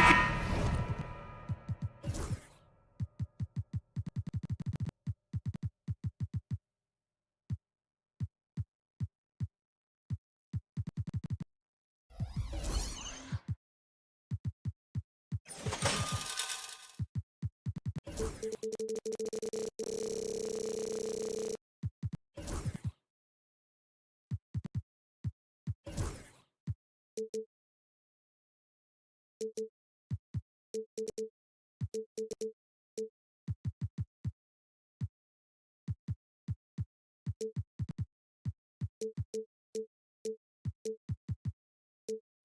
Clark.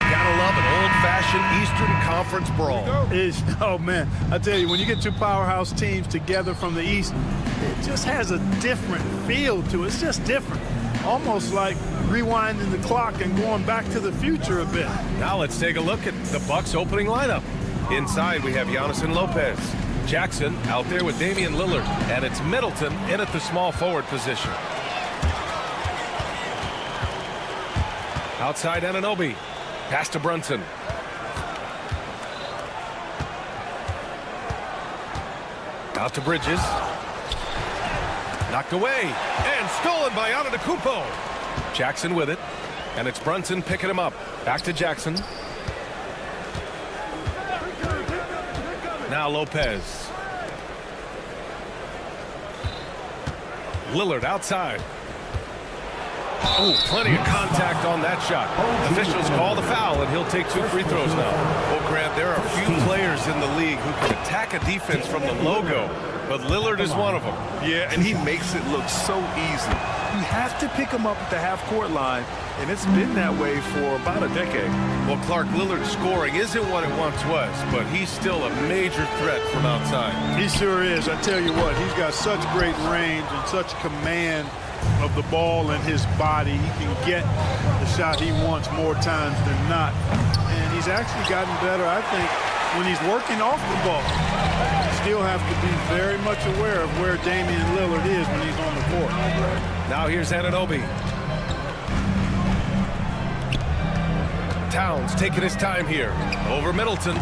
Gotta love an old-fashioned Eastern Conference brawl. Oh, man, I tell you, when you get two powerhouse teams together from the East, it just has a different feel to it. It's just different. Almost like rewinding the clock and going back to the future a bit. Now let's take a look at the Bucks opening lineup. Inside, we have Giannis and Lopez. Jackson out there with Damian Lillard. And it's Middleton in at the small forward position. Outside Anunoby. Pass to Brunson. Out to Bridges. Knocked away. And stolen by Antetokounmpo. Jackson with it. And it's Brunson picking him up. Back to Jackson. Now Lopez. Lillard outside. Oh, plenty of contact on that shot. Officials call the foul, and he'll take 2 free throws now. Well, Grant, there are few players in the league who can attack a defense from the logo, but Lillard is one of them. Yeah, and he makes it look so easy. You have to pick him up at the half-court line, and it's been that way for about a decade. Well, Clark, Lillard's scoring isn't what it once was, but he's still a major threat from outside. He sure is. I tell you what, he's got such great range and such command of the ball in his body. He can get the shot he wants more times than not. And he's actually gotten better, I think, when he's working off the ball. Still have to be very much aware of where Damian Lillard is when he's on the court. Now here's Anunoby. Towns taking his time here. Over Middleton.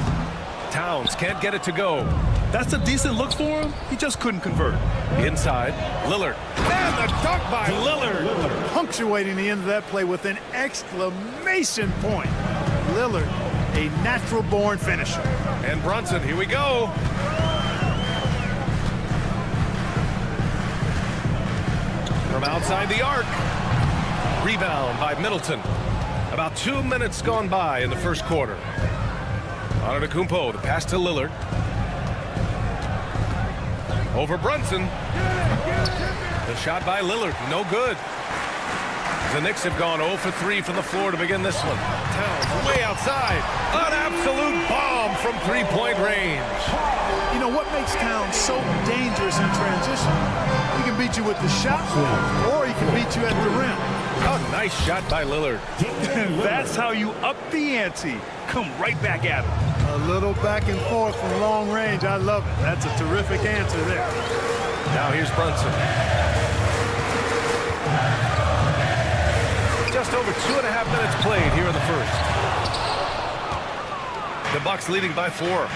Towns can't get it to go. That's a decent look for him. He just couldn't convert. Inside, Lillard. And the dunk by Lillard. Punctuating the end of that play with an exclamation point. Lillard, a natural-born finisher. And Brunson, here we go. From outside the arc. Rebound by Middleton. About 2 minutes gone by in the first quarter. Antetokounmpo, the pass to Lillard. Over Brunson. The shot by Lillard, no good. The Knicks have gone 0 for 3 from the floor to begin this one. Towns way outside. An absolute bomb from three-point range. You know what makes Towns so dangerous in transition? He can beat you with the shot, or he can beat you at the rim. A nice shot by Lillard. That's how you up the ante. Come right back at him. A little back and forth from long range. I love it. That's a terrific answer there. Now here's Brunson. Just over 2.5 minutes played here in the first. The Bucks leading by 4.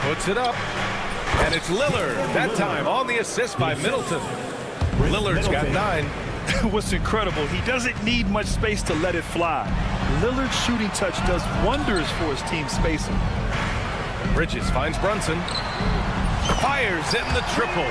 Puts it up. And it's Lillard. That time on the assist by Middleton. Lillard's got 9. What's incredible, he doesn't need much space to let it fly. Lillard's shooting touch does wonders for his team's spacing. Bridges finds Brunson. Fires in the triple.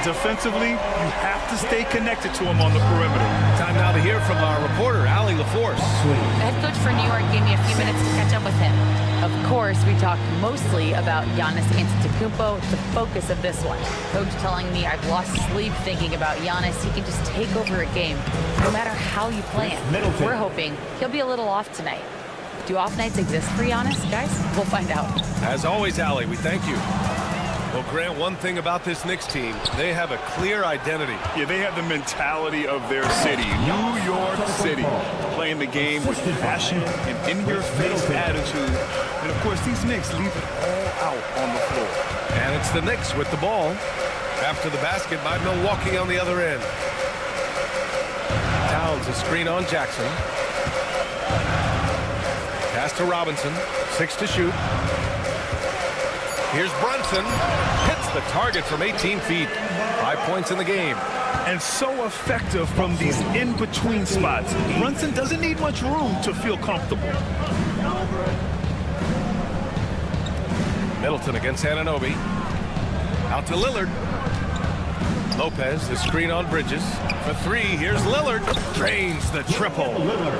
Defensively, you have to stay connected to him on the perimeter. Time now to hear from our reporter, Allie LaForce. The head coach for New York gave me a few minutes to catch up with him. Of course, we talked mostly about Giannis Antetokounmpo, the focus of this one. Coach telling me I've lost sleep thinking about Giannis. He can just take over a game, no matter how you play him. We're hoping he'll be a little off tonight. Do off nights exist for Giannis, guys? We'll find out. As always, Allie, we thank you. Well, Grant, one thing about this Knicks team, they have a clear identity. Yeah, they have the mentality of their city, New York City, playing the game with passion and in-your-face attitude. And, of course, these Knicks leave it all out on the floor. And it's the Knicks with the ball after the basket by Milwaukee on the other end. Towns a screen on Jackson. Pass to Robinson. 6 to shoot. Here's Brunson. Hits the target from 18 feet. 5 points in the game. And so effective from these in-between spots. Brunson doesn't need much room to feel comfortable. Middleton against Anunoby. Out to Lillard. Lopez, the screen on Bridges. For 3, here's Lillard. Drains the triple.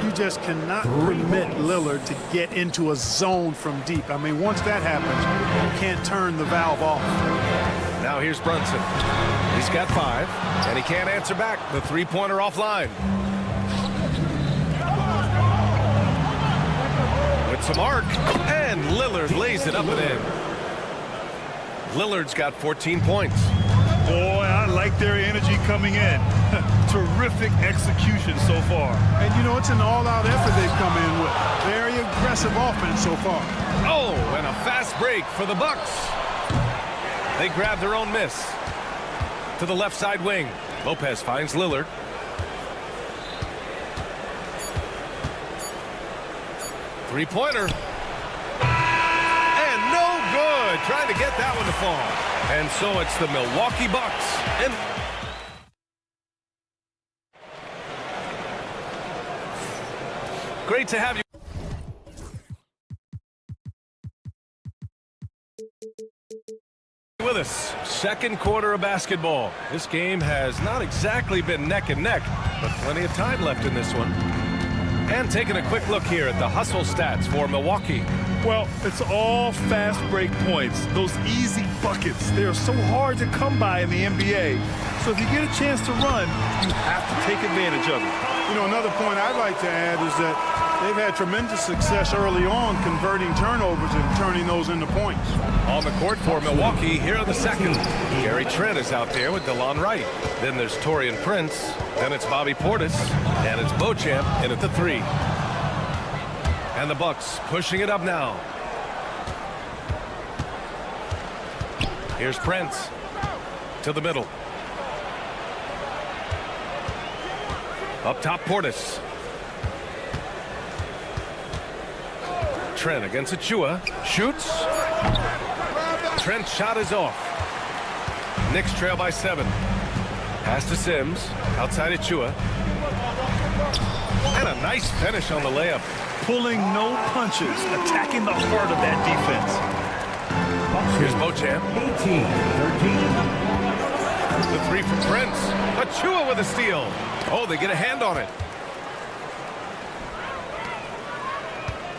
You just cannot permit Lillard to get into a zone from deep. I mean, once that happens, you can't turn the valve off. Now here's Brunson. He's got 5, and he can't answer back. The three-pointer offline. With some arc, and Lillard lays it up and in. Lillard's got 14 points. Boy, I like their energy coming in. Terrific execution so far. And you know, it's an all-out effort they've come in with. Very aggressive offense so far. Oh, and a fast break for the Bucks. They grab their own miss. To the left side wing. Lopez finds Lillard. Three-pointer. And no good. Trying to get that one to fall. And so it's the Milwaukee Bucks. And great to have you with us. Second quarter of basketball. This game has not exactly been neck and neck, but plenty of time left in this one. And taking a quick look here at the hustle stats for Milwaukee. Well, it's all fast break points. Those easy buckets. They are so hard to come by in the NBA. So if you get a chance to run, you have to take advantage of it. You know, another point I'd like to add is that they've had tremendous success early on converting turnovers and turning those into points. On the court for Milwaukee here in the second. Gary Trent is out there with DeLon Wright. Then there's Taurean Prince. Then it's Bobby Portis. And it's Beauchamp in at the 3. And the Bucks pushing it up now. Here's Prince to the middle. Up top, Portis. Trent against Achua. Shoots. Trent's shot is off. Knicks trail by 7. Pass to Sims. Outside Achua. And a nice finish on the layup. Pulling no punches, attacking the heart of that defense. Here's Beauchamp. 18-13. The 3 from Prince. Achua with a steal. Oh, they get a hand on it.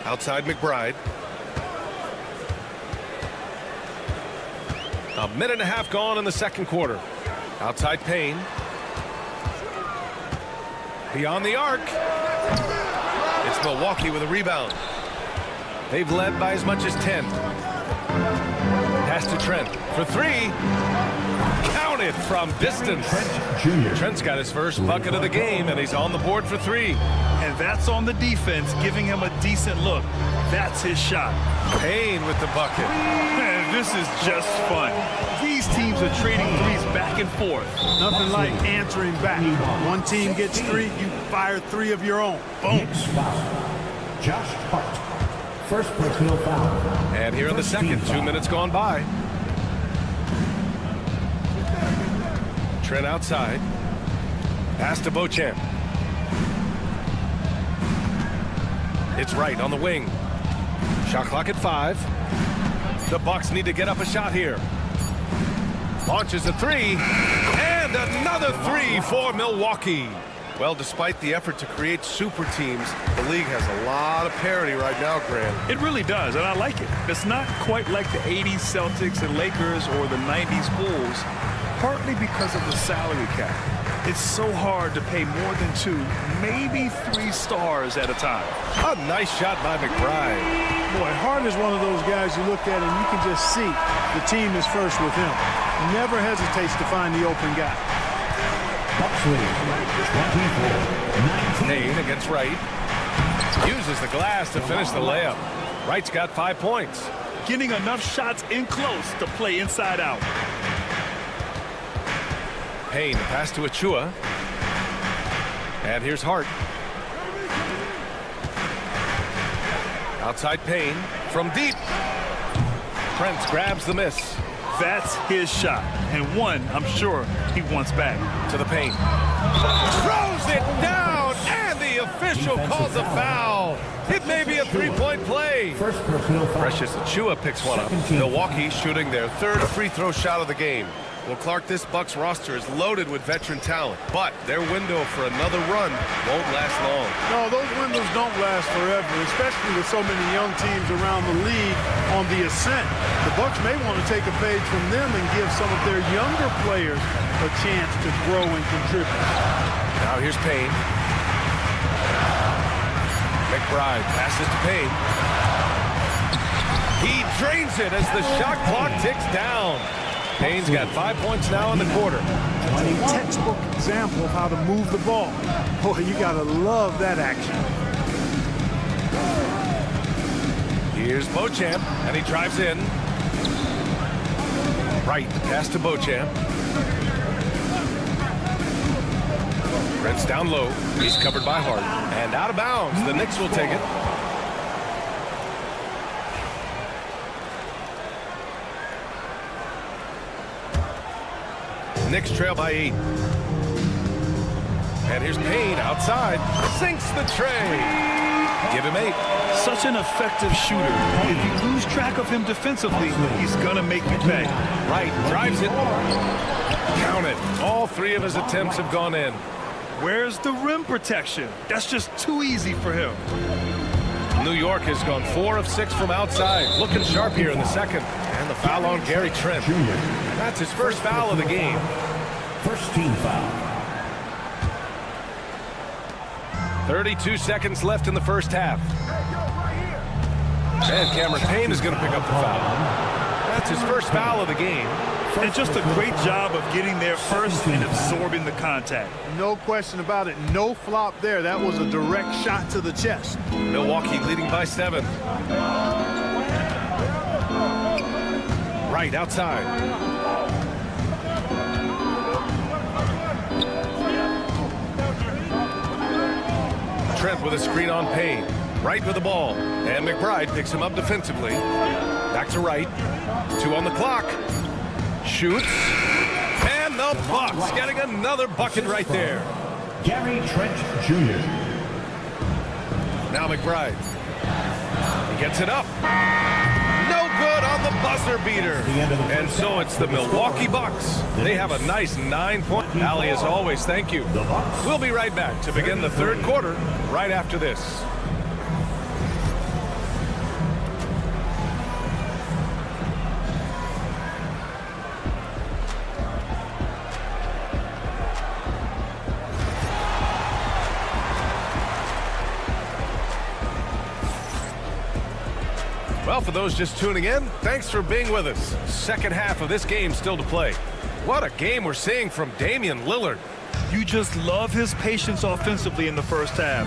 Outside McBride. A minute and a half gone in the second quarter. Outside Payne. Beyond the arc. It's Milwaukee with a rebound. They've led by as much as 10. Pass to Trent for 3. Counted from distance. Trent's got his first bucket of the game, and he's on the board for 3. And that's on the defense, giving him a decent look. That's his shot. Payne with the bucket. Man, this is just fun. These teams are trading threes back and forth. Nothing like answering back. One team gets 3, you fire 3 of your own. Boom. Josh Hart. First personal foul. And here in the second, 2 minutes gone by. Trent outside. Pass to Beauchamp. It's Wright on the wing. Shot clock at 5. The Bucks need to get up a shot here. Launches a 3. And another 3 for Milwaukee. Well, despite the effort to create super teams, the league has a lot of parity right now, Grant. It really does, and I like it. It's not quite like the 80s Celtics and Lakers or the 90s Bulls, partly because of the salary cap. It's so hard to pay more than 2, maybe 3 stars at a time. A nice shot by McBride. Boy, Hart is one of those guys you look at and you can just see the team is first with him. Never hesitates to find the open guy. Bucks lead, 24-19. Payne against Wright. Uses the glass to finish the layup. Wright's got 5 points. Getting enough shots in close to play inside out. Payne pass to Achua. And here's Hart. Outside Payne from deep. Trent grabs the miss. That's his shot, and one I'm sure he wants back. To the paint. Throws it down, and the official calls a foul. It may be a three-point play. First personal foul. Precious Achiuwa picks one up. Milwaukee shooting their third free throw shot of the game. Well, Clark, this Bucks roster is loaded with veteran talent, but their window for another run won't last long. No, those windows don't last forever, especially with so many young teams around the league on the ascent. The Bucks may want to take a page from them and give some of their younger players a chance to grow and contribute. Now here's Payne. McBride passes to Payne. He drains it as the shot clock ticks down. Payne's got 5 points now in the quarter. A textbook example of how to move the ball. Boy, you gotta love that action. Here's Beauchamp, and he drives in. Right, pass to Beauchamp. Brent's down low. He's covered by Hart. And out of bounds. The Knicks will take it. Knicks trail by 8. And here's Payne outside. Sinks the tray. Give him 8. Such an effective shooter. If you lose track of him defensively, he's gonna make you pay. Right, drives it. Count it. All 3 of his attempts have gone in. Where's the rim protection? That's just too easy for him. New York has gone 4 of 6 from outside. Looking sharp here in the second. And the foul on Gary Trent. That's his first foul of the game. First team foul. 32 seconds left in the first half. And Cameron Payne is going to pick up the foul. That's his first foul of the game. And just a great job of getting there first and absorbing the contact. No question about it. No flop there. That was a direct shot to the chest. Milwaukee leading by 7. Right outside. Trent with a screen on Payne. Right with the ball. And McBride picks him up defensively. Back to Wright. 2 on the clock. Shoots. And the Bucks getting another bucket right there. Gary Trent Jr. Now McBride. He gets it up. No good on the buzzer beater. And so it's the Milwaukee Bucks. They have a nice 9-point. Allie, as always, thank you. We'll be right back to begin the third quarter right after this. Well, for those just tuning in, thanks for being with us. Second half of this game still to play. What a game we're seeing from Damian Lillard. You just love his patience offensively in the first half.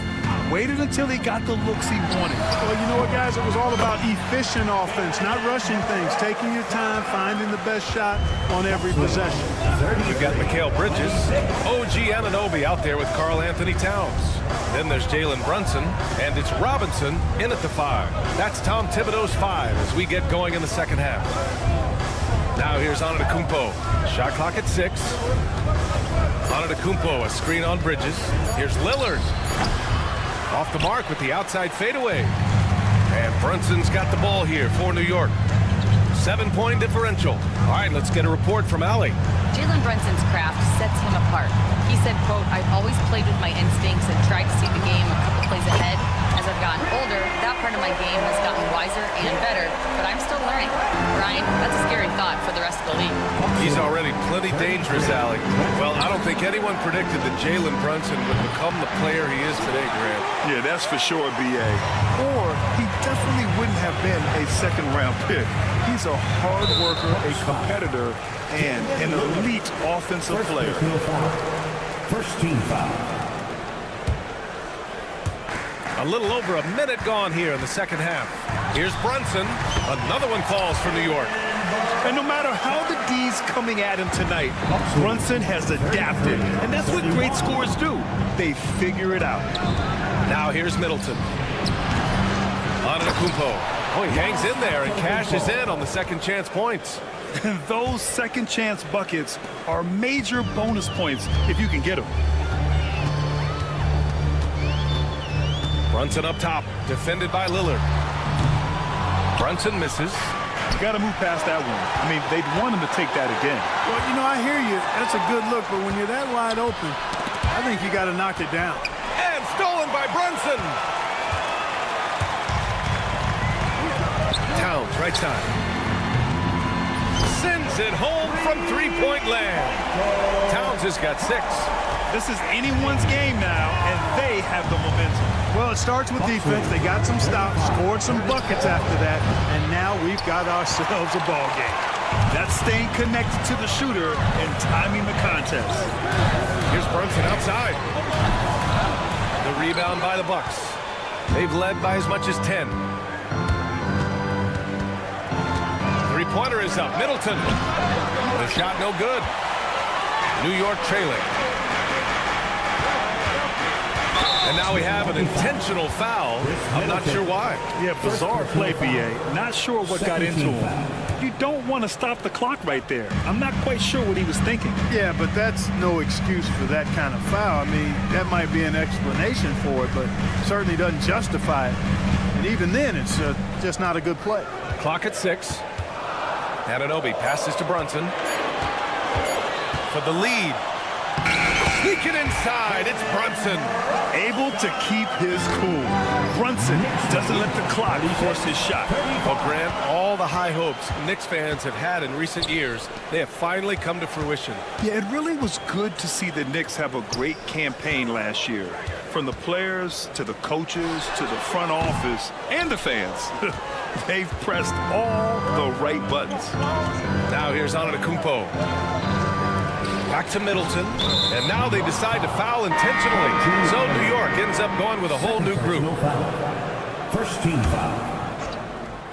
Waited until he got the looks he wanted. Well, you know what, guys? It was all about efficient offense, not rushing things, taking your time, finding the best shot on every possession. We've got Mikal Bridges, OG Anunoby out there with Karl Anthony Towns. Then there's Jalen Brunson, and it's Robinson in at the 5. That's Tom Thibodeau's 5 as we get going in the second half. Now here's Antetokounmpo. Shot clock at 6. Antetokounmpo, a screen on Bridges. Here's Lillard. Off the mark with the outside fadeaway. And Brunson's got the ball here for New York. 7-point differential. All right, let's get a report from Allie. Jalen Brunson's craft sets him apart. He said, quote, "I've always played with my instincts and tried to see the game a couple plays ahead. As I've gotten older, that part of my game has gotten wiser and better, but I'm still learning." Brian, that's a scary thought for the rest of the league. He's already plenty dangerous, Allie. Well, I don't think anyone predicted that Jalen Brunson would become the player he is today, Grant. Yeah, that's for sure, B.A. Or he definitely wouldn't have been a second-round pick. He's a hard worker, a competitor, and an elite offensive player. First team foul. A little over a minute gone here in the second half. Here's Brunson. Another one falls for New York. And no matter how the D's coming at him tonight, Brunson has adapted. And that's what great scorers do. They figure it out. Now here's Middleton. Antetokounmpo. Oh, he hangs in there and cashes in on the second chance points. Those second chance buckets are major bonus points if you can get them. Brunson up top, defended by Lillard. Brunson misses. You got to move past that one. I mean, they'd want him to take that again. Well, you know, I hear you. That's a good look, but when you're that wide open, I think you got to knock it down. And stolen by Brunson. Towns, right side. Sends it home from three-point land. Towns has got 6. This is anyone's game now, and they have the momentum. Well, it starts with defense. They got some stops, scored some buckets after that, and now we've got ourselves a ball game. That's staying connected to the shooter and timing the contest. Here's Brunson outside. The rebound by the Bucks. They've led by as much as 10. Three-pointer is up. Middleton. The shot no good. New York trailing. And now we have an intentional foul. I'm not sure why. Yeah, bizarre play, BA. Not sure what got into him. You don't want to stop the clock right there. I'm not quite sure what he was thinking. Yeah, but that's no excuse for that kind of foul. I mean, that might be an explanation for it, but certainly doesn't justify it. And even then, it's just not a good play. Clock at 6. Anunoby passes to Brunson. For the lead. Sneaking inside, it's Brunson. Able to keep his cool. Brunson doesn't let the clock force his shot. Well, Grant, all the high hopes Knicks fans have had in recent years, they have finally come to fruition. Yeah, it really was good to see the Knicks have a great campaign last year. From the players to the coaches to the front office and the fans. They've pressed all the right buttons. Now here's Antetokounmpo. Back to Middleton, and now they decide to foul intentionally. So New York ends up going with a whole new group. First team foul.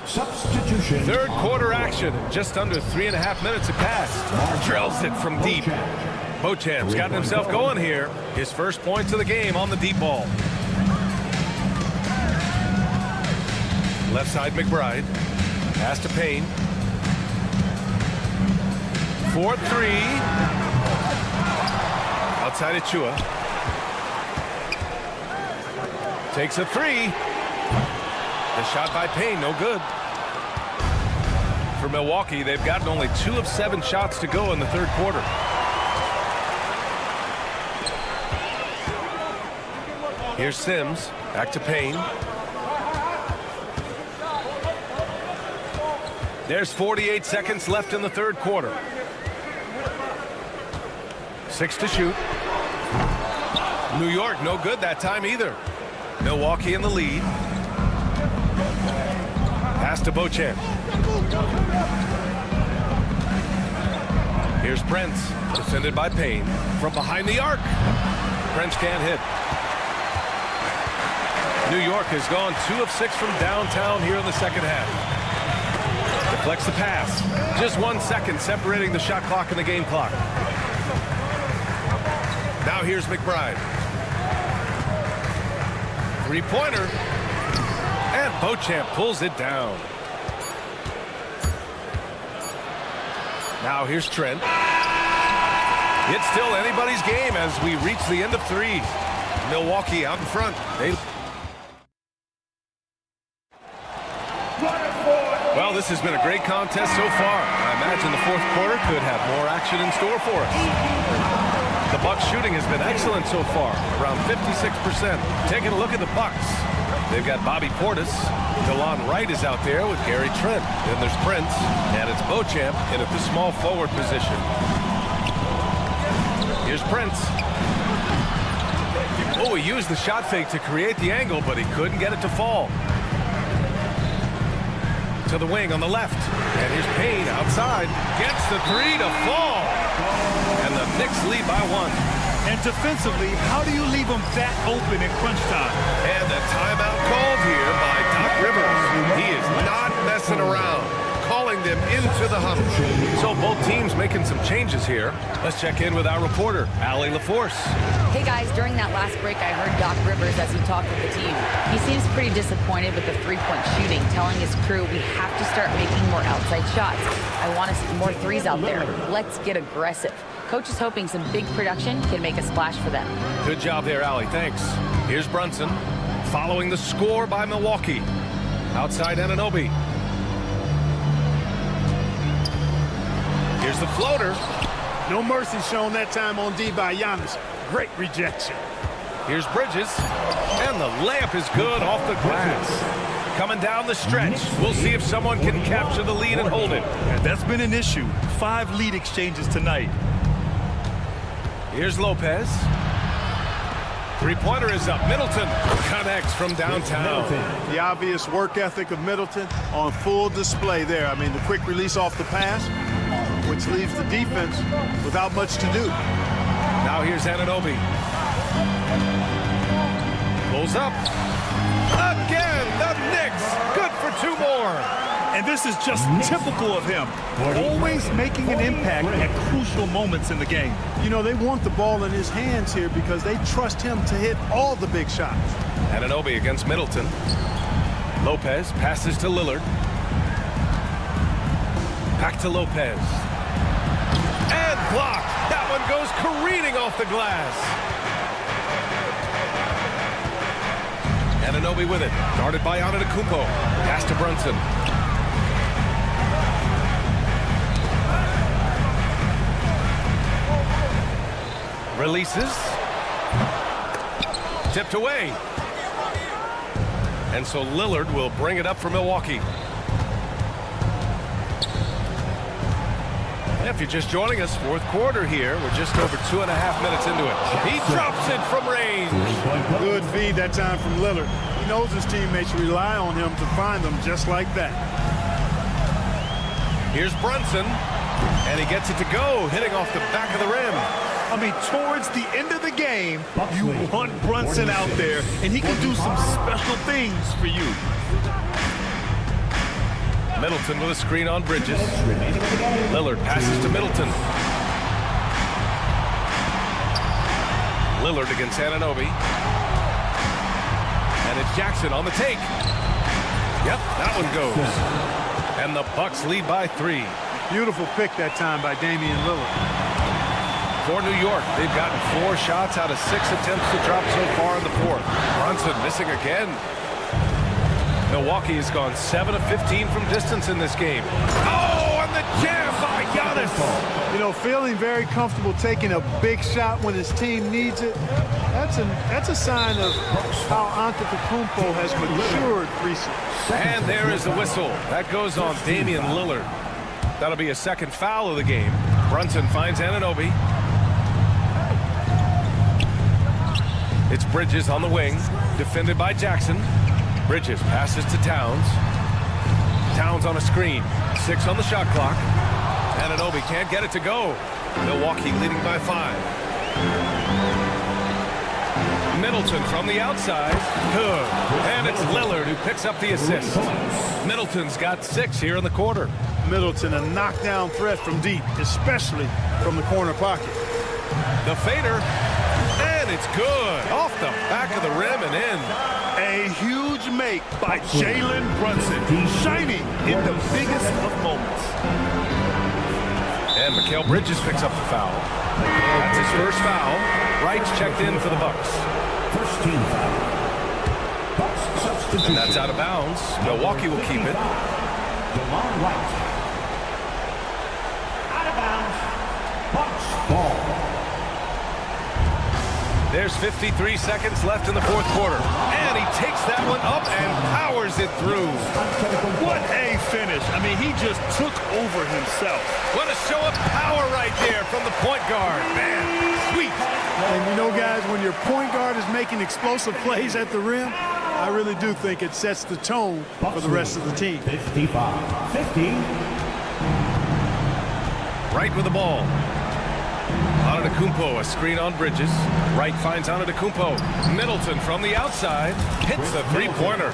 Substitution. Third quarter action, just under 3.5 minutes have passed. Drills it from deep. Beauchamp's gotten himself going here. His first points of the game on the deep ball. Left side McBride. Pass to Payne. 4-3. Outside Achua. Takes a 3. The shot by Payne, no good. For Milwaukee, they've gotten only 2 of 7 shots to go in the third quarter. Here's Sims. Back to Payne. There's 48 seconds left in the third quarter. 6 to shoot. New York, no good that time either. Milwaukee in the lead. Pass to Beauchamp. Here's Prince, defended by Payne. From behind the arc. Prince can't hit. New York has gone 2 of 6 from downtown here in the second half. Deflects the pass. Just 1 second separating the shot clock and the game clock. Now here's McBride. Three-pointer. And Beauchamp pulls it down. Now here's Trent. It's still anybody's game as we reach the end of 3. Milwaukee out in front. Well, this has been a great contest so far. I imagine the fourth quarter could have more action in store for us. The Bucks shooting has been excellent so far, around 56%. Taking a look at the Bucks. They've got Bobby Portis. DeLon Wright is out there with Gary Trent. Then there's Prince, and it's Beauchamp in at the small forward position. Here's Prince. Oh, he used the shot fake to create the angle, but he couldn't get it to fall. To the wing on the left. And here's Payne outside. Gets the 3 to fall. And the Knicks lead by 1. And defensively, how do you leave them that open in crunch time? And the timeout called here by Doc Rivers. He is not messing around. Calling them into the huddle. So both teams making some changes here. Let's check in with our reporter, Allie LaForce. Hey guys, during that last break, I heard Doc Rivers as he talked with the team. He seems pretty disappointed with the 3-point telling his crew we have to start making more outside shots. I want to see more threes out there. Let's get aggressive. Coach is hoping some big production can make a splash for them. Good job there, Allie. Thanks. Here's Brunson following the score by Milwaukee. Outside Anunoby. Here's the floater. No mercy shown that time on D by Giannis. Great rejection. Here's Bridges. And the layup is good off the glass. Coming down the stretch. We'll see if someone can capture the lead and hold it. And that's been an issue. 5 lead exchanges tonight. Here's Lopez. Three-pointer is up. Middleton connects from downtown. The obvious work ethic of Middleton on full display there. I mean, the quick release off the pass, which leaves the defense without much to do. Now here's Anunoby. Pulls up. Again, the Knicks. Good for 2 more. And this is just typical of him. Always making an impact at crucial moments in the game. You know, they want the ball in his hands here because they trust him to hit all the big shots. Anunoby against Middleton. Lopez passes to Lillard. Back to Lopez. And blocked. That one goes careening off the glass. Anunoby with it. Guarded by Antetokounmpo. Pass to Brunson. Releases. Tipped away. And so Lillard will bring it up for Milwaukee. If you're just joining us, 4th quarter here. We're just over 2.5 minutes into it. He drops it from range. Good feed that time from Lillard. He knows his teammates rely on him to find them just like that. Here's Brunson. And he gets it to go, hitting off the back of the rim. I mean, towards the end of the game, you want Brunson out there, and he can do some special things for you. Middleton with a screen on Bridges. Lillard passes to Middleton. Lillard against Anunoby. And it's Jackson on the take. Yep, that one goes. And the Bucks lead by 3. Beautiful pick that time by Damian Lillard. For New York, they've gotten 4 shots out of 6 attempts to drop so far in the 4th. Brunson missing again. Milwaukee has gone 7 of 15 from distance in this game. Oh, and the jam by Giannis. You know, feeling very comfortable taking a big shot when his team needs it. That's a sign of how Antetokounmpo has matured recently. And there is the whistle. That goes on Damian Lillard. That'll be a 2nd foul of the game. Brunson finds Anunoby. It's Bridges on the wing, defended by Jackson. Bridges passes to Towns. Towns on a screen. 6 on the shot clock. Anunoby can't get it to go. Milwaukee leading by 5. Middleton from the outside. Good. And it's Lillard who picks up the assist. Middleton's got 6 here in the quarter. Middleton, a knockdown threat from deep, especially from the corner pocket. The fader. And it's good. Off the back of the rim and in. A huge make by Jalen Brunson, shining in the biggest of moments. And Mikal Bridges picks up the foul. That's his first foul. Wright's checked in for the Bucks. First team foul. Bucks substitution. And that's out of bounds. Milwaukee will keep it. DeLon Wright. Out of bounds. Bucks ball. There's 53 seconds left in the 4th quarter. And he takes that one up and powers it through. What a finish. I mean, he just took over himself. What a show of power right there from the point guard. Man, sweet. And you know, guys, when your point guard is making explosive plays at the rim, I really do think it sets the tone for the rest of the team. 55-50. Wright with the ball. Antetokounmpo, a screen on Bridges. Wright finds Antetokounmpo. Middleton from the outside hits the 3-pointer.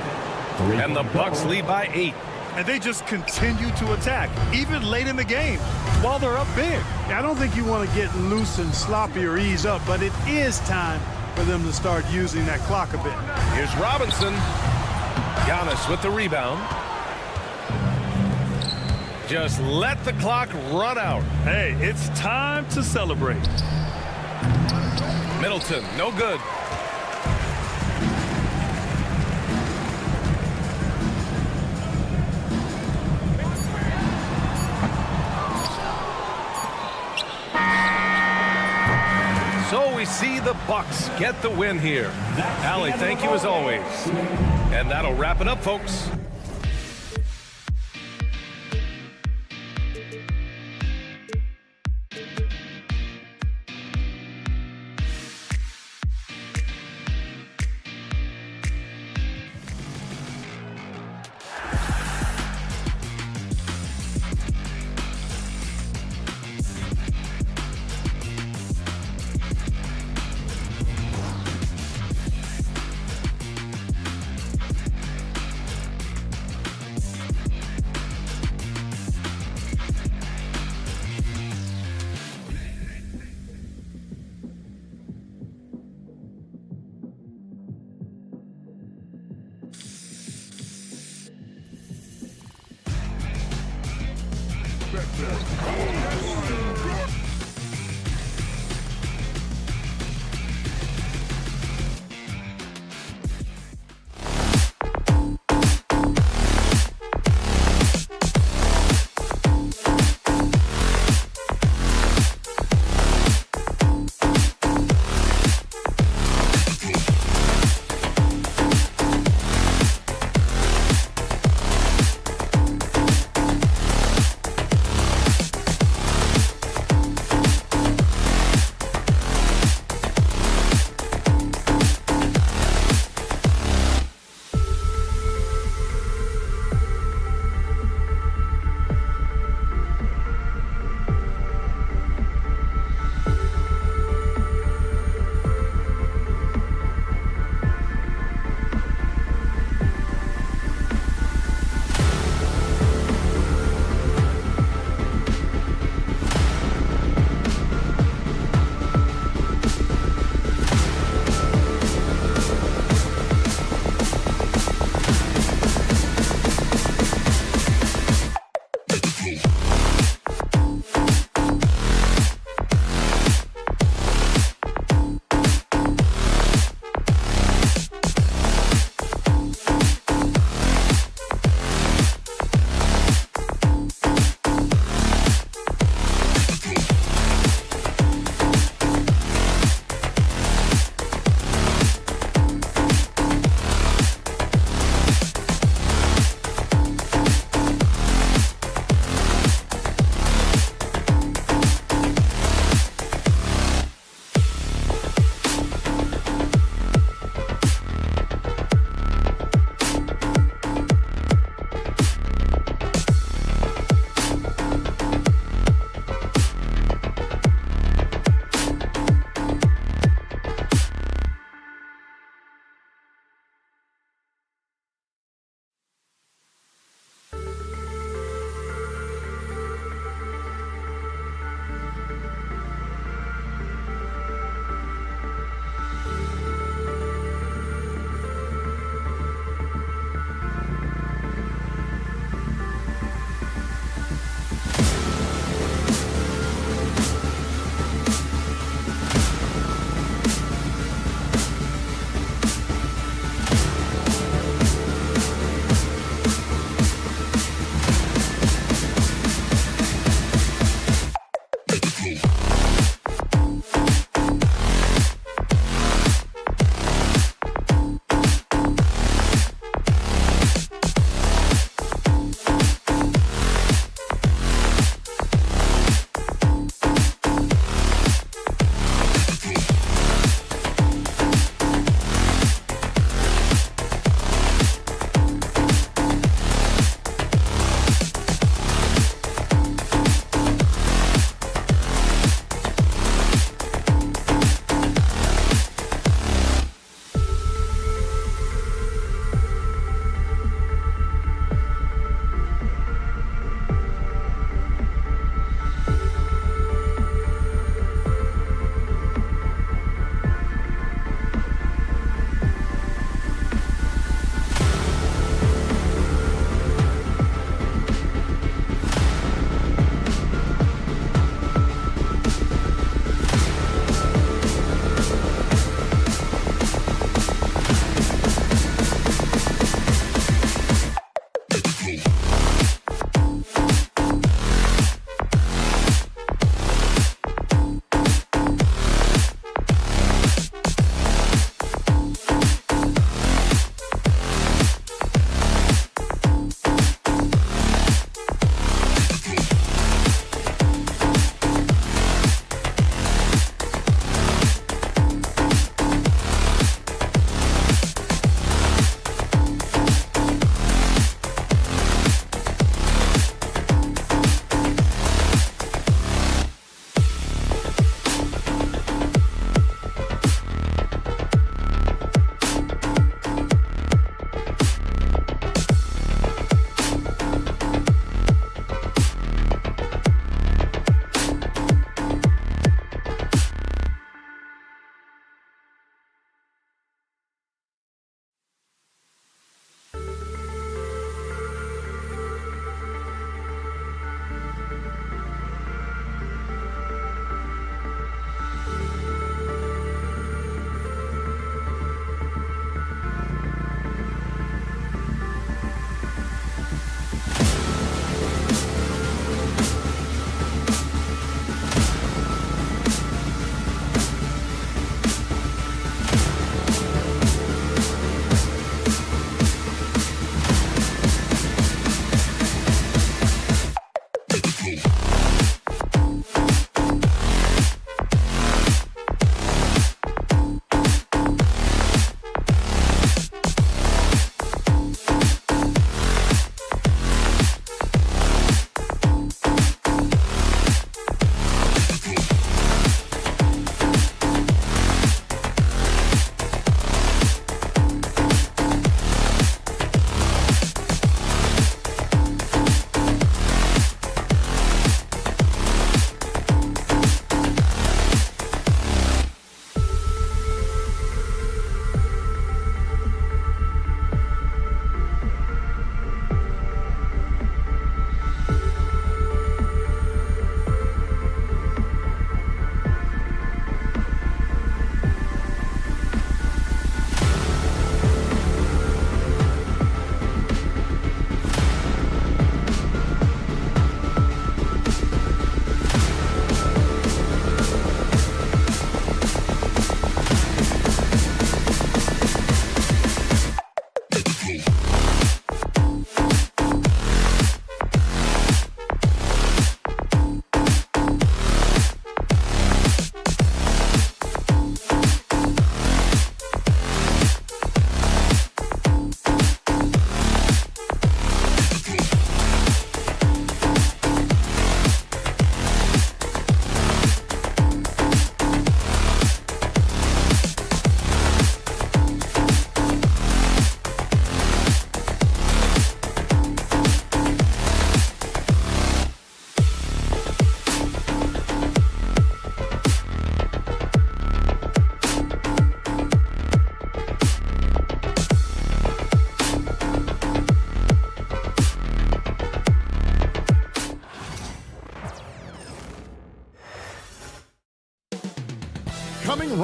And the Bucks lead by 8. And they just continue to attack, even late in the game, while they're up big. I don't think you want to get loose and sloppy or ease up, but it is time for them to start using that clock a bit. Here's Robinson. Giannis with the rebound. Just let the clock run out. Hey, it's time to celebrate. Middleton, no good. So we see the Bucks get the win here. Allie, thank you as always. And that'll wrap it up, folks.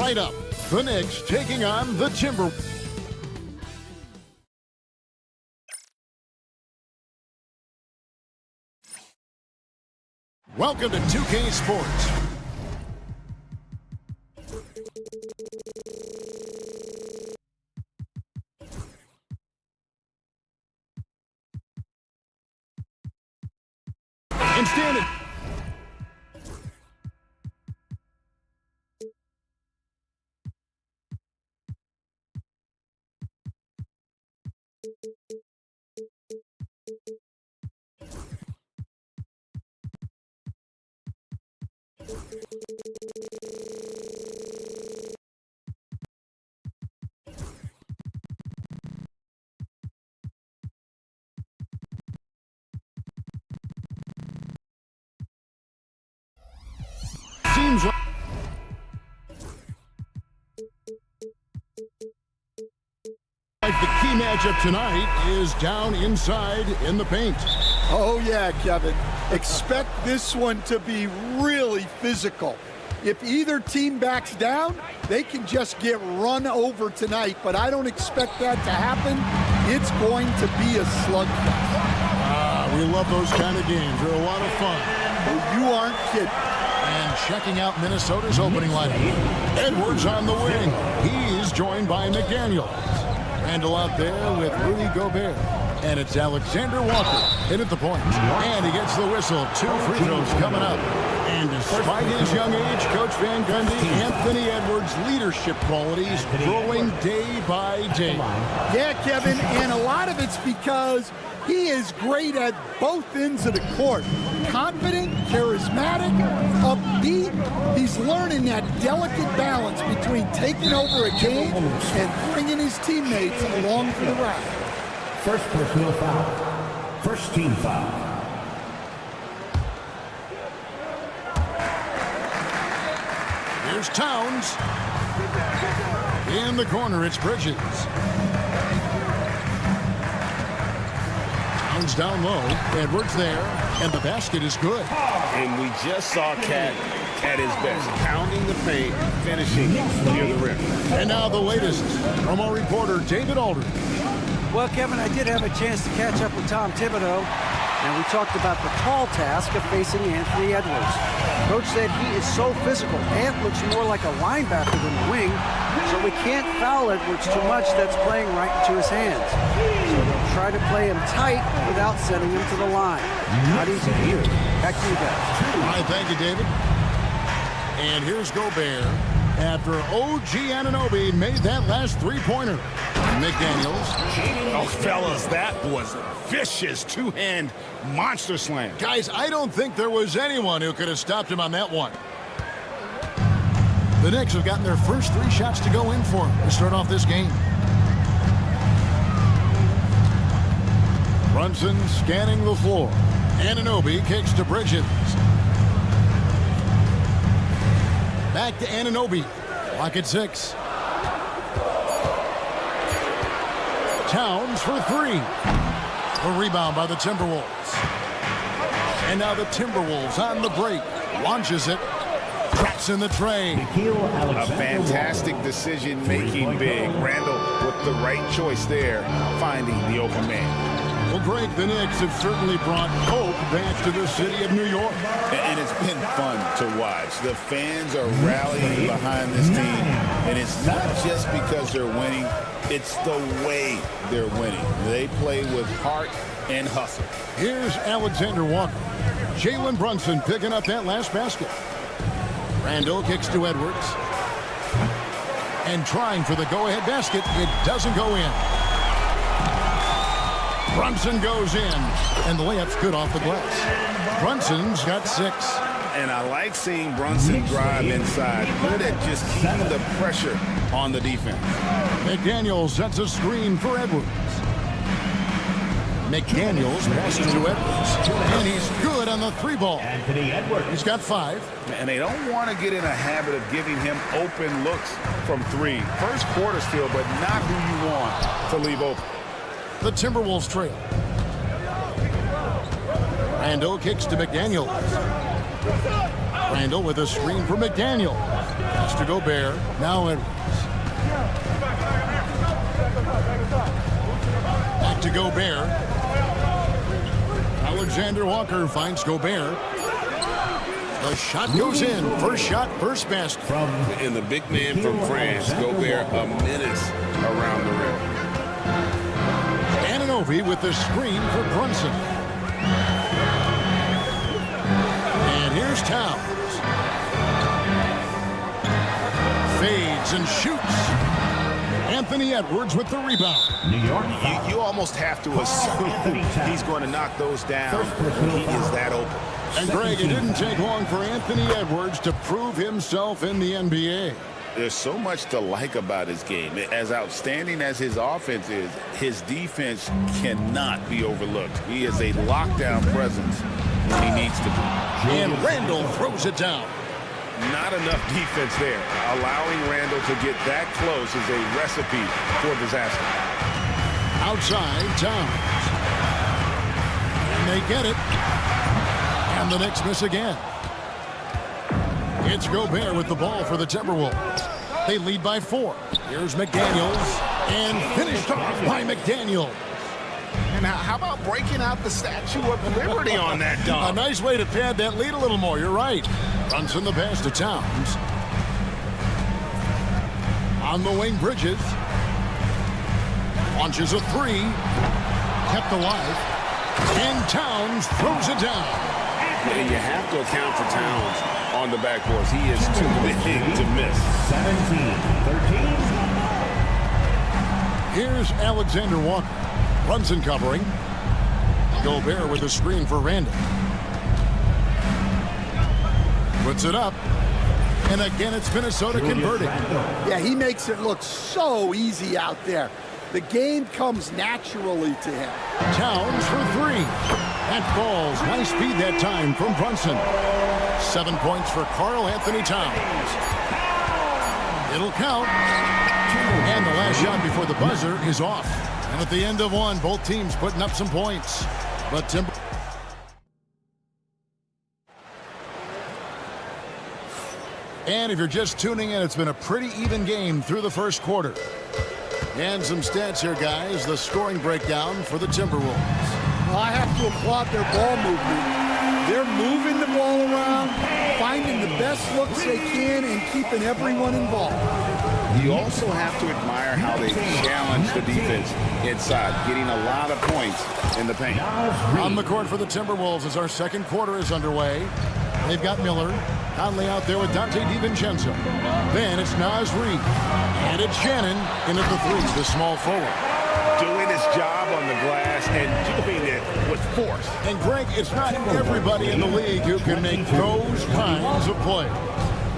right up. The Knicks taking on the Timberwolves. Welcome to 2K Sports. And standing. Seems like the key matchup tonight is down inside in the paint. Oh, yeah, Kevin. Expect this one to be really physical. If either team backs down, they can just get run over tonight, but I don't expect that to happen. It's going to be a slugfest. We love those kind of games. They're a lot of fun. Well, you aren't kidding. And checking out Minnesota's opening lineup. Edwards on the wing. He's joined by McDaniels. Randall out there with Rudy Gobert. And it's Alexander Walker in at the point. And he gets the whistle. 2 free throws coming up. And despite his young age, Coach Van Gundy, Anthony Edwards' leadership qualities growing day by day. Yeah, Kevin, and a lot of it's because he is great at both ends of the court. Confident, charismatic, upbeat. He's learning that delicate balance between taking over a game and bringing his teammates along for the ride. First personal foul. First team foul. Here's Towns. In the corner, it's Bridges. Towns down low. Edwards there. And the basket is good. And we just saw Cat at his best. Pounding the paint, finishing near the rim. And now the latest from our reporter, David Aldridge. Well, Kevin, I did have a chance to catch up with Tom Thibodeau, and we talked about the tall task of facing Anthony Edwards. Coach said he is so physical. Ant looks more like a linebacker than a wing, so we can't foul Edwards too much. That's playing right into his hands. So they'll try to play him tight without sending him to the line. Not easy to do. Back to you guys. All right, thank you, David. And here's Gobert after OG Anunoby made that last three-pointer. McDaniels. Oh, fellas, that was a vicious two-hand monster slam. Guys, I don't think there was anyone who could have stopped him on that one. The Knicks have gotten their first 3 shots to go in for him to start off this game. Brunson scanning the floor. Anunoby kicks to Bridges. Back to Anunoby. Clock at 6. Towns for 3. A rebound by the Timberwolves. And now the Timberwolves on the break. Launches it. Traps in the tray. A fantastic decision-making big. Randall with the right choice there, finding the open man. Well, Greg, the Knicks have certainly brought hope back to the city of New York. And it's been fun to watch. The fans are rallying behind this team. And it's not just because they're winning. It's the way they're winning. They play with heart and hustle. Here's Alexander Walker. Jalen Brunson picking up that last basket. Randall kicks to Edwards. And trying for the go-ahead basket. It doesn't go in. Brunson goes in. And the layup's good off the glass. Brunson's got 6. And I like seeing Brunson drive inside. Good at just keeping the pressure on the defense. McDaniels sets a screen for Edwards. McDaniels passes to Edwards. And he's good on the 3-ball. Anthony Edwards. He's got 5. And they don't want to get in a habit of giving him open looks from 3. First quarter still, but not who you want to leave open. The Timberwolves trail. Randall kicks to McDaniels. Randall with a screen for McDaniels. Pass to Gobert. Now Edwards. Back to Gobert. Alexander Walker finds Gobert. The shot goes in. First shot, first basket. And the big man from France, Gobert, a menace around the rim. Anunoby with the screen for Brunson. And here's Towns. Fades and shoots. Anthony Edwards with the rebound. New York. You almost have to assume he's going to knock those down when he is that open. And Greg, it didn't take long for Anthony Edwards to prove himself in the NBA. There's so much to like about his game. As outstanding as his offense is, his defense cannot be overlooked. He is a lockdown presence when he needs to be. And Randall throws it down. Not enough defense there. Allowing Randall to get that close is a recipe for disaster. Outside, Towns. And they get it. And the Knicks miss again. It's Gobert with the ball for the Timberwolves. They lead by 4. Here's McDaniels. And finished off by McDaniels. And how about breaking out the Statue of Liberty on that dunk? A nice way to pad that lead a little more. You're right. Brunson the pass to Towns. On the wing, Bridges. Launches a 3. Kept alive. And Towns throws it down. And you have to account for Towns on the backboards. He is too big to miss. 17-13. Here's Alexander Walker. Brunson covering. Gobert with a screen for Randall. Puts it up. And again, it's Minnesota converting. Yeah, he makes it look so easy out there. The game comes naturally to him. Towns for 3. That falls. Nice speed that time from Brunson. 7 points for Karl Anthony Towns. It'll count. And the last shot before the buzzer is off. And at the end of one, both teams putting up some points. But Timber... And if you're just tuning in, it's been a pretty even game through the first quarter. And some stats here, guys. The scoring breakdown for the Timberwolves. Well, I have to applaud their ball movement. They're moving the ball around, finding the best looks they can, and keeping everyone involved. You also have to admire how they challenge the defense inside, getting a lot of points in the paint. On the court for the Timberwolves as our second quarter is underway. They've got Miller. Conley out there with Dante DiVincenzo. Then it's Naz Reid. And it's Shannon in at the 3, the small forward. Doing his job on the glass and doing it with force. And Greg, it's not everybody in the league who can make those kinds of plays.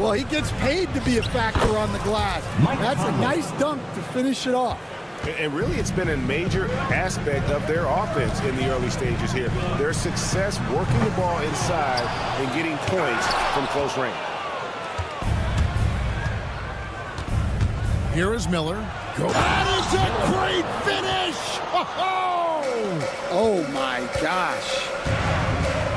Well, he gets paid to be a factor on the glass. That's a nice dunk to finish it off. And really, it's been a major aspect of their offense in the early stages here. Their success working the ball inside and getting points from close range. Here is Miller. That is a great finish! Oh, my gosh.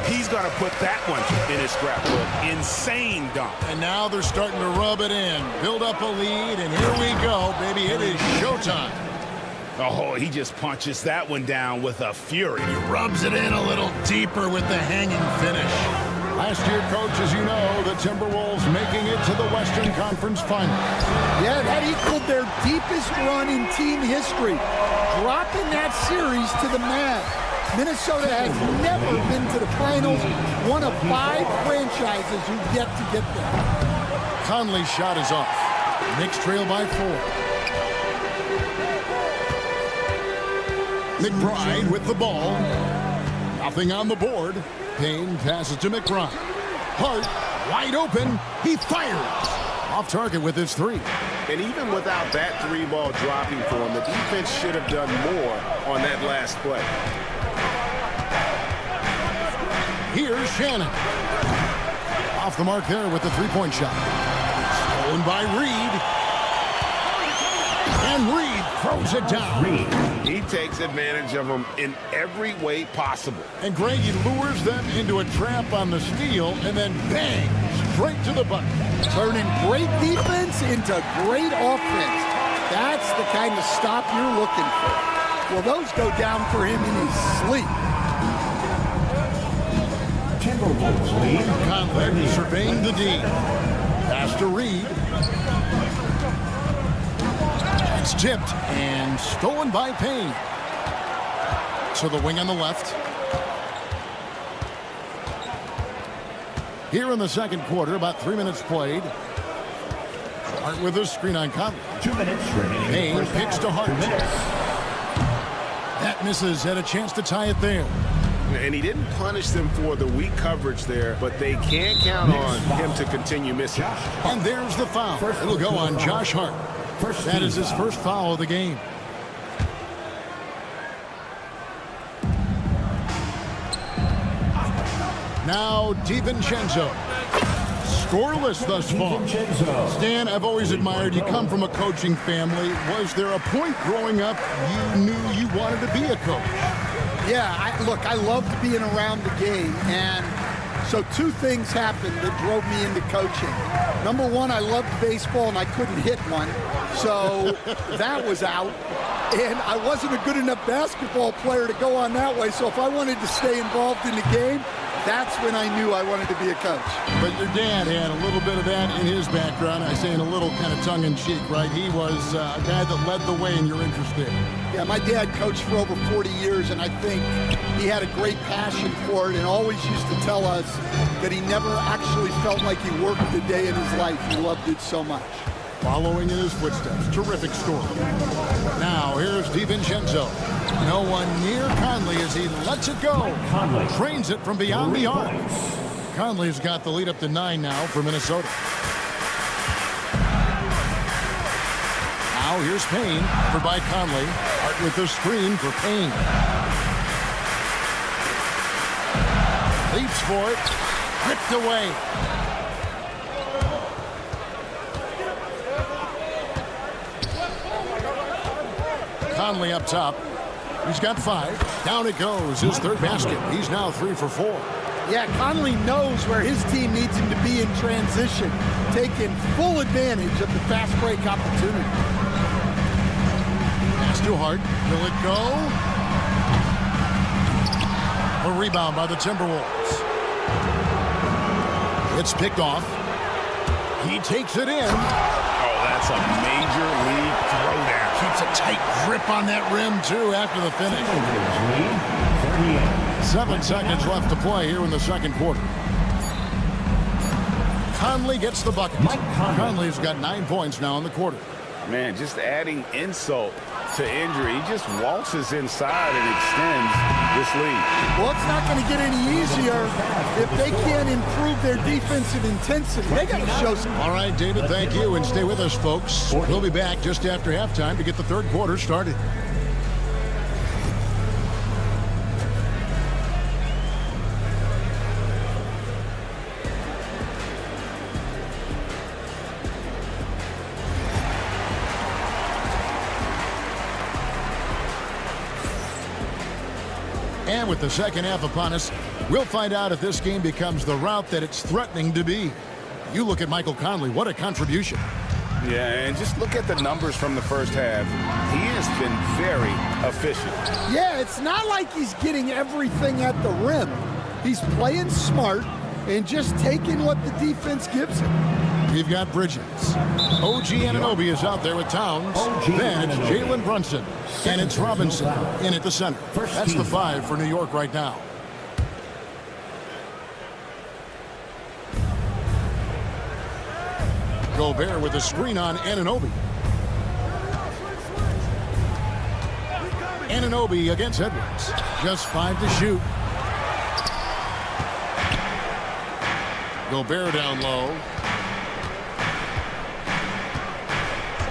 He's going to put that one in his scrapbook. Insane dunk. And now they're starting to rub it in. Build up a lead, and here we go, baby. It is showtime. Oh, he just punches that one down with a fury. He rubs it in a little deeper with the hanging finish. Last year, Coach, as you know, the Timberwolves making it to the Western Conference Finals. Yeah, that equaled their deepest run in team history, dropping that series to the Mavs. Minnesota has never been to the finals, one of 5 franchises who've yet to get there. Conley's shot is off. Knicks trail by 4. McBride with the ball. Nothing on the board. Payne passes to McBride. Hart wide open. He fires. Off target with his 3. And even without that 3-ball dropping for him, the defense should have done more on that last play. Here's Shannon. Off the mark there with the 3-point shot. Stolen by Reed. And Reed throws it down. He takes advantage of them in every way possible. And Greg, he lures them into a trap on the steal and then bangs straight to the bucket. Turning great defense into great offense. That's the kind of stop you're looking for. Well, those go down for him in his sleep. Timberwolves lead. Conley surveying the D. Pass to Reed. It's tipped and stolen by Payne. So the wing on the left. Here in the second quarter, about 3 minutes played. Hart with a screen on Conley. 2 minutes remaining. Payne kicks to Hart. That misses. Had a chance to tie it there. And he didn't punish them for the weak coverage there, but they can't count on him to continue missing. And there's the foul. It'll go on Josh Hart. That is his first foul of the game. Now DiVincenzo. Scoreless thus far. Stan, I've always admired you come from a coaching family. Was there a point growing up you knew you wanted to be a coach? Yeah, look, I loved being around the game, and so two things happened that drove me into coaching. Number one, I loved baseball, and I couldn't hit one, so that was out. And I wasn't a good enough basketball player to go on that way, so if I wanted to stay involved in the game, that's when I knew I wanted to be a coach. But your dad had a little bit of that in his background. I say in a little kind of tongue-in-cheek, right? He was a guy that led the way in your interest there. Yeah, my dad coached for over 40 years, and I think he had a great passion for it and always used to tell us that he never actually felt like he worked a day in his life. He loved it so much. Following in his footsteps. Terrific story. Now, here's DiVincenzo. No one near Conley as he lets it go. Conley Trains it from beyond the arc. Conley's got the lead up to 9 now for Minnesota. Now here's Payne for by Conley. Hart with the screen for Payne. Leaps for it. Ripped away. Conley up top. He's got 5. Down it goes. His third basket. He's now 3 for 4. Yeah, Conley knows where his team needs him to be in transition, taking full advantage of the fast break opportunity. Pass to Hart. Will it go? A rebound by the Timberwolves. It's picked off. He takes it in. Oh, that's a major league throwdown. Keeps a tight grip on that rim, too, after the finish. 7 seconds left to play here in the second quarter. Conley gets the bucket. Conley's got 9 points now in the quarter. Man, just adding insult to injury. He just waltzes inside and extends this lead. Well, it's not going to get any easier if they can't improve their defensive intensity. They got to show some. All right, David, thank you, and stay with us, folks. We'll be back just after halftime to get the third quarter started. And with the second half upon us, we'll find out if this game becomes the route that it's threatening to be. You look at Michael Conley, what a contribution. Yeah, and just look at the numbers from the first half. He has been very efficient. Yeah, it's not like he's getting everything at the rim. He's playing smart and just taking what the defense gives him. We've got Bridges. OG Anunoby is out there with Towns. Then it's Jalen Brunson. And it's Robinson in at the center. That's the 5 for New York right now. Gobert with a screen on Anunoby. Anunoby against Edwards. Just 5 to shoot. Gobert down low.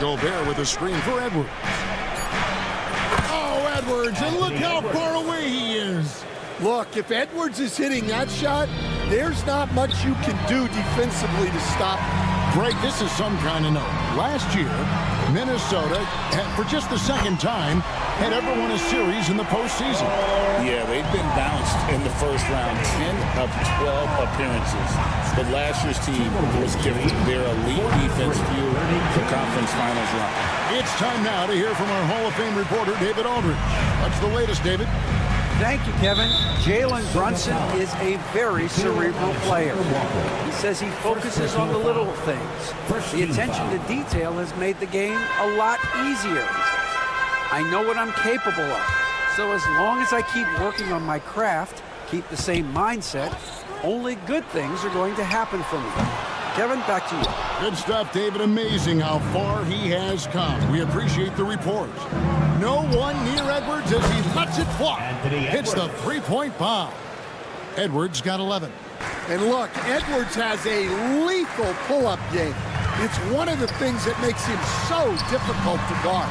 Gobert with a screen for Edwards. Oh, Edwards, and look how far away he is. Look, if Edwards is hitting that shot, there's not much you can do defensively to stop him. Greg, this is some kind of note. Last year, Minnesota, for just the second time, had ever won a series in the postseason. Yeah, they've been bounced in the first round, 10 of 12 appearances. But last year's team was different. Their elite defense fueled the conference finals run. It's time now to hear from our Hall of Fame reporter, David Aldridge. What's the latest, David? Thank you, Kevin. Jalen Brunson is a very cerebral player. He says he focuses on the little things. The attention to detail has made the game a lot easier. I know what I'm capable of. So as long as I keep working on my craft, keep the same mindset, only good things are going to happen for me. Kevin, back to you. Good stuff, David. Amazing how far he has come. We appreciate the report. No one near Edwards as he lets it fly. Hits the three-point bomb. Edwards got 11. And look, Edwards has a lethal pull-up game. It's one of the things that makes him so difficult to guard.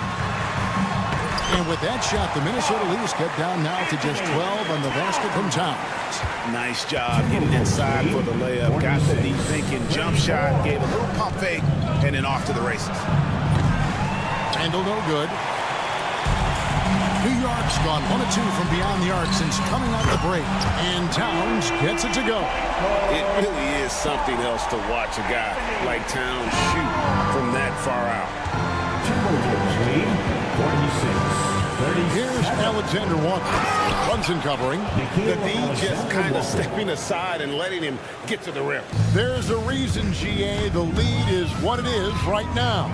And with that shot, the Minnesota Leafs get down now to just 12 on the basket from Towns. Nice job getting inside for the layup. Got the deep thinking jump shot, gave a little pump fake, and then off to the races. Handle no good. New York's gone 1-2 from beyond the arc since coming out of the break. And Towns gets it to go. It really is something else to watch a guy like Towns shoot from that far out. Here's Alexander Walker. Brunson covering. The D just kind of stepping aside and letting him get to the rim. There's a reason, GA, the lead is what it is right now.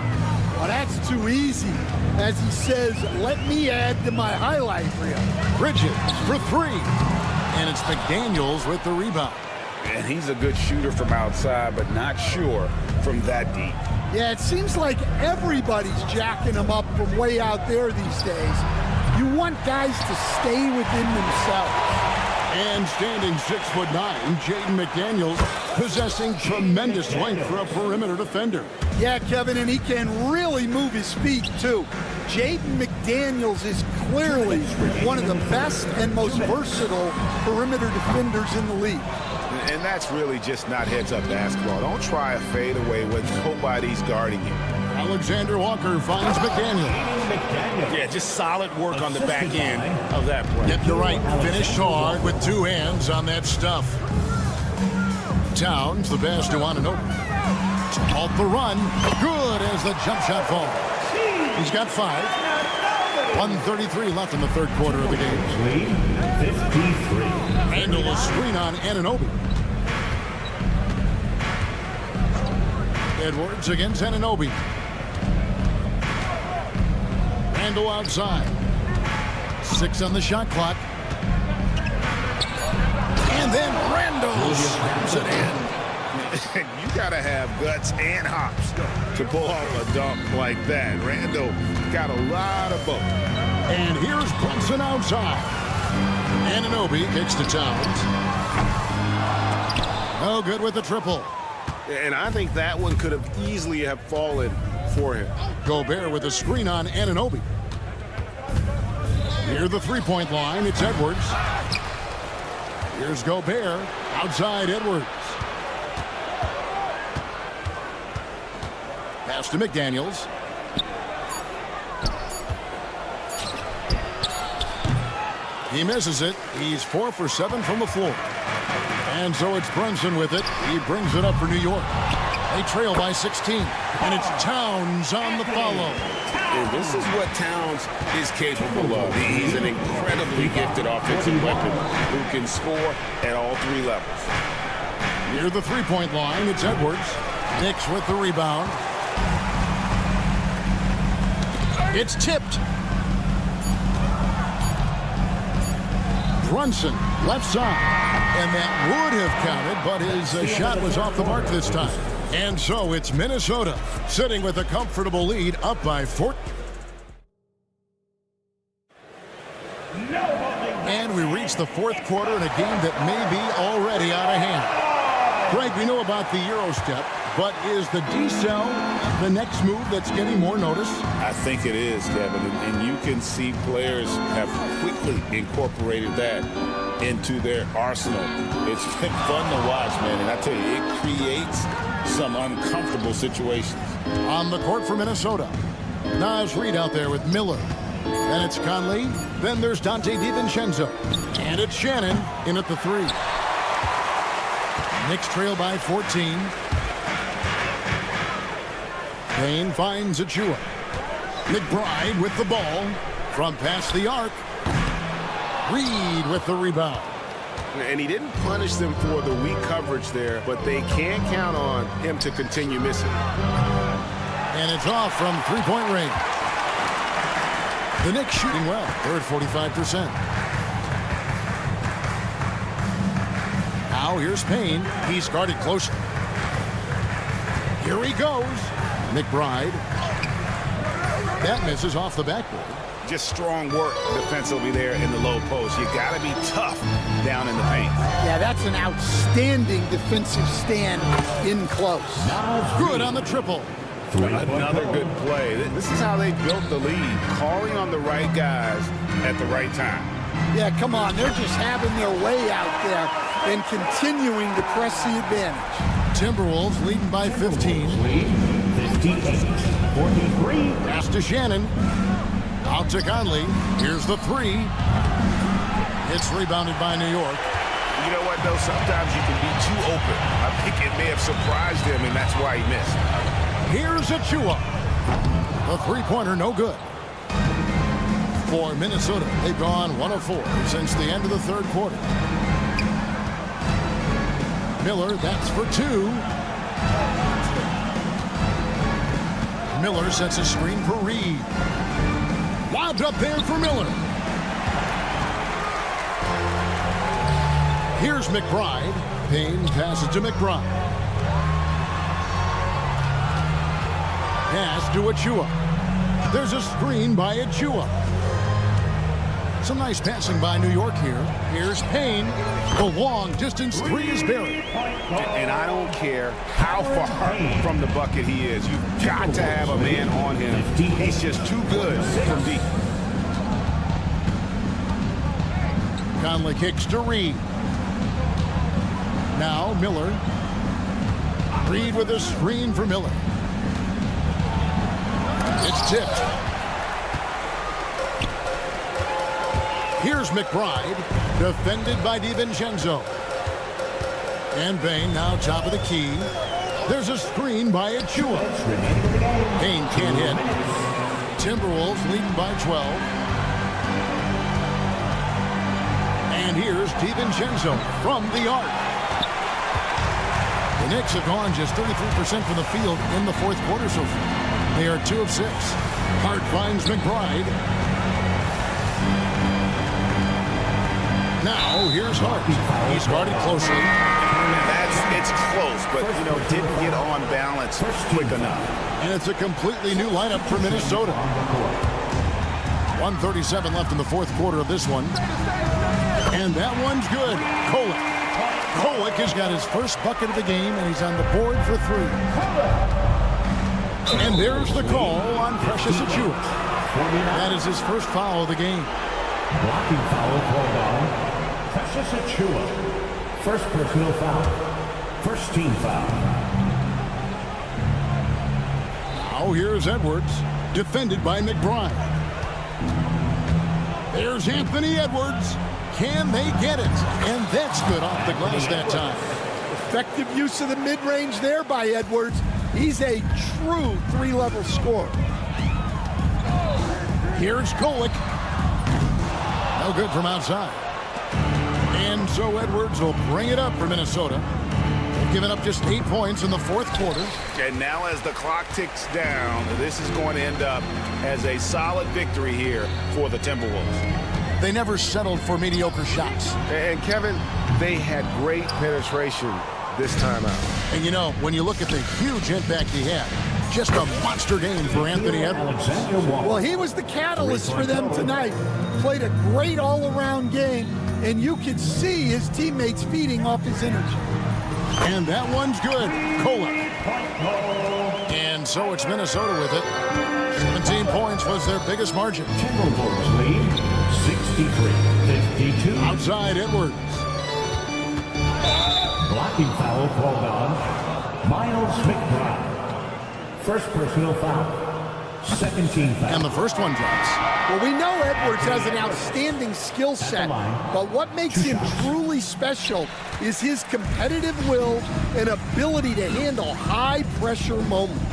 Well, that's too easy. As he says, let me add to my highlight reel. Bridges for three. And it's McDaniels with the rebound. And he's a good shooter from outside, but not sure from that deep. Yeah, it seems like everybody's jacking him up from way out there these days. You want guys to stay within themselves. And standing 6'9", Jaden McDaniels possessing tremendous length for a perimeter defender. Yeah, Kevin, and he can really move his feet, too. Jaden McDaniels is clearly one of the best and most versatile perimeter defenders in the league. And that's really just not heads-up basketball. Don't try a fadeaway when nobody's guarding you. Alexander Walker finds McDaniel. Yeah, just solid work on the back end of that play. Yep, you're right. Finished hard with two hands on that stuff. Towns, the pass to Anunoby. Off the run. Good as the jump shot falls. He's got 5. 1:33 left in the third quarter of the game. Handle a screen on Anunoby. Edwards against Anunoby. Randall outside. 6 on the shot clock. And then Randall slams it in. You got to have guts and hops to pull off a dunk like that. Randall got a lot of both. And here's Brunson outside. Anunoby kicks to Towns. No good with the triple. And I think that one could have easily have fallen for him. Gobert with a screen on Anunoby. Near the three-point line, it's Edwards. Here's Gobert. Outside Edwards. Pass to McDaniels. He misses it. He's 4 for 7 from the floor. And so it's Brunson with it. He brings it up for New York. They trail by 16. And it's Towns on the follow. And this is what Towns is capable of. He's an incredibly gifted offensive weapon who can score at all 3 levels. Near the three-point line, it's Edwards. Knicks with the rebound. It's tipped. Brunson, left side. And that would have counted, but his shot was off the mark this time. And so it's Minnesota sitting with a comfortable lead up by 4. And we reach the fourth quarter in a game that may be already out of hand. Greg, we know about the Euro step, but is the D-cell the next move that's getting more notice? I think it is, Kevin, and you can see players have quickly incorporated that into their arsenal. It's been fun to watch, man, and I tell you, it creates some uncomfortable situations. On the court for Minnesota, Naz Reid out there with Miller. Then it's Conley. Then there's Dante DiVincenzo. And it's Shannon in at the 3. Knicks trail by 14. Payne finds Achua. McBride with the ball from past the arc. Reed with the rebound. And he didn't punish them for the weak coverage there, but they can count on him to continue missing. And it's off from three-point range. The Knicks shooting well. They're at 45%. Now here's Payne. He's guarded closely. Here he goes. McBride. That misses off the backboard. Just strong work defensively there in the low post. You got to be tough down in the paint. Yeah, that's an outstanding defensive stand in close. Good on the triple. Another good play. This is how they built the lead, calling on the right guys at the right time. Yeah, come on. They're just having their way out there and continuing to press the advantage. Timberwolves leading by 15. 58-43. Pass to Shannon. Out to Conley. Here's the 3. It's rebounded by New York. You know what, though? Sometimes you can be too open. I think it may have surprised him, and that's why he missed. Here's Achua. The three-pointer, no good. For Minnesota, they've gone 1 of 4 since the end of the third quarter. Miller, that's for 2. Miller sets a screen for Reed. Lobbed up there for Miller. Here's McBride. Payne passes to McBride. Pass to Achua. There's a screen by Achua. Some nice passing by New York here. Here's Payne. The long distance 3 is buried. And I don't care how far from the bucket he is. You've got to have a man on him. He's just too good from deep. Conley kicks to Reed. Now Miller. Reed with a screen for Miller. It's tipped. Here's McBride, defended by DiVincenzo. And Payne now top of the key. There's a screen by Achua. Payne can't hit. Timberwolves leading by 12. And here's DiVincenzo from the arc. The Knicks have gone just 33% from the field in the fourth quarter so far. They are 2 of 6. Hart finds McBride. Now here's Hart. He's guarded closely. It's close, but didn't get on balance quick enough. And it's a completely new lineup for Minnesota. 1:37 left in the fourth quarter of this one. And that one's good. Kolek has got his first bucket of the game, and he's on the board for 3. And there's the call on Precious Achua. That is his first foul of the game. Blocking foul called on Precious Achua. First personal foul. First team foul. Now here's Edwards, defended by McBride. There's Anthony Edwards. Can they get it? And that's good off the glass that time. Effective use of the mid-range there by Edwards. He's a true 3-level scorer. Here's Kolek. No good from outside. And so Edwards will bring it up for Minnesota. They've given up just 8 points in the fourth quarter. And now as the clock ticks down, this is going to end up as a solid victory here for the Timberwolves. They never settled for mediocre shots. And Kevin, they had great penetration this time out. And when you look at the huge impact he had, just a monster game for Anthony Edwards. Well, he was the catalyst for them tonight. Played a great all-around game, and you could see his teammates feeding off his energy. And that one's good. Kolek. And so it's Minnesota with it. 17 points was their biggest margin. Timberwolves lead 63-52. Outside Edwards. Blocking foul called on Miles McBride. First personal foul. 17 fouls. And the first one drops. Well, we know Edwards has an outstanding skill set, but what makes him truly special is his competitive will and ability to handle high-pressure moments.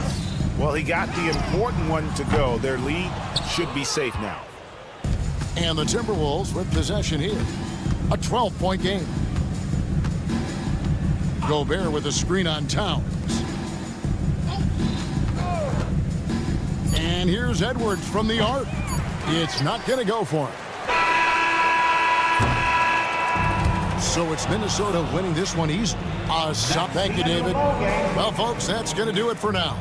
Well, he got the important one to go. Their lead should be safe now. And the Timberwolves with possession here. A 12-point game. Gobert with a screen on Towns. And here's Edwards from the arc. It's not going to go for him. So it's Minnesota winning this one easily. Thank you, David. Well, folks, that's going to do it for now.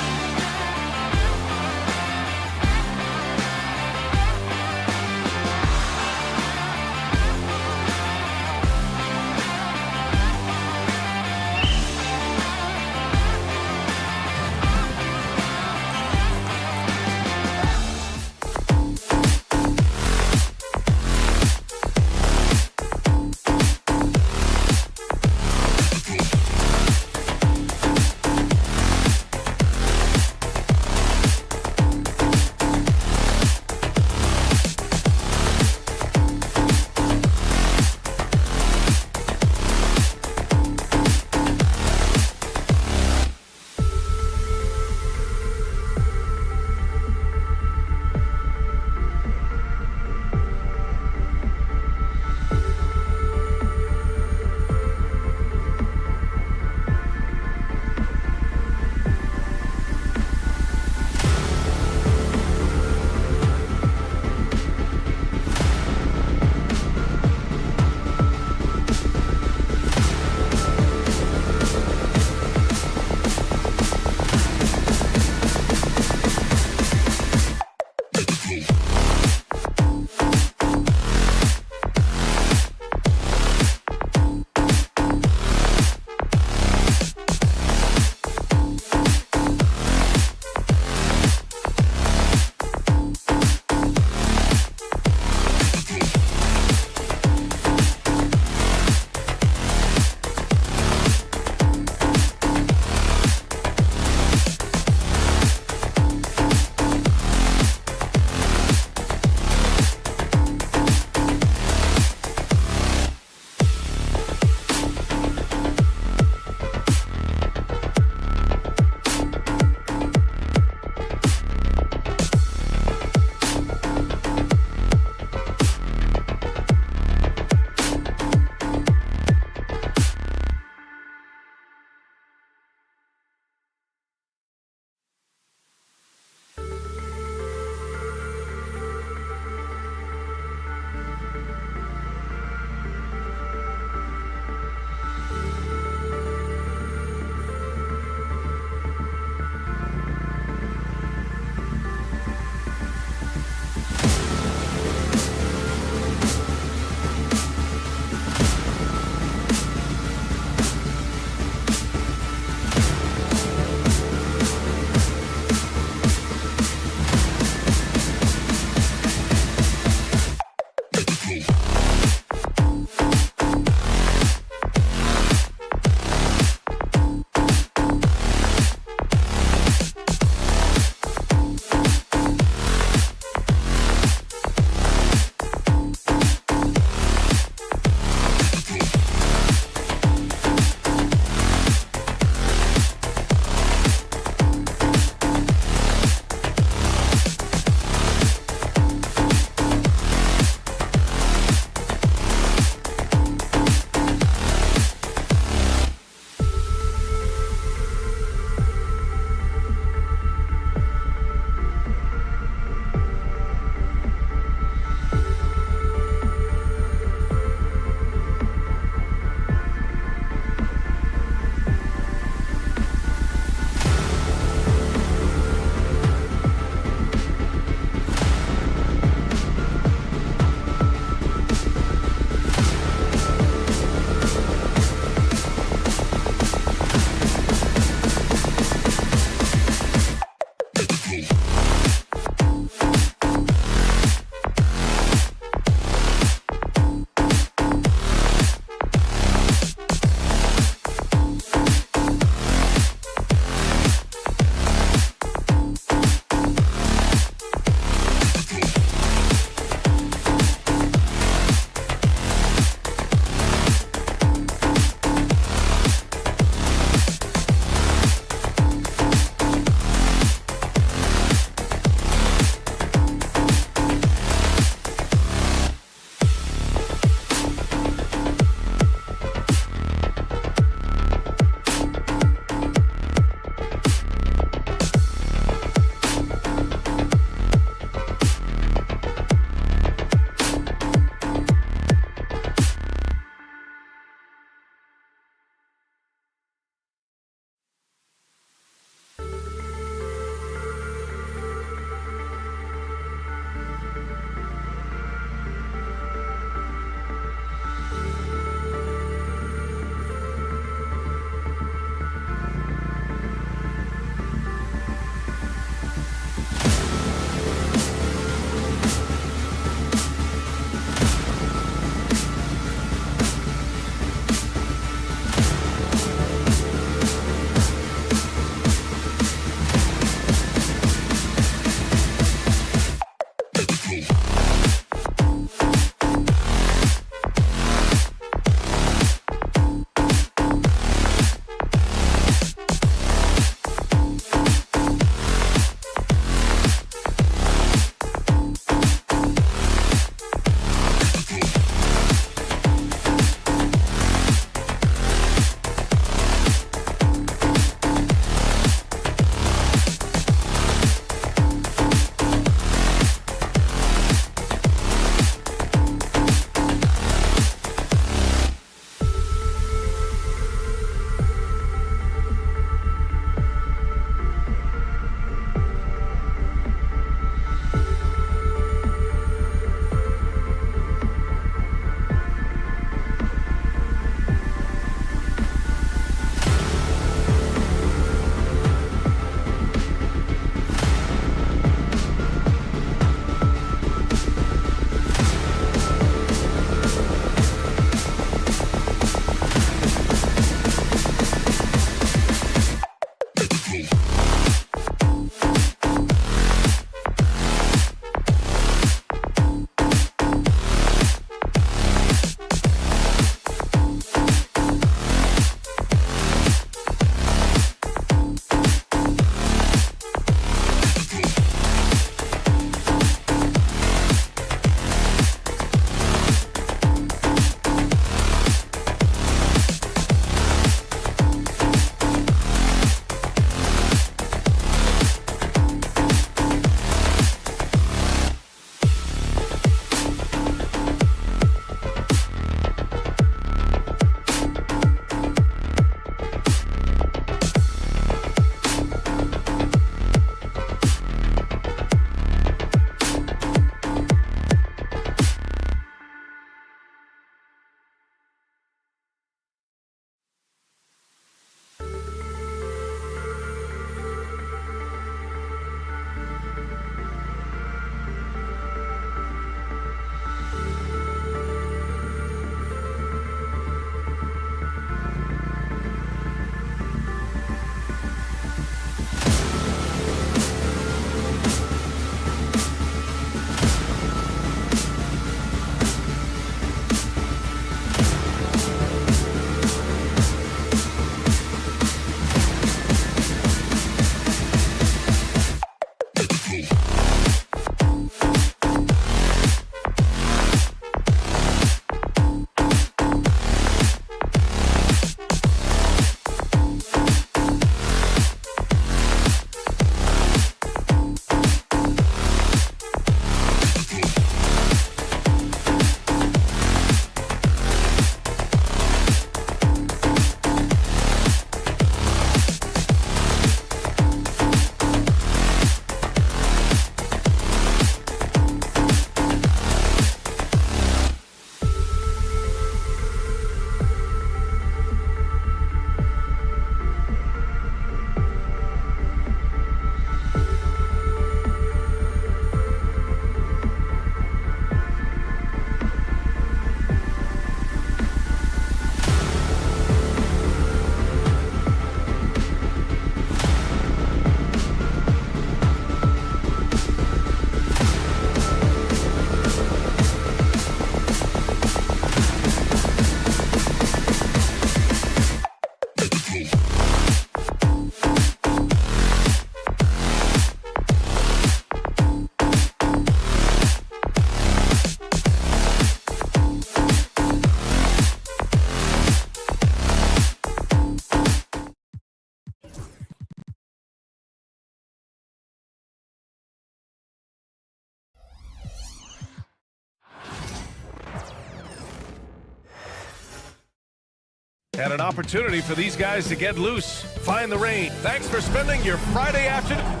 And an opportunity for these guys to get loose, find the rain. Thanks for spending your Friday afternoon.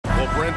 Well, Brent,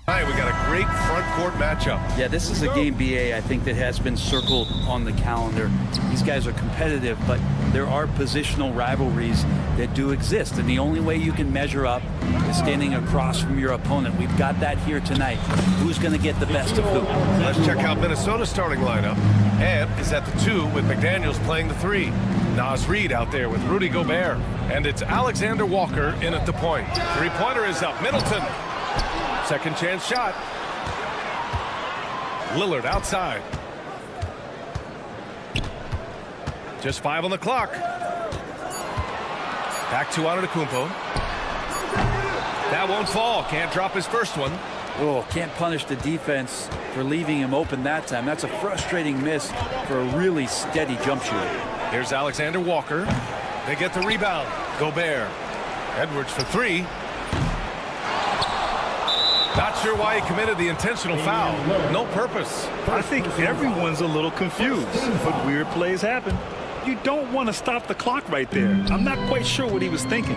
all right, we got a great front court matchup. Yeah, this is a game, BA, I think, that has been circled on the calendar. These guys are competitive, but there are positional rivalries that do exist, and the only way you can measure up is standing across from your opponent. We've got that here tonight. Who's going to get the best of who? Let's check out Minnesota's starting lineup. Ed is at the 2 with McDaniels playing the 3. Naz Reid out there with Rudy Gobert. And it's Alexander Walker in at the point. Three-pointer is up. Middleton. Second chance shot. Lillard outside. Just 5 on the clock. Back to Antetokounmpo. That won't fall. Can't drop his first one. Oh, can't punish the defense for leaving him open that time. That's a frustrating miss for a really steady jump shooter. Here's Alexander Walker. They get the rebound. Gobert. Edwards for 3. Not sure why he committed the intentional foul. No purpose. I think everyone's a little confused, but weird plays happen. You don't want to stop the clock right there. I'm not quite sure what he was thinking.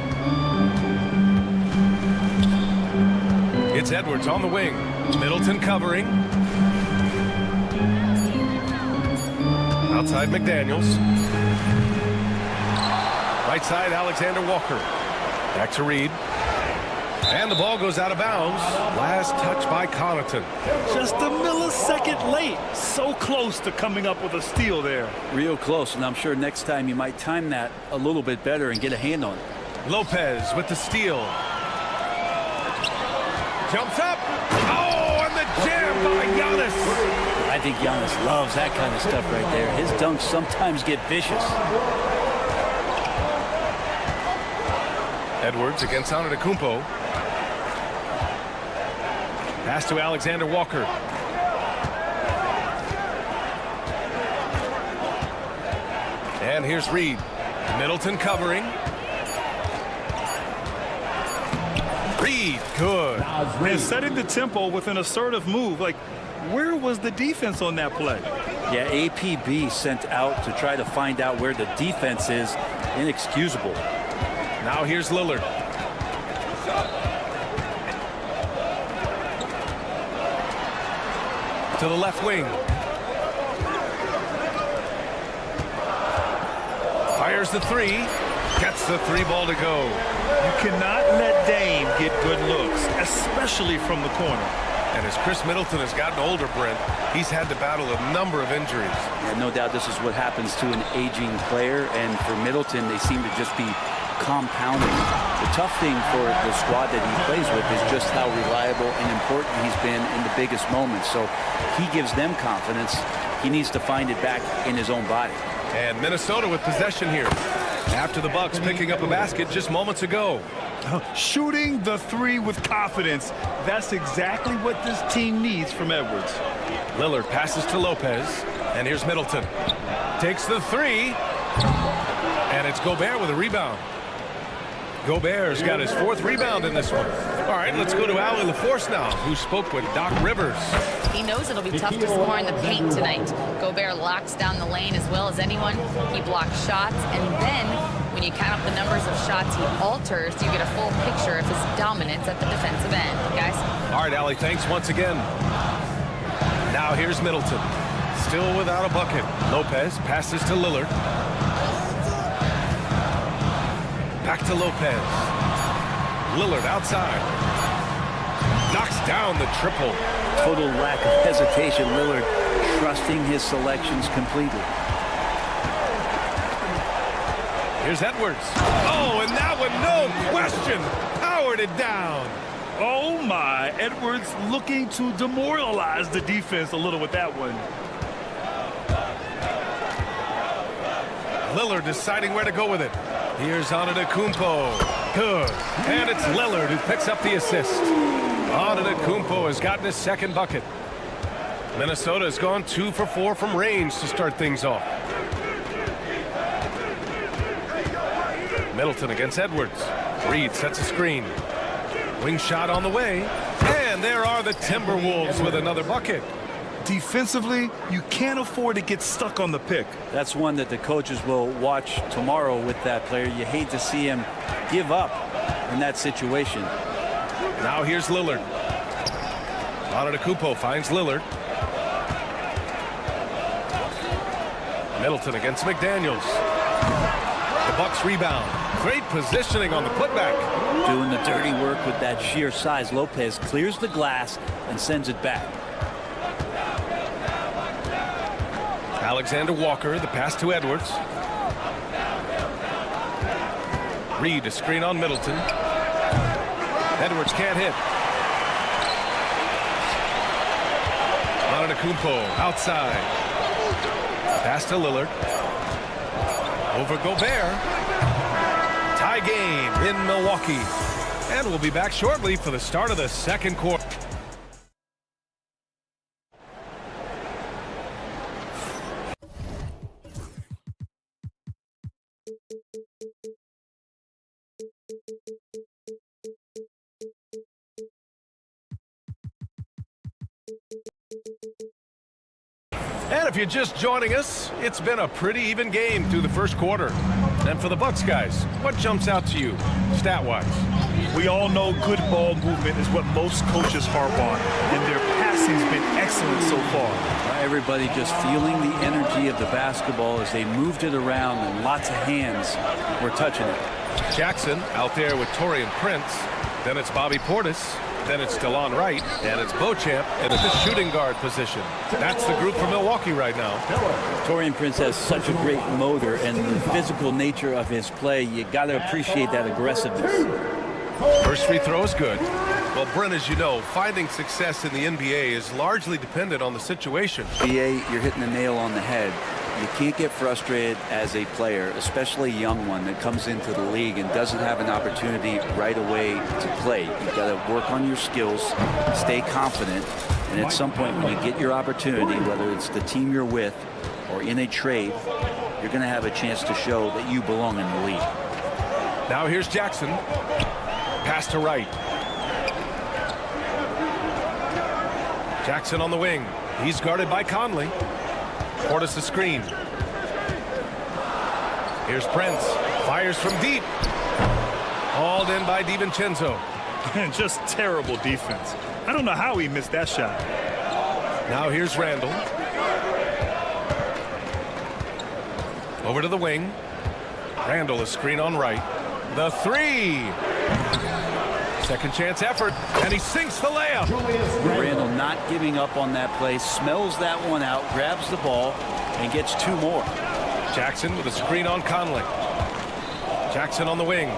It's Edwards on the wing. Middleton covering. Outside McDaniels. Right side Alexander Walker. Back to Reid. And the ball goes out of bounds. Last touch by Connaughton. Just a millisecond late. So close to coming up with a steal there. Real close, and I'm sure next time you might time that a little bit better and get a hand on it. Lopez with the steal. Jumps up. Oh, and the jam by Giannis. I think Giannis loves that kind of stuff right there. His dunks sometimes get vicious. Edwards against Antetokounmpo. Pass to Alexander Walker. And here's Reid. Middleton covering. Reid, good. And setting the tempo with an assertive move. Like, where was the defense on that play? Yeah, APB sent out to try to find out where the defense is. Inexcusable. Now here's Lillard. To the left wing. Fires the 3. Gets the 3 ball to go. You cannot let Dame get good looks, especially from the corner. And as Chris Middleton has gotten older, Brent, he's had to battle a number of injuries. Yeah, no doubt this is what happens to an aging player, and for Middleton, they seem to just be compounding. The tough thing for the squad that he plays with is just how reliable and important he's been in the biggest moments. So he gives them confidence. He needs to find it back in his own body. And Minnesota with possession here. After the Bucks picking up a basket just moments ago. Shooting the 3 with confidence. That's exactly what this team needs from Edwards. Lillard passes to Lopez. And here's Middleton. Takes the 3. And it's Gobert with a rebound. Gobert's got his 4th rebound in this one. All right, let's go to Allie LaForce now, who spoke with Doc Rivers. He knows it'll be tough to score in the paint tonight. Gobert locks down the lane as well as anyone. He blocks shots, and then when you count up the numbers of shots he alters, you get a full picture of his dominance at the defensive end, guys. All right, Allie, thanks once again. Now here's Middleton. Still without a bucket. Lopez passes to Lillard. Back to Lopez. Lillard outside. Knocks down the triple. Total lack of hesitation. Lillard trusting his selections completely. Here's Edwards. Oh, and that one, no question, powered it down. Oh my, Edwards looking to demoralize the defense a little with that one. Lillard deciding where to go with it. Here's Antetokounmpo. Good. And it's Lillard who picks up the assist. Antetokounmpo has gotten his second bucket. Minnesota has gone 2 for 4 from range to start things off. Middleton against Edwards. Reed sets a screen. Wing shot on the way. And there are the Timberwolves with another bucket. Defensively, you can't afford to get stuck on the pick. That's one that the coaches will watch tomorrow with that player. You hate to see him give up in that situation. Now here's Lillard. Antetokounmpo finds Lillard. Middleton against McDaniels. The Bucks rebound. Great positioning on the putback. Doing the dirty work with that sheer size. Lopez clears the glass and sends it back. Alexander Walker, the pass to Edwards. Reed, a screen on Middleton. Edwards can't hit. Antetokounmpo outside. Pass to Lillard. Over Gobert. Tie game in Milwaukee. And we'll be back shortly for the start of the second quarter. And if you're just joining us, it's been a pretty even game through the first quarter. And for the Bucks guys, what jumps out to you, stat-wise? We all know good ball movement is what most coaches harp on, and their passing's been excellent so far. Everybody just feeling the energy of the basketball as they moved it around, and lots of hands were touching it. Jackson out there with Taurean Prince. Then it's Bobby Portis. Then it's DeLon Wright, and it's Beauchamp at the shooting guard position. That's the group for Milwaukee right now. Taurean Prince has such a great motor, and the physical nature of his play, you got to appreciate that aggressiveness. First free throw is good. Well, Brent, as you know, finding success in the NBA is largely dependent on the situation. BA, you're hitting the nail on the head. You can't get frustrated as a player, especially a young one that comes into the league and doesn't have an opportunity right away to play. You've got to work on your skills, stay confident, and at some point when you get your opportunity, whether it's the team you're with or in a trade, you're going to have a chance to show that you belong in the league. Now here's Jackson. Pass to Wright. Jackson on the wing. He's guarded by Conley. Portis the screen. Here's Prince. Fires from deep. Hauled in by DiVincenzo. And just terrible defense. I don't know how he missed that shot. Now here's Randall. Over to the wing. Randall, a screen on Wright. The three. Second chance effort, and he sinks the layup. Randall not giving up on that play, smells that one out, grabs the ball, and gets two more. Jackson with a screen on Conley. Jackson on the wing.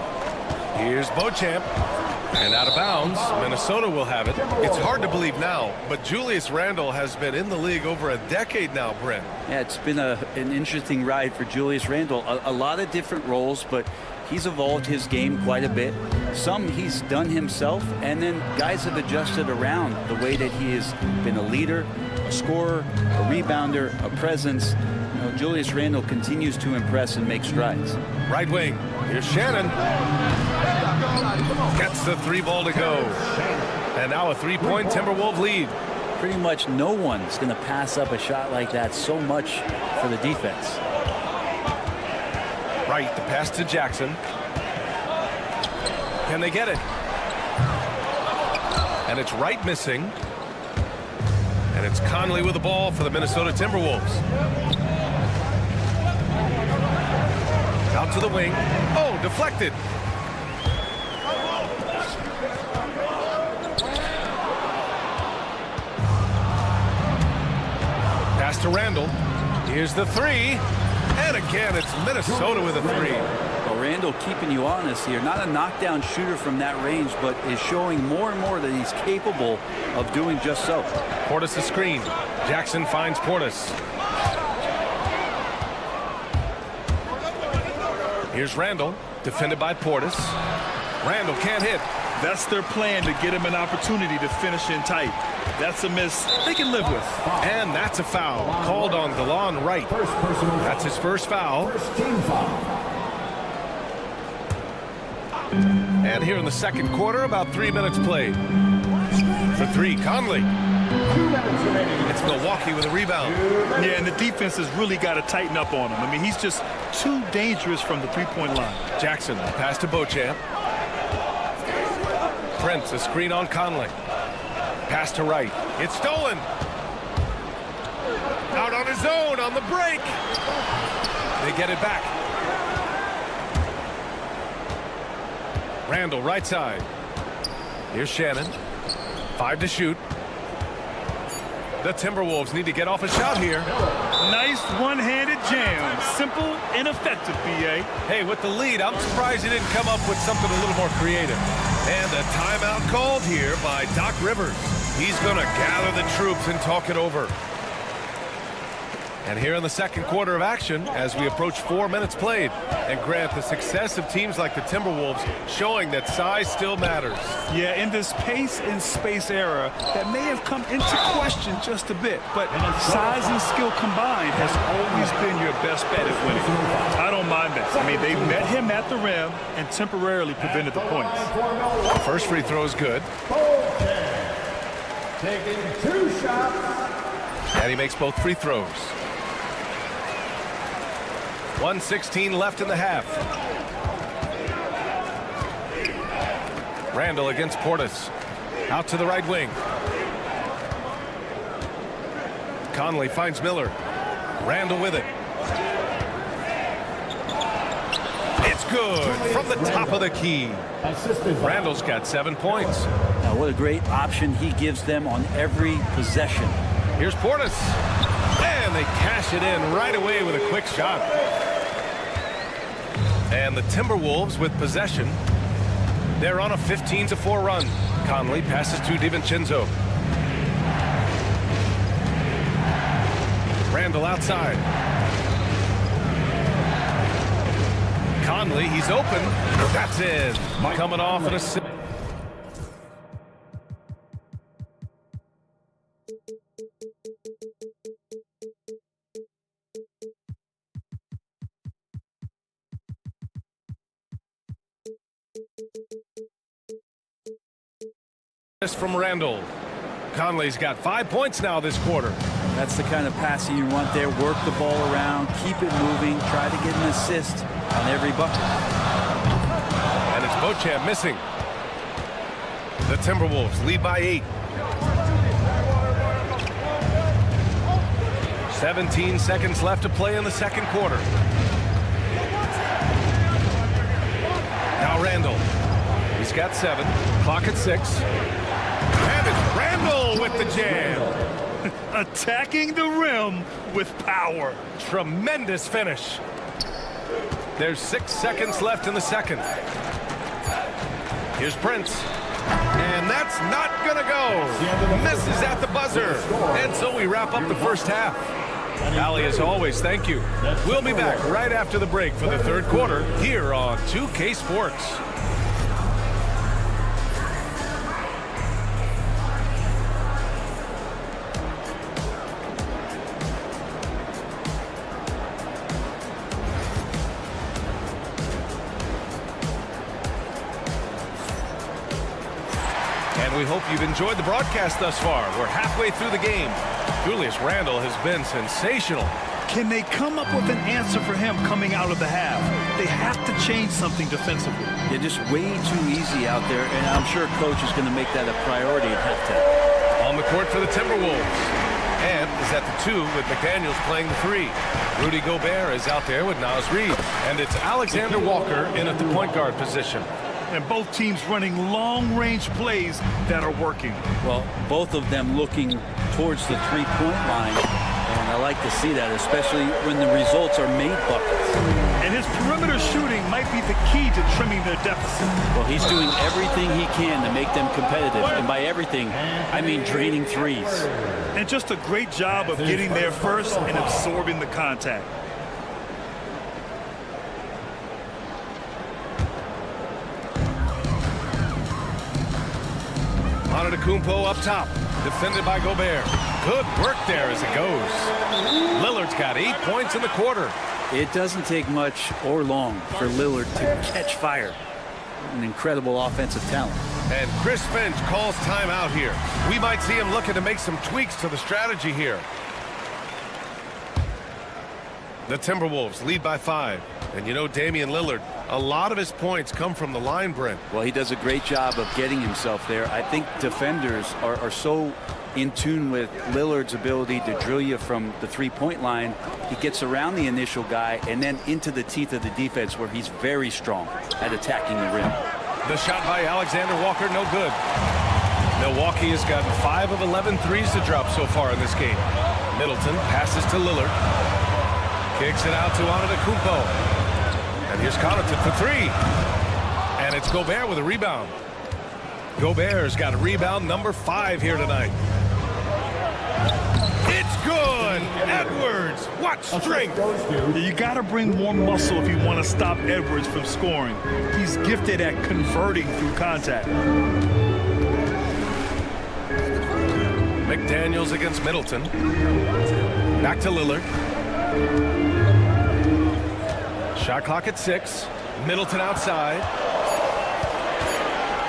Here's Beauchamp. And out of bounds, Minnesota will have it. It's hard to believe now, but Julius Randle has been in the league over a decade now, Brent. Yeah, it's been an interesting ride for Julius Randle. A lot of different roles, but he's evolved his game quite a bit. Some he's done himself, and then guys have adjusted around the way that he has been a leader, a scorer, a rebounder, a presence. You know, Julius Randle continues to impress and make strides. Right wing. Here's Shannon. Gets the 3 ball to go. And now a 3-point Timberwolves lead. Pretty much no one's going to pass up a shot like that so much for the defense. Right, the pass to Jackson. Can they get it? And it's Wright missing. And it's Conley with the ball for the Minnesota Timberwolves. Out to the wing. Oh, deflected. Pass to Randall. Here's the 3. And again, it's Minnesota with a 3. Well, Randall keeping you honest here. Not a knockdown shooter from that range, but is showing more and more that he's capable of doing just so. Portis a screen. Jackson finds Portis. Here's Randall, defended by Portis. Randall can't hit. That's their plan, to get him an opportunity to finish in tight. That's a miss they can live with. And that's a foul called on DeLon Wright. That's his first foul. And here in the second quarter, about 3 minutes played. For 3, Conley. It's Milwaukee with a rebound. Yeah, and the defense has really got to tighten up on him. I mean, he's just too dangerous from the three-point line. Jackson, pass to Beauchamp. Prince, a screen on Conley. Pass to Wright. It's stolen. Out on his own on the break. They get it back. Randall, right side. Here's Shannon. 5 to shoot. The Timberwolves need to get off a shot here. Nice one-handed jam. Simple and effective, BA. Hey, with the lead, I'm surprised he didn't come up with something a little more creative. And a timeout called here by Doc Rivers. He's going to gather the troops and talk it over. And here in the second quarter of action, as we approach 4 minutes played. And Grant, the success of teams like the Timberwolves showing that size still matters. Yeah, in this pace and space era, that may have come into question just a bit. But size and skill combined has always been your best bet at winning. I don't mind that. I mean, they met him at the rim and temporarily prevented the points. First free throw is good. Taking 2 shots. And he makes both free throws. 1:16 left in the half. Randall against Portis. Out to the right wing. Conley finds Miller. Randall with it. It's good from the top of the key. Randall's got 7 points. Now, what a great option he gives them on every possession. Here's Portis. And they cash it in right away with a quick shot. And the Timberwolves with possession. They're on a 15-4 run. Conley passes to DiVincenzo. Randall outside. Conley, he's open. That's in. Coming off an assist. From Randall. Conley's got 5 points now this quarter. That's the kind of passing you want there. Work the ball around, keep it moving, try to get an assist on every bucket. And it's Beauchamp missing. The Timberwolves lead by 8. 17 seconds left to play in the second quarter. Now Randall. He's got 7. Clock at 6. And it's Randall with the jam. Attacking the rim with power. Tremendous finish. There's 6 seconds left in the second. Here's Prince. And that's not going to go. Misses at the buzzer. And so we wrap up the first half. Allie, as always, thank you. We'll be back right after the break for the third quarter here on 2K Sports. And we hope you've enjoyed the broadcast thus far. We're halfway through the game. Julius Randle has been sensational. Can they come up with an answer for him coming out of the half? They have to change something defensively. They're just way too easy out there, and I'm sure coach is going to make that a priority at halftime. On the court for the Timberwolves. And is at the 2 with McDaniels playing the 3. Rudy Gobert is out there with Naz Reid. And it's Alexander Walker in at the point guard position. And both teams running long-range plays that are working. Well, both of them looking towards the three-point line, and I like to see that, especially when the results are made buckets. And his perimeter shooting might be the key to trimming their deficit. Well, he's doing everything he can to make them competitive, and by everything, I mean draining threes. And just a great job of getting there first and absorbing the contact. Antetokounmpo up top, defended by Gobert. Good work there as it goes. Lillard's got 8 points in the quarter. It doesn't take much or long for Lillard to catch fire. An incredible offensive talent. And Chris Finch calls timeout here. We might see him looking to make some tweaks to the strategy here. The Timberwolves lead by 5. And you know Damian Lillard, a lot of his points come from the line, Brent. Well, he does a great job of getting himself there. I think defenders are so in tune with Lillard's ability to drill you from the three-point line. He gets around the initial guy and then into the teeth of the defense where he's very strong at attacking the rim. The shot by Alexander Walker, no good. Milwaukee has gotten 5 of 11 threes to drop so far in this game. Middleton passes to Lillard. Kicks it out to Antetokounmpo. And here's Connaughton for 3. And it's Gobert with a rebound. Gobert's got a rebound number 5 here tonight. It's good. Edwards, what strength. You got to bring more muscle if you want to stop Edwards from scoring. He's gifted at converting through contact. McDaniels against Middleton. Back to Lillard. Shot clock at 6. Middleton outside.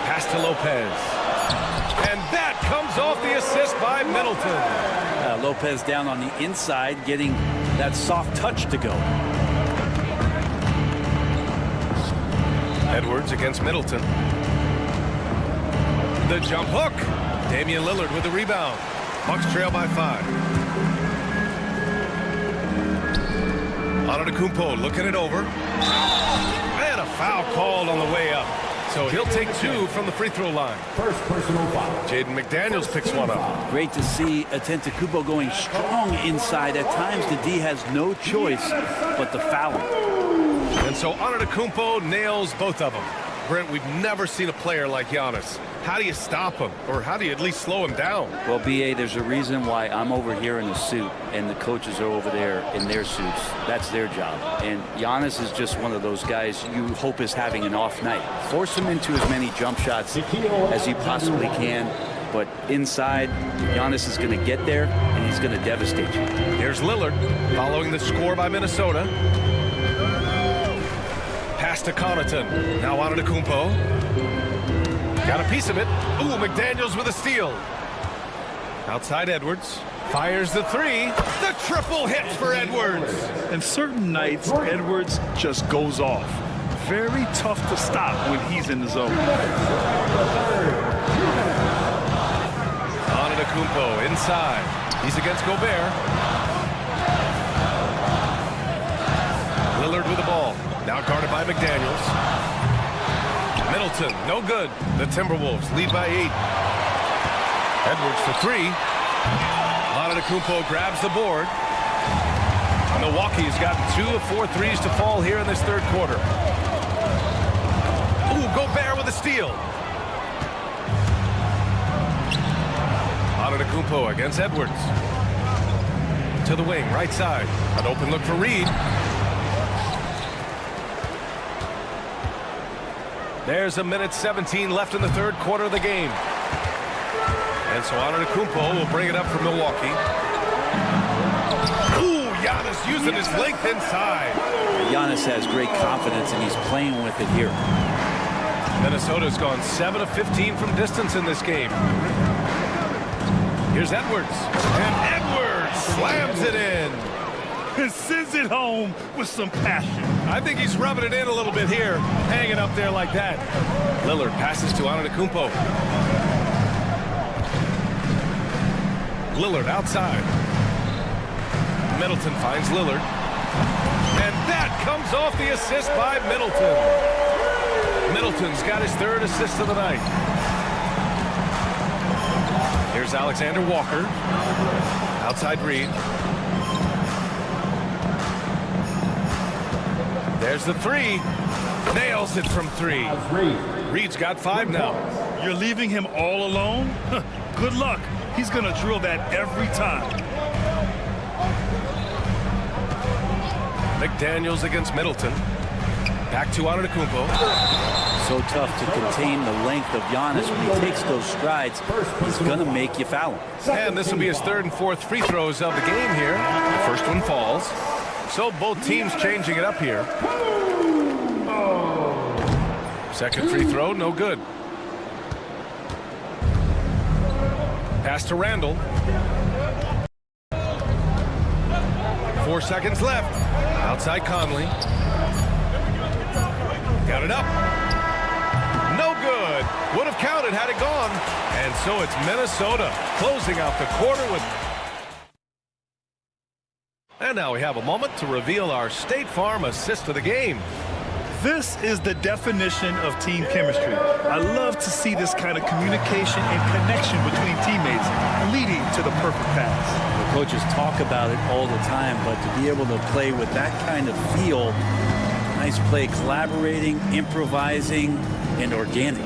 Pass to Lopez. And that comes off the assist by Middleton. Lopez down on the inside, getting that soft touch to go. Edwards against Middleton. The jump hook. Damian Lillard with the rebound. Bucks trail by 5. Antetokounmpo looking it over. And a foul called on the way up. So he'll take 2 from the free throw line. First personal foul. Jaden McDaniels picks one up. Great to see Antetokounmpo going strong inside. At times, the D has no choice but to foul him. And so Antetokounmpo nails both of them. Brent, we've never seen a player like Giannis. How do you stop him? Or how do you at least slow him down? Well, B.A., there's a reason why I'm over here in a suit and the coaches are over there in their suits. That's their job. And Giannis is just one of those guys you hope is having an off night. Force him into as many jump shots as you possibly can. But inside, Giannis is going to get there and he's going to devastate you. Here's Lillard following the score by Minnesota. Pass to Connaughton. Now Antetokounmpo. Got a piece of it. Ooh, McDaniels with a steal. Outside Edwards. Fires the 3. The triple hits for Edwards. And certain nights, Edwards just goes off. Very tough to stop when he's in the zone. Antetokounmpo inside. He's against Gobert. Lillard with the ball. Now guarded by McDaniels. Middleton, no good. The Timberwolves lead by 8. Edwards for 3. Antetokounmpo grabs the board. Milwaukee's got 2 of 4 threes to fall here in this third quarter. Ooh, Gobert with a steal. Antetokounmpo against Edwards. To the wing, right side. An open look for Reid. There's a minute 17 left in the third quarter of the game. And so Antetokounmpo will bring it up for Milwaukee. Ooh, Giannis using his length inside. Giannis has great confidence and he's playing with it here. Minnesota's gone 7 of 15 from distance in this game. Here's Edwards. And Edwards slams it in. And sends it home with some passion. I think he's rubbing it in a little bit here, hanging up there like that. Lillard passes to Antetokounmpo. Lillard outside. Middleton finds Lillard. And that comes off the assist by Middleton. Middleton's got his 3rd assist of the night. Here's Alexander Walker. Outside Reed. There's the 3. Nails it from 3. Reed's got 5 now. You're leaving him all alone? Good luck. He's going to drill that every time. McDaniels against Middleton. Back to Antetokounmpo. So tough to contain the length of Giannis. When he takes those strides, he's going to make you foul him. And this will be his 3rd and 4th free throws of the game here. The first one falls. So both teams changing it up here. Second free throw, no good. Pass to Randall. 4 seconds left. Outside Conley. Got it up. No good. Would have counted had it gone. And so it's Minnesota closing out the quarter with... And now we have a moment to reveal our State Farm assist of the game. This is the definition of team chemistry. I love to see this kind of communication and connection between teammates leading to the perfect pass. The coaches talk about it all the time, but to be able to play with that kind of feel, nice play, collaborating, improvising, and organic.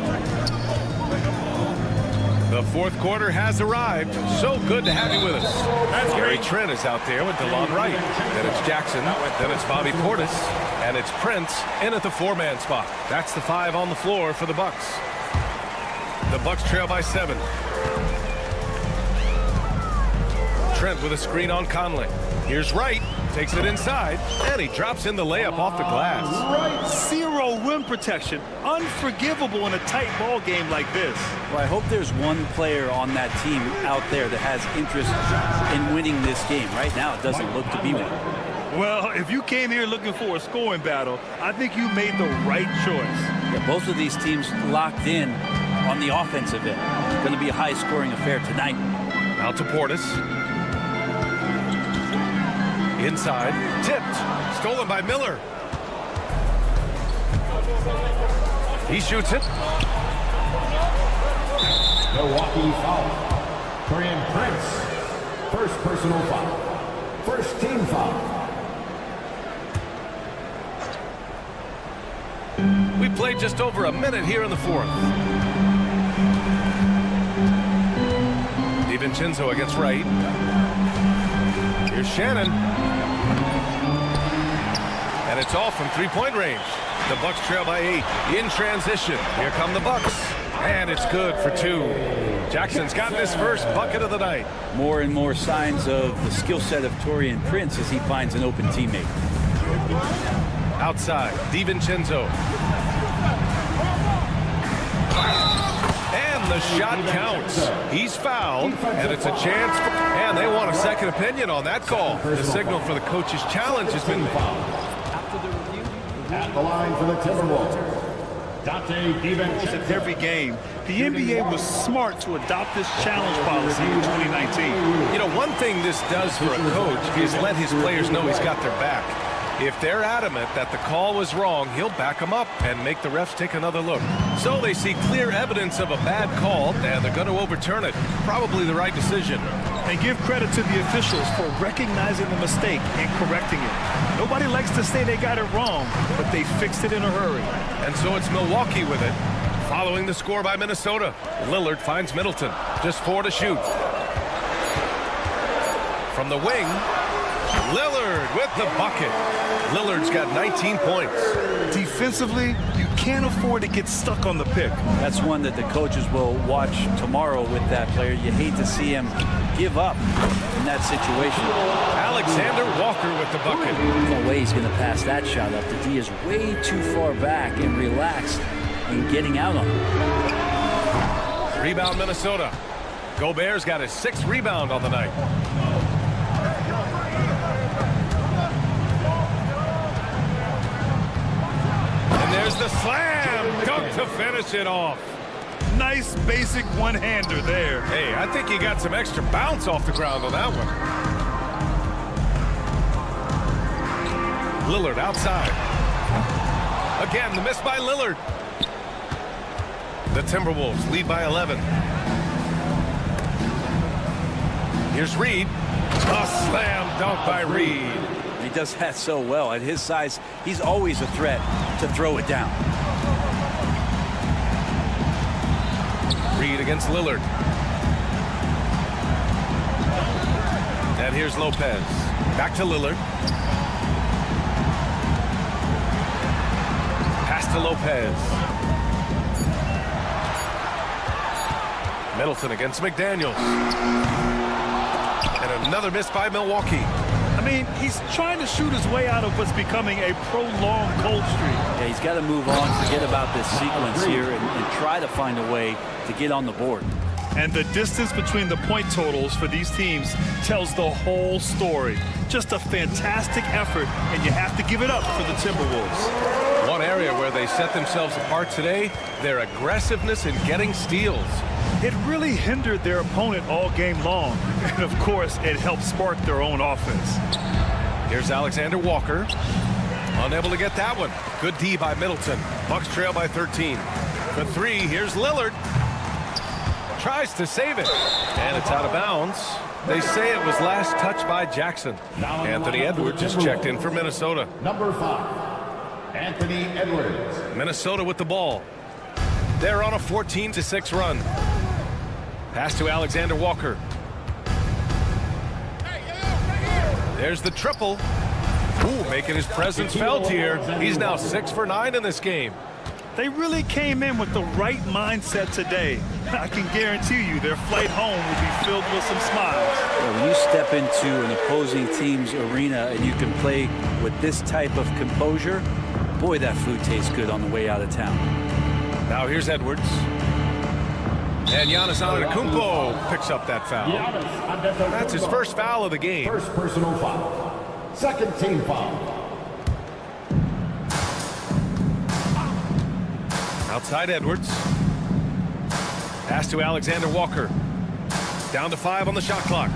The 4th quarter has arrived. So good to have you with us. Gary Trent is out there with DeLon Wright. Then it's Jackson. Then it's Bobby Portis. And it's Prince in at the 4-man spot. That's the 5 on the floor for the Bucks. The Bucks trail by 7. Trent with a screen on Conley. Here's Wright. Takes it inside. And he drops in the layup off the glass. Zero rim protection. Unforgivable in a tight ball game like this. Well, I hope there's one player on that team out there that has interest in winning this game. Right now, it doesn't look to be one. Well, if you came here looking for a scoring battle, I think you made the right choice. Yeah, both of these teams locked in on the offensive end. It's going to be a high-scoring affair tonight. Out to Portis. Inside. Tipped. Stolen by Miller. He shoots it. Milwaukee foul. Torian Prince. First personal foul. First team foul. We played just over a minute here in the 4th. DiVincenzo against Wright. Here's Shannon. And it's off from 3-point range. The Bucks trail by 8. In transition. Here come the Bucks. And it's good for 2. Jackson's gotten his first bucket of the night. More and more signs of the skill set of Torian Prince as he finds an open teammate. Outside, DiVincenzo. And the shot counts. He's fouled, and it's a chance. And they want a second opinion on that call. The signal for the coach's challenge has been fouled. At the line for the Timberwolves. Dante DiVincenzo. Every game, the NBA was smart to adopt this challenge policy in 2019. You know, one thing this does for a coach is let his players know he's got their back. If they're adamant that the call was wrong, he'll back them up and make the refs take another look. So they see clear evidence of a bad call, and they're going to overturn it. Probably the right decision. And give credit to the officials for recognizing the mistake and correcting it. Nobody likes to say they got it wrong, but they fixed it in a hurry. And so it's Milwaukee with it. Following the score by Minnesota, Lillard finds Middleton. Just 4 to shoot. From the wing, Lillard with the bucket. Lillard's got 19 points. Defensively, you can't afford to get stuck on the pick. That's one that the coaches will watch tomorrow with that player. You hate to see him give up in that situation. Alexander Walker with the bucket. No way he's going to pass that shot up. The D is way too far back and relaxed and getting out on him. Rebound Minnesota. Gobert's got his 6th rebound on the night. And there's the slam dunk to finish it off. Nice basic one-hander there. Hey, I think he got some extra bounce off the ground on that one. Lillard outside. Again, the miss by Lillard. The Timberwolves lead by 11. Here's Reed. A slam dunk by Reed. He does that so well. At his size, he's always a threat to throw it down. Reed against Lillard. And here's Lopez. Back to Lillard. Pass to Lopez. Middleton against McDaniels. And another miss by Milwaukee. I mean, he's trying to shoot his way out of what's becoming a prolonged cold streak. Yeah, he's got to move on, forget about this sequence here, and try to find a way to get on the board. And the distance between the point totals for these teams tells the whole story. Just a fantastic effort, and you have to give it up for the Timberwolves. One area where they set themselves apart today, their aggressiveness in getting steals. It really hindered their opponent all game long. And of course, it helped spark their own offense. Here's Alexander Walker. Unable to get that one. Good D by Middleton. Bucks trail by 13. For 3, here's Lillard. Tries to save it. And it's out of bounds. They say it was last touched by Jackson. Anthony Edwards is checked in for Minnesota. Number 5, Anthony Edwards. Minnesota with the ball. They're on a 14-6 run. Pass to Alexander Walker. There's the triple. Ooh, making his presence felt here. He's now 6 for 9 in this game. They really came in with the right mindset today. I can guarantee you their flight home will be filled with some smiles. Yeah, when you step into an opposing team's arena and you can play with this type of composure, boy, that food tastes good on the way out of town. Now here's Edwards. And Giannis Antetokounmpo picks up that foul. That's his first foul of the game. First personal foul. Second team foul. Outside Edwards. Pass to Alexander Walker. Down to 5 on the shot clock.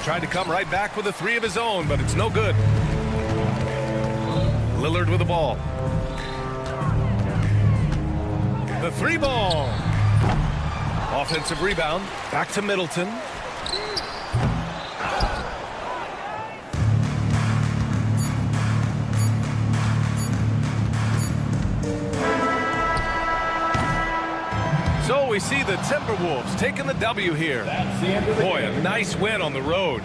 Tried to come right back with a 3 of his own, but it's no good. Lillard with the ball. The 3 ball. Offensive rebound. Back to Middleton. So we see the Timberwolves taking the W here. Boy, a nice win on the road.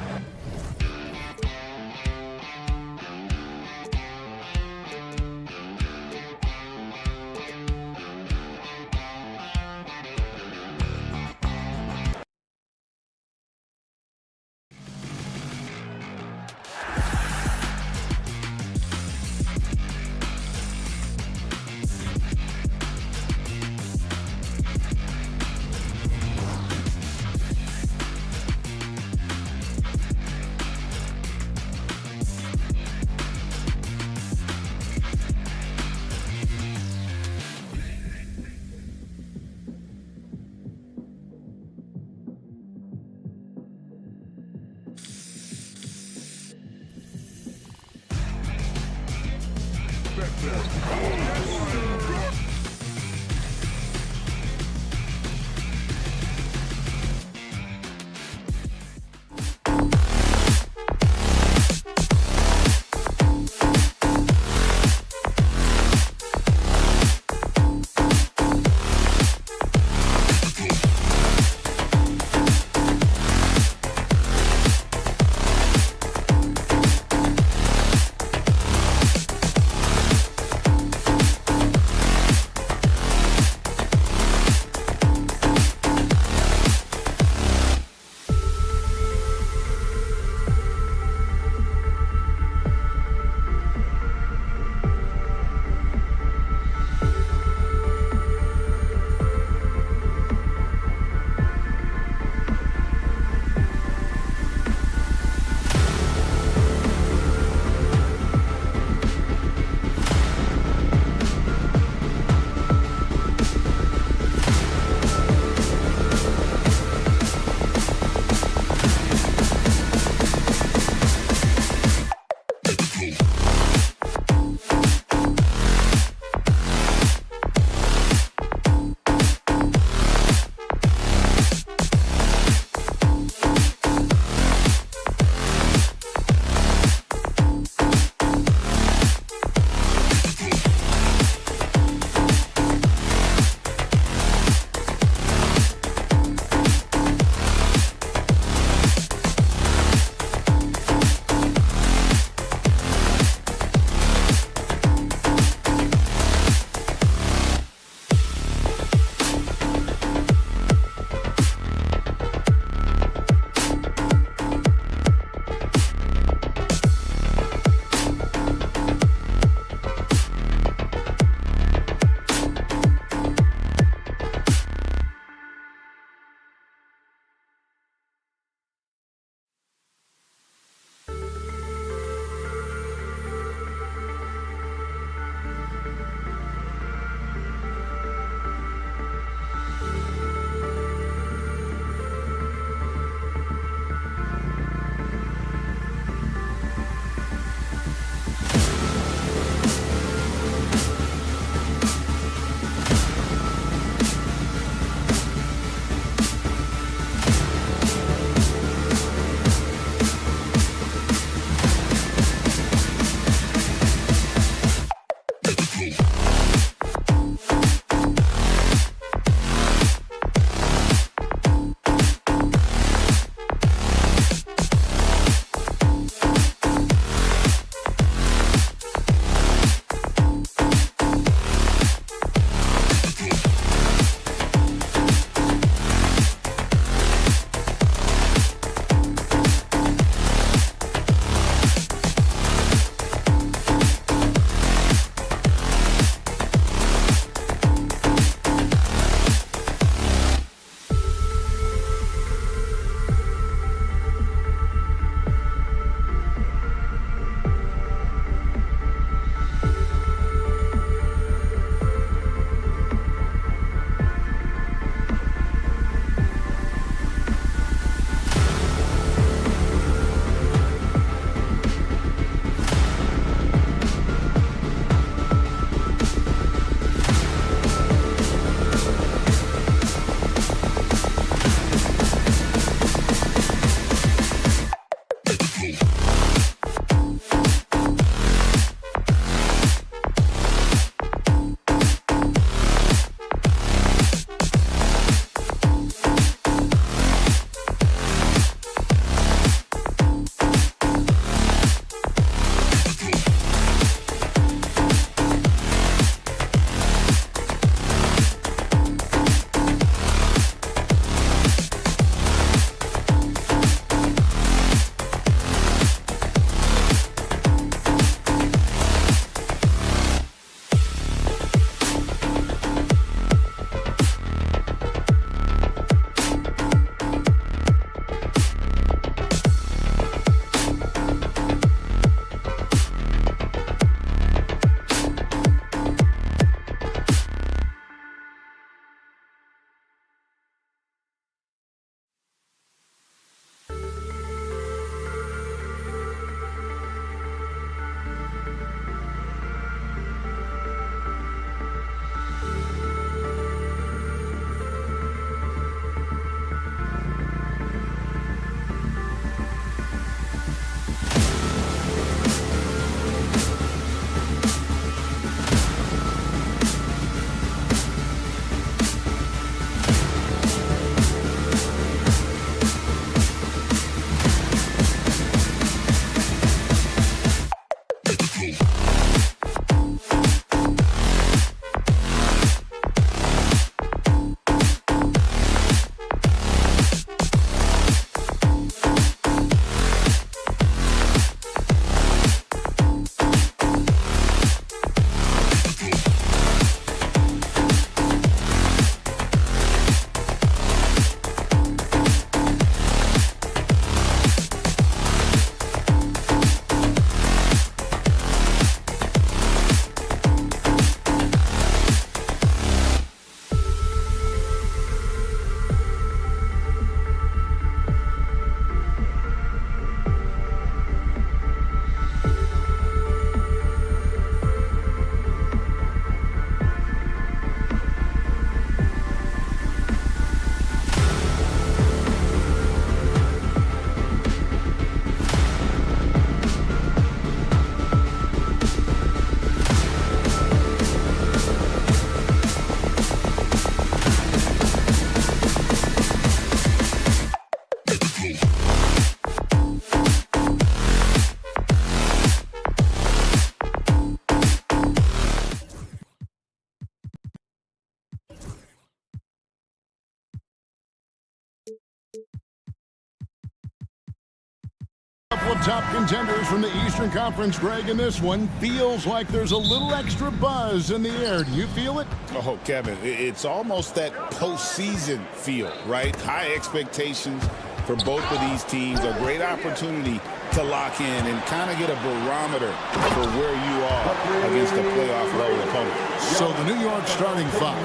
of top contenders from the Eastern Conference, Greg, and this one feels like there's a little extra buzz in the air. Do you feel it? Oh, Kevin, it's almost that postseason feel, right? High expectations for both of these teams. A great opportunity to lock in and kind of get a barometer for where you are against a playoff-level opponent. So the New York starting five.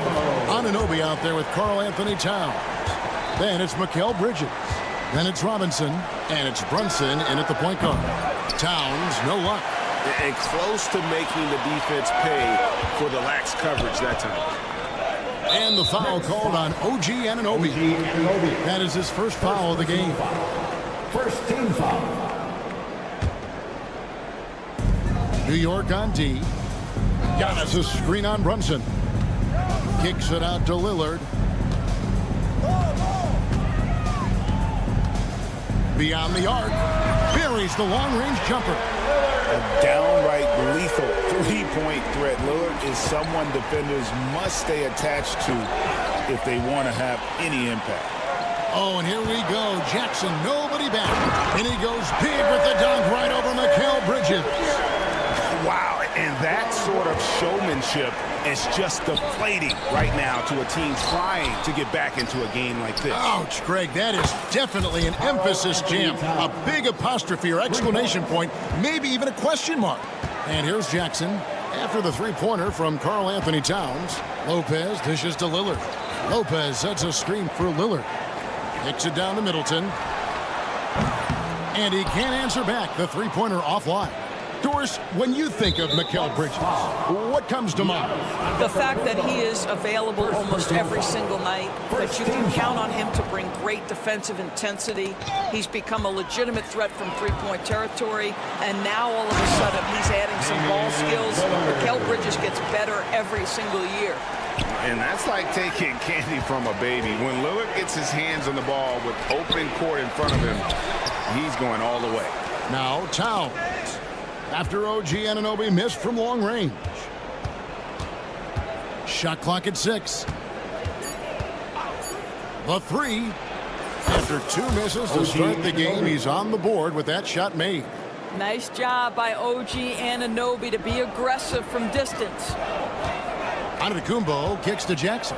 Anunoby out there with Karl Anthony Towns. Then it's Mikal Bridges. Then it's Robinson. And it's Brunson in at the point guard. Towns, no luck. And close to making the defense pay for the lax coverage that time. And the foul called on OG Anunoby. That is his first foul of the game. First team foul. New York on D. Giannis a screen on Brunson. Kicks it out to Lillard. Beyond the arc. Buries the long-range jumper. A downright lethal three-point threat. Lillard is someone defenders must stay attached to if they want to have any impact. Oh, and here we go. Jackson, nobody back. And he goes big with the dunk right over Mikal Bridges. Wow, and that sort of showmanship is just deflating right now to a team trying to get back into a game like this. Ouch, Greg, that is definitely an emphasis jam. A big apostrophe or exclamation point, maybe even a question mark. And here's Jackson after the three-pointer from Karl Anthony Towns. Lopez dishes to Lillard. Lopez sets a screen for Lillard. Kicks it down to Middleton. And he can't answer back. The three-pointer offline. Doris, when you think of Mikal Bridges, what comes to mind? The fact that he is available almost every single night, that you can count on him to bring great defensive intensity. He's become a legitimate threat from three-point territory, and now all of a sudden he's adding some ball skills. Mikal Bridges gets better every single year. And that's like taking candy from a baby. When Lillard gets his hands on the ball with open court in front of him, he's going all the way. Now Towns. After OG Anunoby missed from long range. Shot clock at 6. The three. After 2 misses to start the game, he's on the board with that shot made. Nice job by OG Anunoby to be aggressive from distance. Antetokounmpo kicks to Jackson.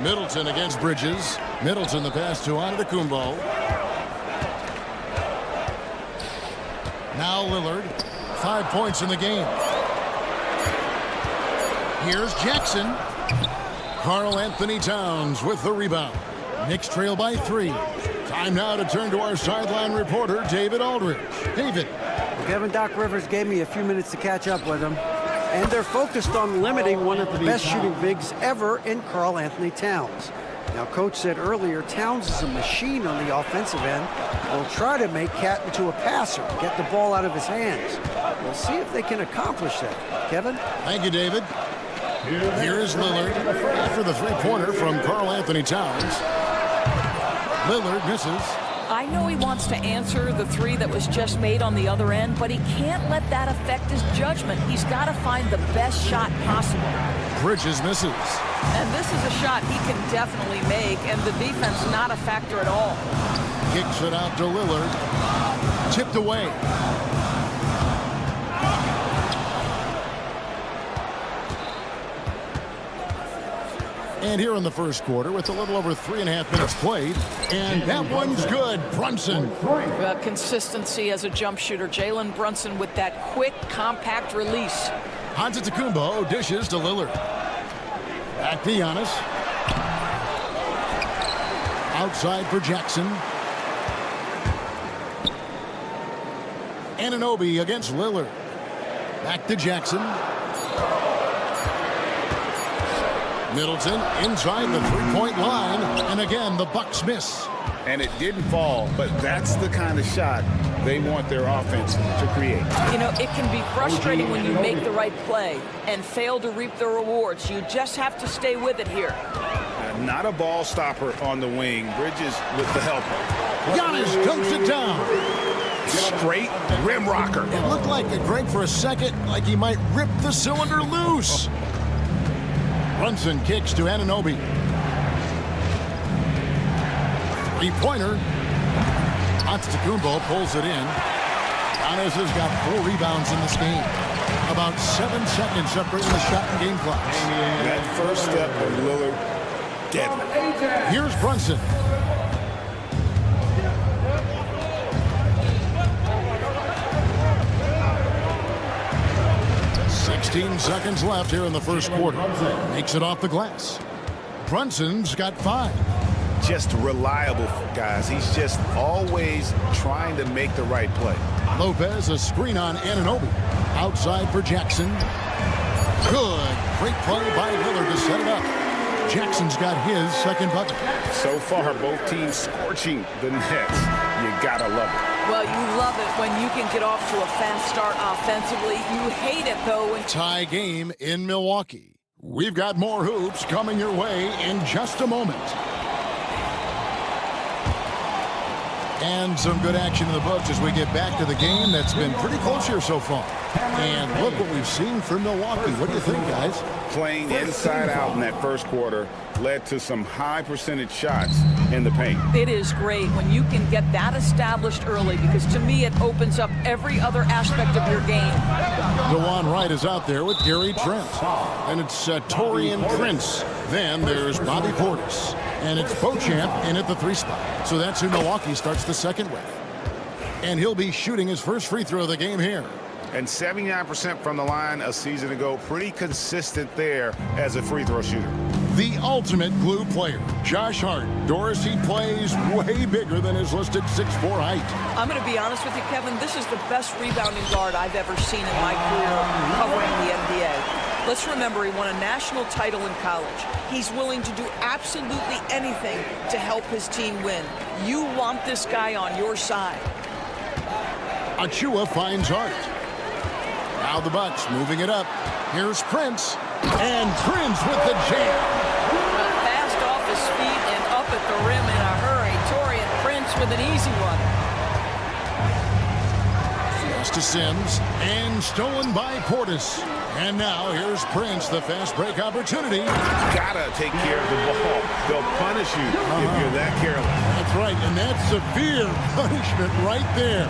Middleton against Bridges. Middleton the pass to Antetokounmpo. Now Lillard, 5 points in the game. Here's Jackson. Karl Anthony Towns with the rebound. Knicks trail by 3. Time now to turn to our sideline reporter, David Aldridge. David. Kevin, Doc Rivers gave me a few minutes to catch up with him, and they're focused on limiting one of the best shooting bigs ever in Karl Anthony Towns. Now, Coach said earlier, Towns is a machine on the offensive end. They'll try to make Cat into a passer, get the ball out of his hands. We'll see if they can accomplish that. Kevin? Thank you, David. Here is Lillard after the three-pointer from Karl Anthony Towns. Lillard misses. I know he wants to answer the three that was just made on the other end, but he can't let that affect his judgment. He's got to find the best shot possible. Bridges misses. And this is a shot he can definitely make, and the defense not a factor at all. Kicks it out to Lillard. Tipped away. And here in the first quarter with a little over 3.5 minutes played. And that one's good. Brunson. Consistency as a jump shooter. Jalen Brunson with that quick, compact release. Antetokounmpo dishes to Lillard. Back to Giannis. Outside for Jackson. Anunoby against Lillard. Back to Jackson. Middleton inside the three-point line. And again, the Bucks miss. And it didn't fall, but that's the kind of shot they want their offense to create. You know, it can be frustrating when you make the right play and fail to reap the rewards. You just have to stay with it here. Not a ball stopper on the wing. Bridges with the help. Giannis dunks it down. Straight rim rocker. It looked like a Greg for a second, like he might rip the cylinder loose. Brunson kicks to Anunoby. Three-pointer. Antetokounmpo pulls it in. Giannis has got 4 rebounds in this game. About 7 seconds separating the shot and game clock. That first step of Lillard, deadly. Here's Brunson. Seconds left here in the first quarter. Makes it off the glass. Brunson's got 5. Just reliable, guys. He's just always trying to make the right play. Lopez, a screen on Anunoby. Outside for Jackson. Good. Great play by Lillard to set it up. Jackson's got his second bucket. So far, both teams scorching the Nets. You gotta love it. Well, you love it when you can get off to a fast start offensively. You hate it, though, when... Tie game in Milwaukee. We've got more hoops coming your way in just a moment. And some good action in the books as we get back to the game that's been pretty close here so far. And look what we've seen from Milwaukee. What do you think, guys? Playing inside out in that first quarter led to some high percentage shots in the paint. It is great when you can get that established early, because to me it opens up every other aspect of your game. DeJuan Wright is out there with Gary Trent. And it's Taurean Prince. Then there's Bobby Portis. And it's Beauchamp in at the 3 spot. So that's who Milwaukee starts the second with. And he'll be shooting his first free throw of the game here. And 79% from the line a season ago. Pretty consistent there as a free throw shooter. The ultimate glue player, Josh Hart. Doris, he plays way bigger than his listed 6'4" height. I'm going to be honest with you, Kevin. This is the best rebounding guard I've ever seen in my career covering the NBA. Let's remember, he won a national title in college. He's willing to do absolutely anything to help his team win. You want this guy on your side. Achua finds Hart. Now the Bucks moving it up. Here's Prince. And Prince with the jam. Fast off his feet and up at the rim in a hurry. Taurean Prince with an easy one. Pass to Sims. And stolen by Portis. And now here's Prince, the fast break opportunity. Gotta take care of the ball. They'll punish you if you're that careless. That's right, and that's severe punishment right there.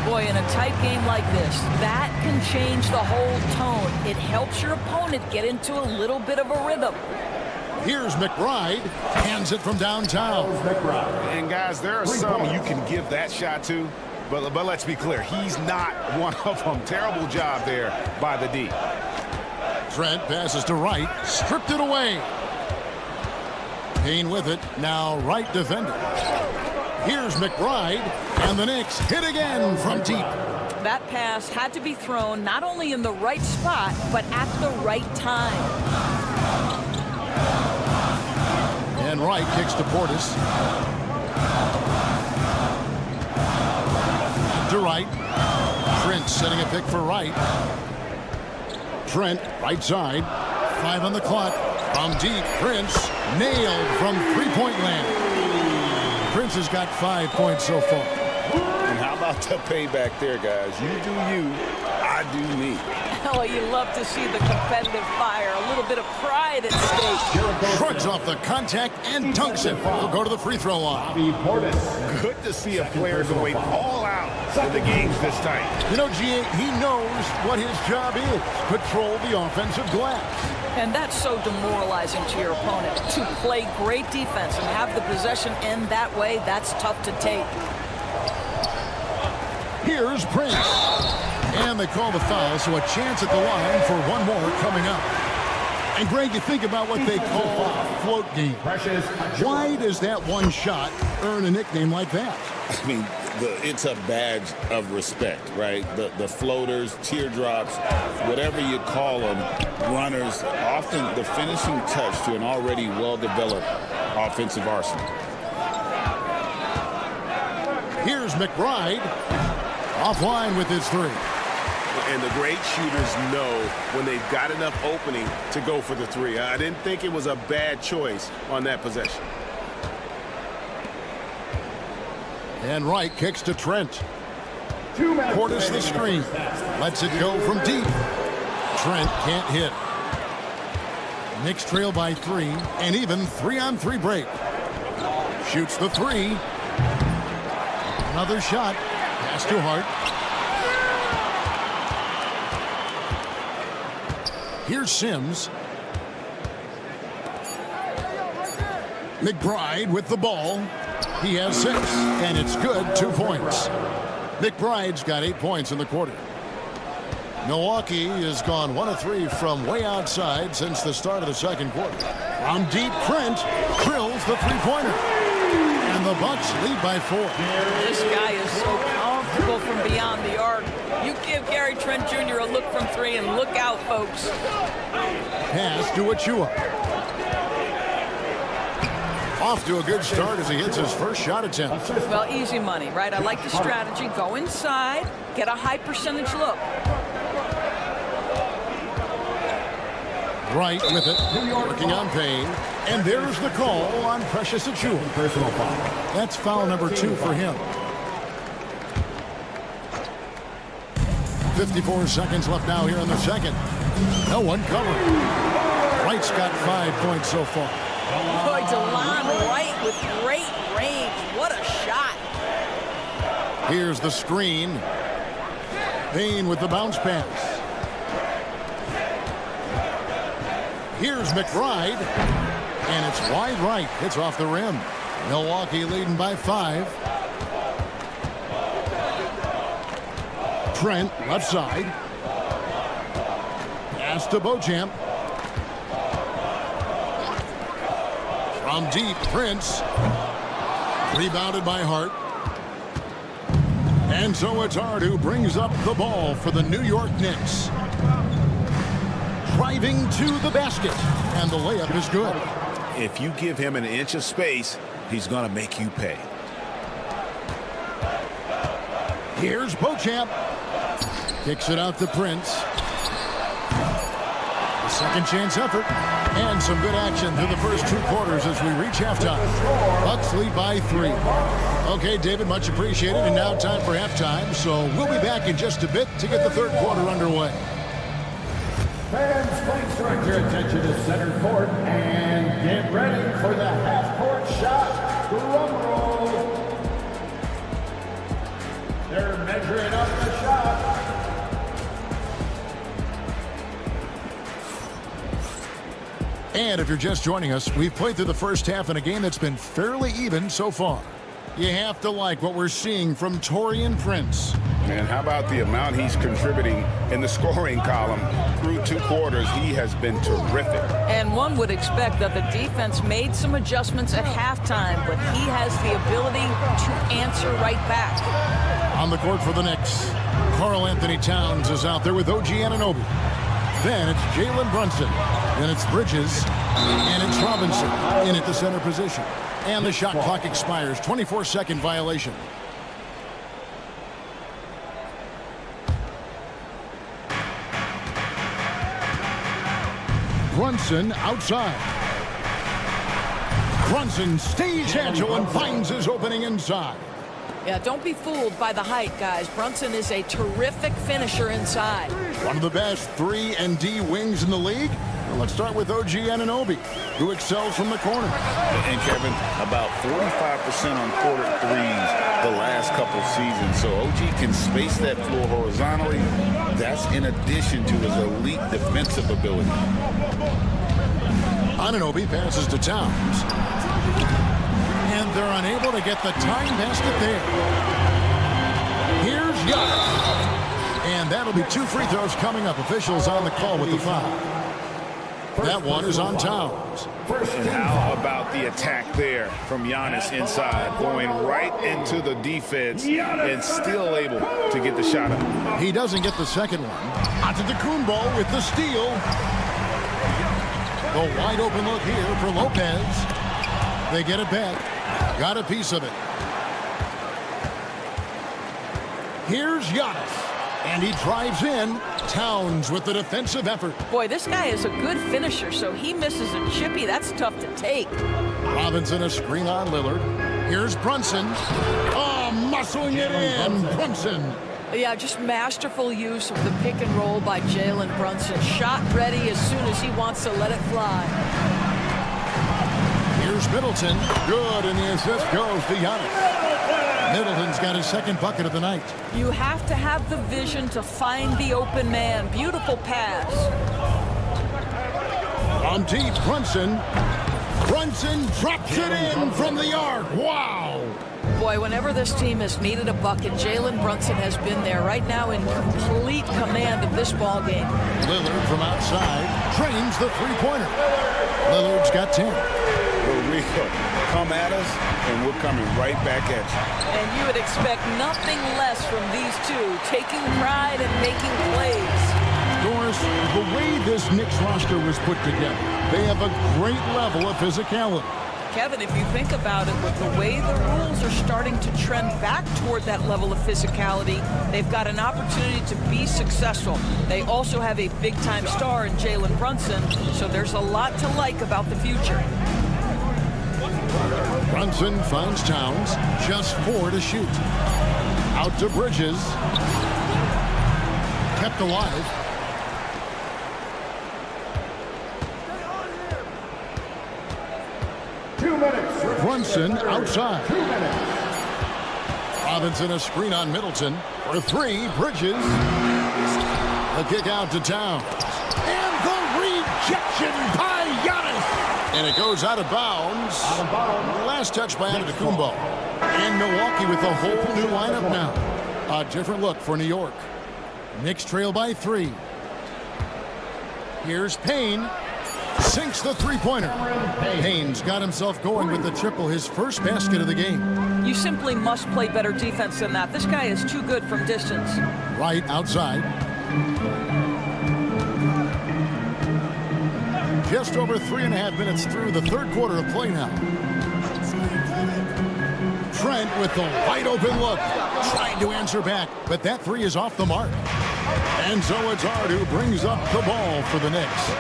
Boy, in a tight game like this, that can change the whole tone. It helps your opponent get into a little bit of a rhythm. Here's McBride. Hands it from downtown. And guys, there are some you can give that shot to, but let's be clear, he's not one of them. Terrible job there by the D. Trent passes to Wright. Stripped it away. Payne with it. Now Wright defender. Here's McBride, and the Knicks hit again from deep. That pass had to be thrown not only in the right spot, but at the right time. And Wright kicks to Portis. To Wright. Trent setting a pick for Wright. Trent, right side. 5 on the clock. From deep, Prince nailed from three-point land. Prince has got 5 points so far. And how about the payback there, guys? You do you, I do me. Oh, you love to see the competitive fire. A little bit of pride at stake. Shrugs off the contact and dunks it. He'll go to the free throw line. Good to see a player going all out in the games this tight. You know, GA, he knows what his job is. Control the offensive glass. And that's so demoralizing to your opponent. To play great defense and have the possession end that way, that's tough to take. Here's Prince. And they call the foul, so a chance at the line for one more coming up. And Greg, you think about what they call a float game. Why does that one shot earn a nickname like that? I mean, it's a badge of respect, right? The floaters, teardrops, whatever you call them, runners, often the finishing touch to an already well-developed offensive arsenal. Here's McBride. Offline with his 3. And the great shooters know when they've got enough opening to go for the 3. I didn't think it was a bad choice on that possession. And Wright kicks to Trent. Portis the screen. Lets it go from deep. Trent can't hit. Knicks trail by 3, and even 3-on-3 break. Shoots the 3. Another shot. Pass to Hart. Here's Sims. McBride with the ball. He has 6, and it's good. 2 points. McBride's got 8 points in the quarter. Milwaukee has gone 1 of 3 from way outside since the start of the second quarter. From deep, Trent drills the three-pointer. And the Bucks lead by 4. This guy is so comfortable from beyond the arc. You give Gary Trent Jr. a look from 3 and look out, folks. Pass to Achua. Off to a good start as he hits his first shot attempt. Well, easy money, right? I like the strategy. Go inside, get a high percentage look. Right with it, working on Payne. And there's the call on Precious Achua. Personal foul. That's foul number 2 for him. 54 seconds left now here in the second. No one covering. Wright's got 5 points so far. Boy, DeLon Wright with great range. What a shot. Here's the screen. Payne with the bounce pass. Here's McBride. And it's wide right. It's off the rim. Milwaukee leading by 5. Trent, left side. Pass to Beauchamp. From deep, Prince. Rebounded by Hart. And so it's Hart who brings up the ball for the New York Knicks. Driving to the basket. And the layup is good. If you give him an inch of space, he's going to make you pay. Here's Beauchamp. Kicks it out to Prince. A second chance effort. And some good action through the first 2 quarters as we reach halftime. Bucks lead by 3. Okay, David, much appreciated. And now time for halftime. So we'll be back in just a bit to get the third quarter underway. Fans, please direct your attention to center court and get ready for the half-court shot. Drum roll. They're measuring up the shot. And if you're just joining us, we've played through the first half in a game that's been fairly even so far. You have to like what we're seeing from Taurean Prince. And how about the amount he's contributing in the scoring column through 2 quarters? He has been terrific. And one would expect that the defense made some adjustments at halftime, but he has the ability to answer right back. On the court for the Knicks, Karl Anthony Towns is out there with OG Anunoby. Then it's Jalen Brunson. Then it's Bridges. And it's Robinson in at the center position. And the shot clock expires. 24-second violation. Brunson outside. Brunson stays agile and finds his opening inside. Yeah, don't be fooled by the height, guys. Brunson is a terrific finisher inside. One of the best 3 and D wings in the league. Well, let's start with OG Anunoby, who excels from the corner. And Kevin, about 45% on quarter threes the last couple seasons. So OG can space that floor horizontally. That's in addition to his elite defensive ability. Anunoby passes to Towns. And they're unable to get the tying basket there. Here's Giannis. And that'll be 2 free throws coming up. Officials on the call with the foul. That one is on Towns. And how about the attack there from Giannis inside, going right into the defense and still able to get the shot up. He doesn't get the second one. Antetokounmpo with the steal. The wide open look here for Lopez. They get it back. Got a piece of it. Here's Giannis. And he drives in. Towns with the defensive effort. Boy, this guy is a good finisher, so he misses a chippy. That's tough to take. Robinson a screen on Lillard. Here's Brunson. Oh, muscling it in. Brunson. Yeah, just masterful use of the pick and roll by Jalen Brunson. Shot ready as soon as he wants to let it fly. Here's Middleton. Good, and the assist goes to Giannis. Middleton's got his second bucket of the night. You have to have the vision to find the open man. Beautiful pass. On deep, Brunson. Brunson drops it in from the arc. Wow! Boy, whenever this team has needed a bucket, Jalen Brunson has been there right now in complete command of this ball game. Lillard from outside trains the three-pointer. Lillard's got 10. We'll come at us, and we're coming right back at you. And you would expect nothing less from these two, taking pride and making plays. Doris, the way this Knicks roster was put together, they have a great level of physicality. Kevin, if you think about it, with the way the rules are starting to trend back toward that level of physicality, they've got an opportunity to be successful. They also have a big-time star in Jalen Brunson, so there's a lot to like about the future. Brunson finds Towns, just 4 to shoot. Out to Bridges. Kept alive. Brunson outside. Robinson a screen on Middleton. For 3, Bridges. A kick out to Towns. And the rejection by Giannis. And it goes out of bounds. Last touch by Antetokounmpo. And Milwaukee with a whole new lineup now. A different look for New York. Knicks trail by 3. Here's Payne. Sinks the three-pointer. Payne's got himself going with the triple, his first basket of the game. You simply must play better defense than that. This guy is too good from distance. Right outside. Just over 3.5 minutes through the third quarter of play now. Trent with the wide open look. Trying to answer back, but that 3 is off the mark. And so it's Hart who brings up the ball for the Knicks.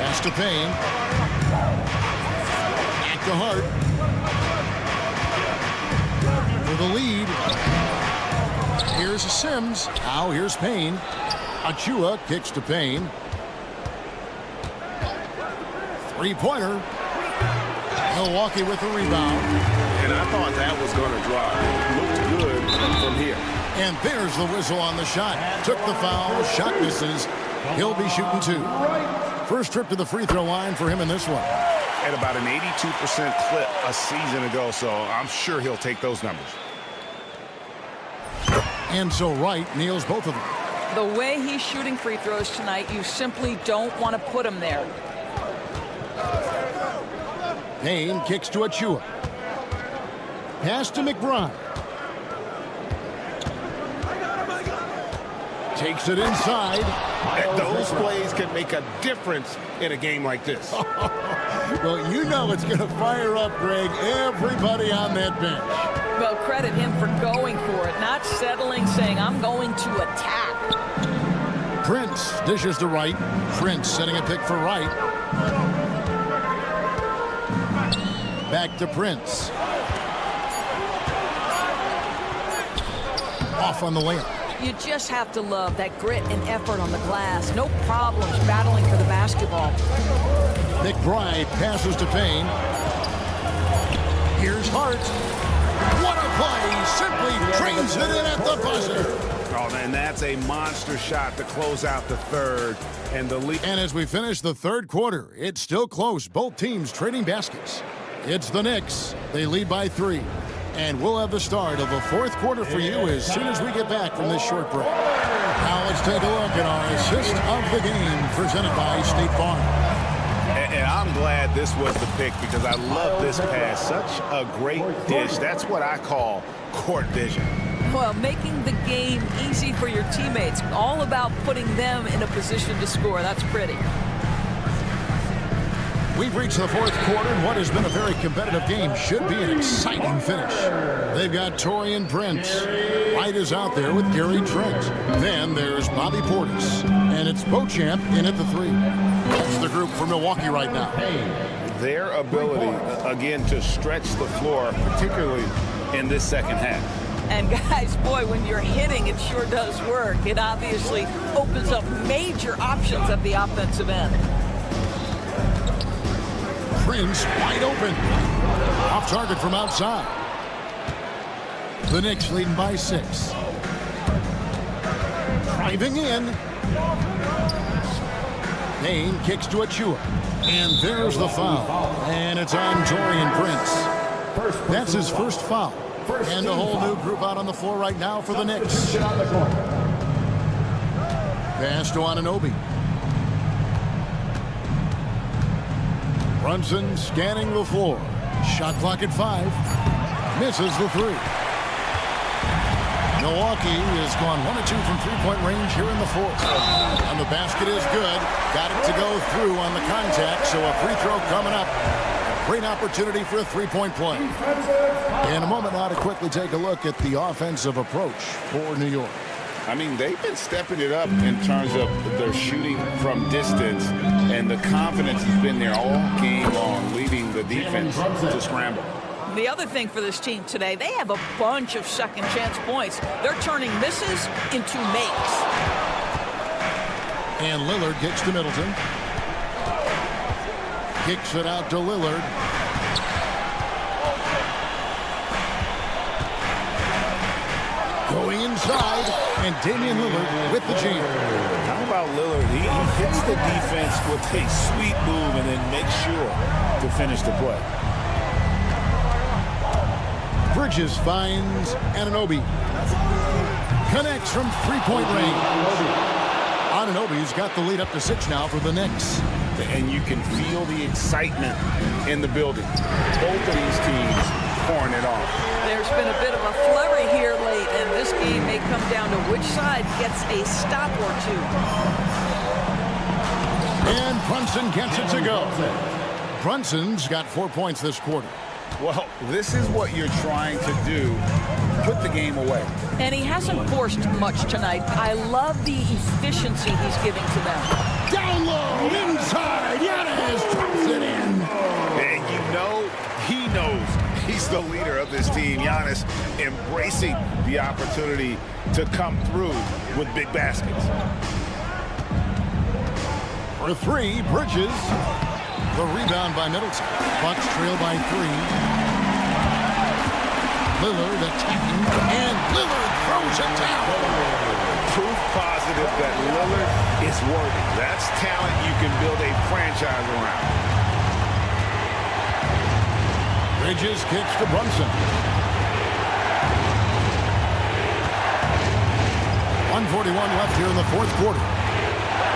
Pass to Payne. Back to Hart. For the lead. Here's Sims. Now here's Payne. Achua kicks to Payne. Three-pointer. Milwaukee with the rebound. And I thought that was going to drop. Looked good from here. And there's the whistle on the shot. Took the foul. Shot misses. He'll be shooting 2. First trip to the free throw line for him in this one. At about an 82% clip a season ago, so I'm sure he'll take those numbers. And so Wright nails both of them. The way he's shooting free throws tonight, you simply don't want to put him there. Payne kicks to Achua. Pass to McBride. Takes it inside. And those plays can make a difference in a game like this. Well, you know it's going to fire up, Greg, everybody on that bench. Well, credit him for going for it, not settling, saying, I'm going to attack. Prince dishes to Wright. Prince setting a pick for Wright. Back to Prince. Off on the layup. You just have to love that grit and effort on the glass. No problems battling for the basketball. McBride passes to Payne. Here's Hart. What a play. Simply trains it in at the buzzer. Oh, man, that's a monster shot to close out the third. And the lead. And as we finish the third quarter, it's still close. Both teams trading baskets. It's the Knicks. They lead by 3. And we'll have the start of the fourth quarter for you as soon as we get back from this short break. Now let's take a look at our assist of the game presented by State Farm. And I'm glad this was the pick because I love this pass. Such a great dish. That's what I call court vision. Well, making the game easy for your teammates. All about putting them in a position to score. That's pretty. We've reached the fourth quarter, and what has been a very competitive game should be an exciting finish. They've got Taurean Prince. Wright is out there with Gary Trent. Then there's Bobby Portis. And it's Beauchamp in at the 3. That's the group for Milwaukee right now. Their ability, again, to stretch the floor, particularly in this second half. And guys, boy, when you're hitting, it sure does work. It obviously opens up major options at the offensive end. Prince wide open. Off target from outside. The Knicks leading by 6. Driving in. Payne kicks to Achua. And there's the foul. And it's on Taurean Prince. That's his first foul. And a whole new group out on the floor right now for the Knicks. Pass to Anunoby. Brunson scanning the floor. Shot clock at 5. Misses the 3. Milwaukee has gone 1 of 2 from three-point range here in the fourth. And the basket is good. Got it to go through on the contact, so a free throw coming up. Great opportunity for a three-point play. In a moment now to quickly take a look at the offensive approach for New York. I mean, they've been stepping it up in terms of their shooting from distance, and the confidence has been there all game long, leading the defense to scramble. The other thing for this team today, they have a bunch of second chance points. They're turning misses into makes. And Lillard kicks to Middleton. Kicks it out to Lillard. Going inside, and Damian Lillard with the jam. How about Lillard? He hits the defense with a sweet move and then makes sure to finish the play. Bridges finds Anunoby. Connects from three-point range. Anunoby's got the lead up to 6 now for the Knicks. And you can feel the excitement in the building. Both of these teams pouring it on. There's been a bit of a flurry here late, and this game may come down to which side gets a stop or two. And Brunson gets it to go. Brunson's got 4 points this quarter. Well, this is what you're trying to do. Put the game away. And he hasn't forced much tonight. I love the efficiency he's giving to them. Down low, inside, Giannis drops it in. And you know, he knows he's the leader of this team. Giannis embracing the opportunity to come through with big baskets. For 3, Bridges. The rebound by Middleton. Bucks trail by 3. Lillard attacking, and Lillard throws it down. Proof positive that Lillard is worthy. That's talent you can build a franchise around. Bridges kicks to Brunson. 1:41 left here in the fourth quarter.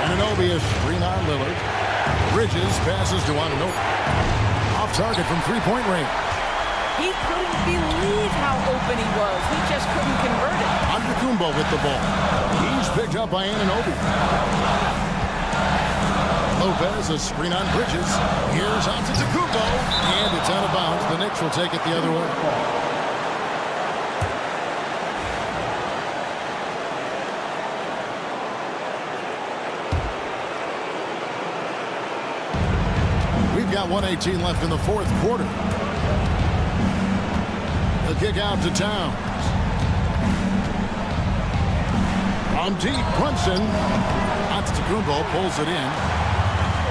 Anunoby is screen on Lillard. Bridges passes to Anunoby. Off target from three-point range. He couldn't believe how open he was. He just couldn't convert it. Antetokounmpo with the ball. He's picked up by Anunoby. Lopez, a screen on Bridges. Here's Antetokounmpo, and it's out of bounds. The Knicks will take it the other way. We've got 1:18 left in the fourth quarter. The kick out to Towns. On deep, Brunson. Antetokounmpo pulls it in.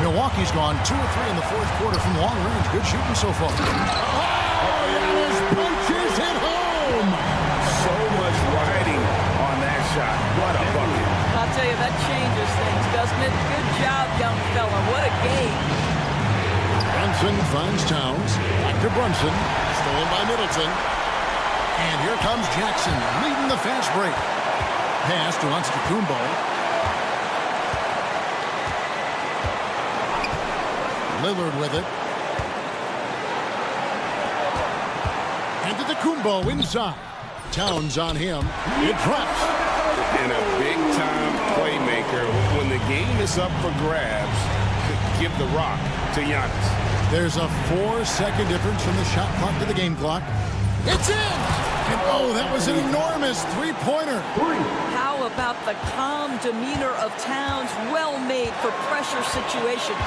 Milwaukee's gone 2 of 3 in the fourth quarter from long range. Good shooting so far. Oh, Giannis punches it home. So much riding on that shot. What a bucket. I'll tell you, that changes things, doesn't it? Good job, young fella. What a game. Brunson finds Towns. Back to Brunson. Stolen by Middleton. And here comes Jackson leading the fast break. Pass to Antetokounmpo. Lillard with it. Antetokounmpo inside. Towns on him. It drops. And a big-time playmaker. When the game is up for grabs, give the rock to Giannis. There's a 4-second difference from the shot clock to the game clock. It's in! And oh, that was an enormous three-pointer. How about the calm demeanor of Towns? Well made for pressure situations.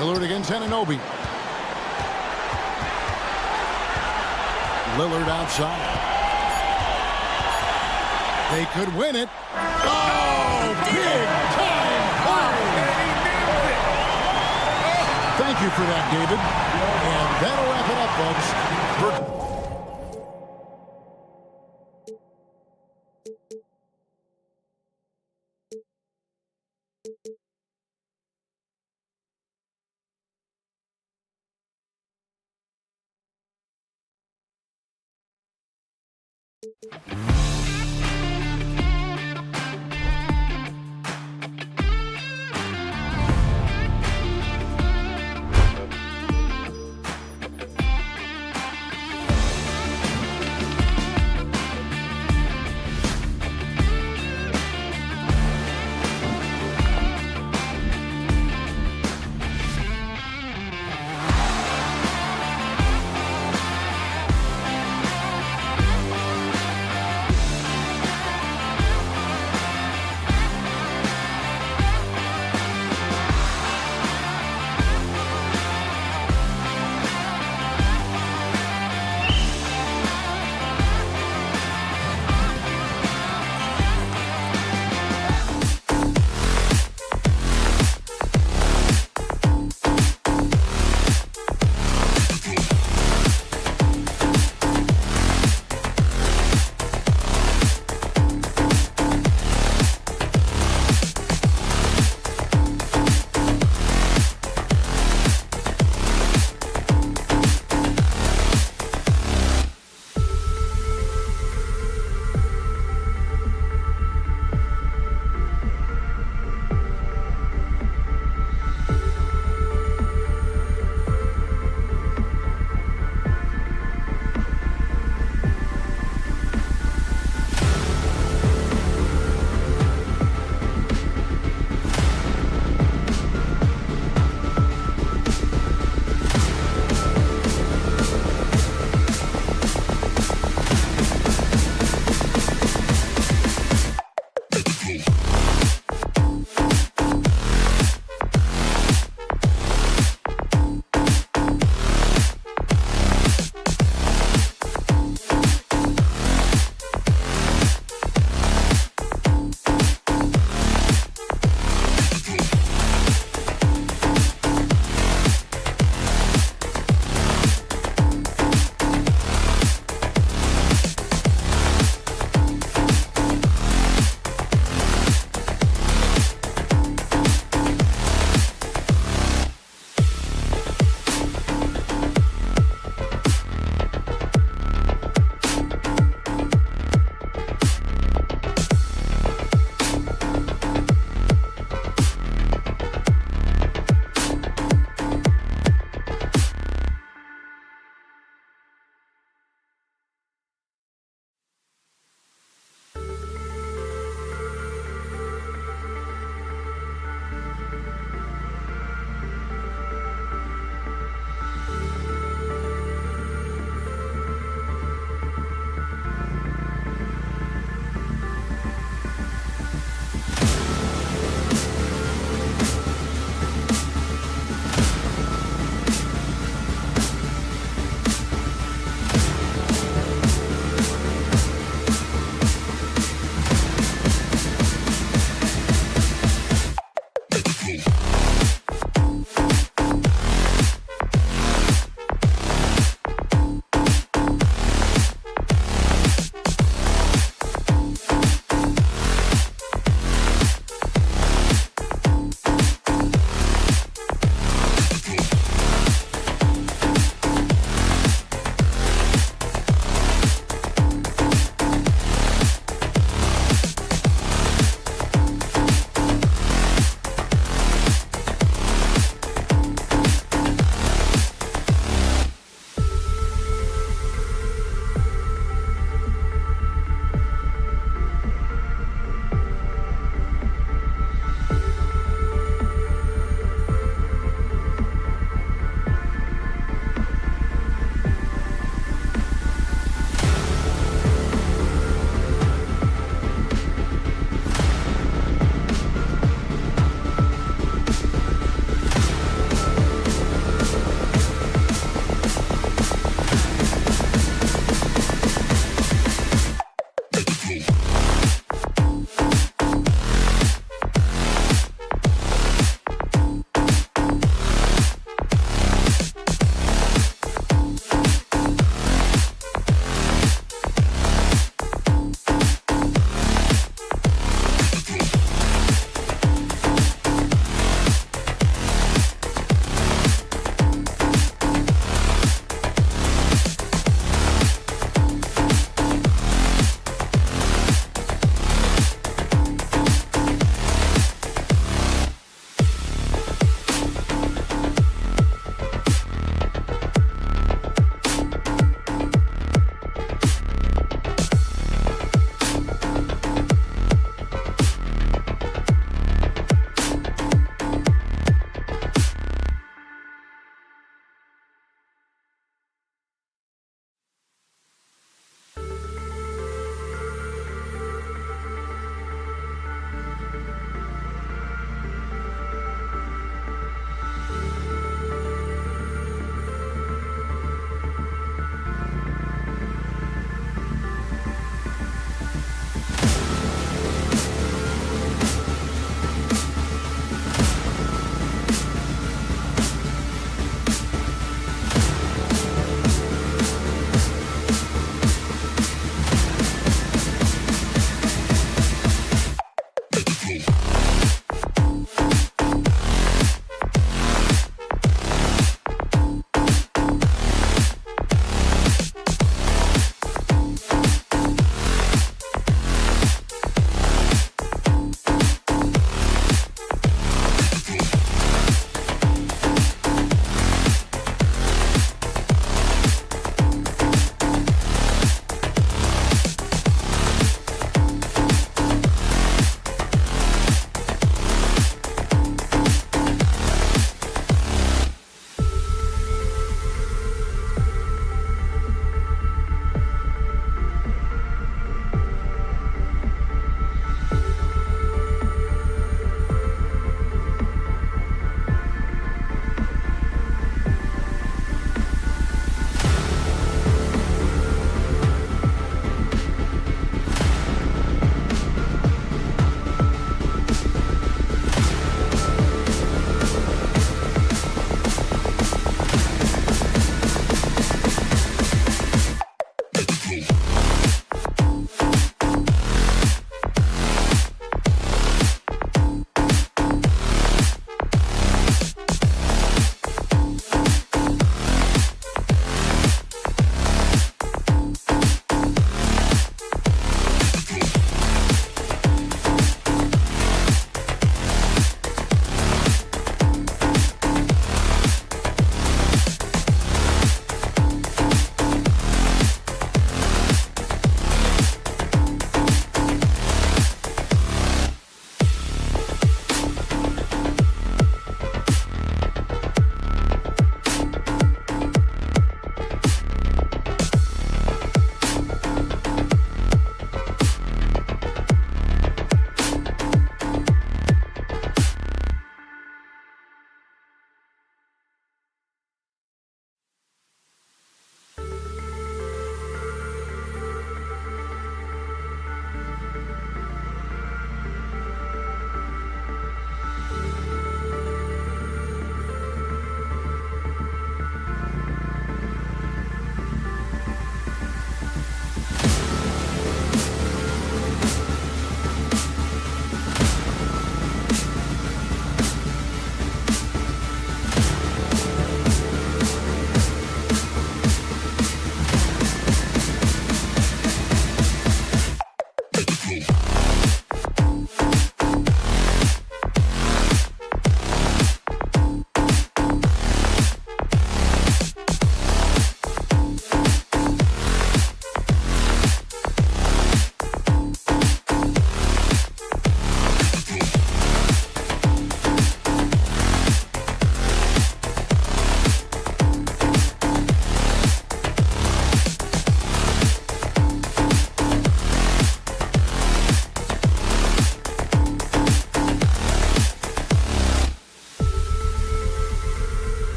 Lillard against Anunoby. Lillard outside. They could win it. Oh, big time play! Thank you for that, David. And That'll wrap it up, folks.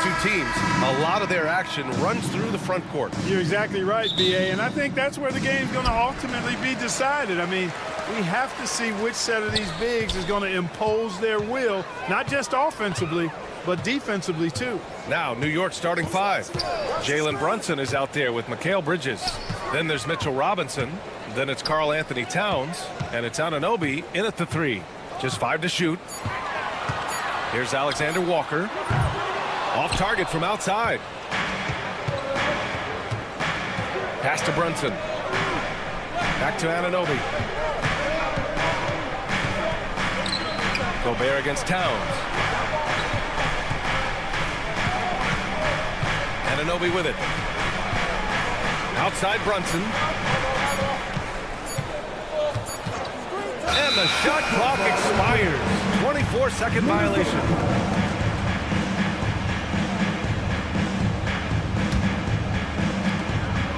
Two teams, a lot of their action runs through the front court. You're exactly right, B.A., and I think that's where the game's going to ultimately be decided. I mean, we have to see which set of these bigs is going to impose their will, not just offensively, but defensively, too. Now, New York starting five. Jalen Brunson is out there with Mikal Bridges. Then there's Mitchell Robinson. Then it's Karl Anthony Towns. And it's Anunoby in at the three. Just 5 to shoot. Here's Alexander Walker. Off target from outside. Pass to Brunson. Back to Anunoby. Gobert against Towns. Anunoby with it. Outside Brunson. And the shot clock expires. 24-second violation.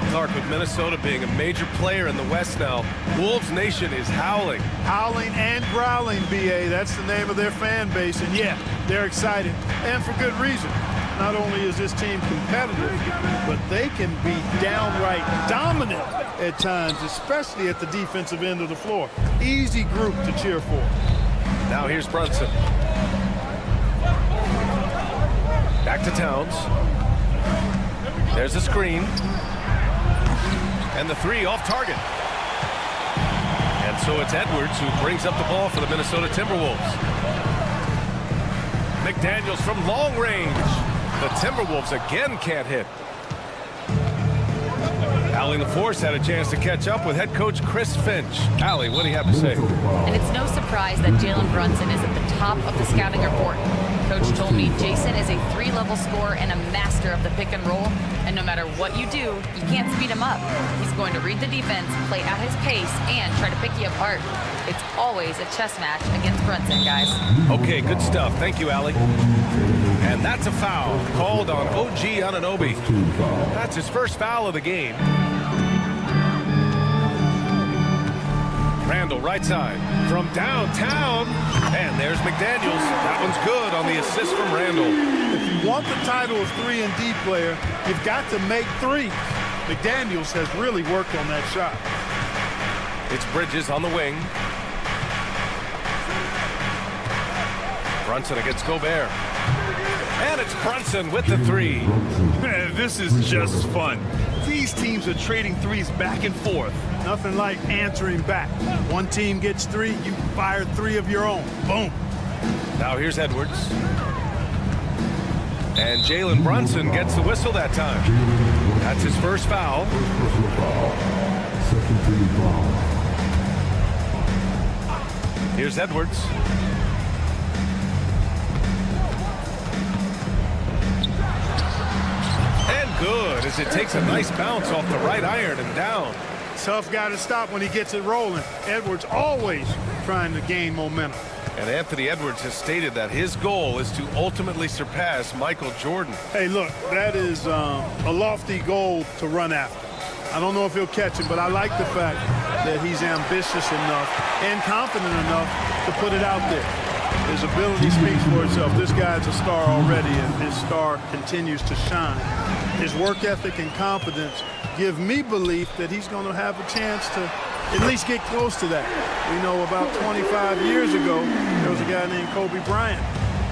Clark, with Minnesota being a major player in the West now, Wolves Nation is howling. Howling and growling, B.A. That's the name of their fan base. And, yeah, they're excited. And for good reason. Not only is this team competitive, but they can be downright dominant at times, especially at the defensive end of the floor. Easy group to cheer for. Now here's Brunson. Back to Towns. There's a screen. And the three off target. And so it's Edwards who brings up the ball for the Minnesota Timberwolves. McDaniels from long range. The Timberwolves again can't hit. Allie LaForce had a chance to catch up with head coach Chris Finch. Allie, what do you have to say? And it's no surprise that Jalen Brunson is at the top of the scouting report. Coach told me Jason is a 3-level scorer and a master of the pick and roll. And no matter what you do, you can't speed him up. He's going to read the defense, play at his pace, and try to pick you apart. It's always a chess match against Brunson, guys. Okay, good stuff. Thank you, Allie. And that's a foul called on OG Anunoby. That's his first foul of the game. Randall, right side, from downtown. And there's McDaniels. That one's good on the assist from Randall. If you want the title of 3-and-D player, you've got to make threes. McDaniels has really worked on that shot. It's Bridges on the wing. Brunson against Gobert. And it's Brunson with the three. Man, this is just fun. These teams are trading threes back and forth. Nothing like answering back. One team gets three, you fire three of your own. Boom. Now here's Edwards. And Jalen Brunson gets the whistle that time. That's his first foul. Here's Edwards. And good as it takes a nice bounce off the right iron and down. Tough guy to stop when he gets it rolling. Edwards always trying to gain momentum. And Anthony Edwards has stated that his goal is to ultimately surpass Michael Jordan. Hey, look, that is a lofty goal to run after. I don't know if he'll catch it, but I like the fact that he's ambitious enough and confident enough to put it out there. His ability speaks for itself. This guy's a star already, and his star continues to shine. His work ethic and confidence give me belief that he's going to have a chance to at least get close to that. We know about 25 years ago, there was a guy named Kobe Bryant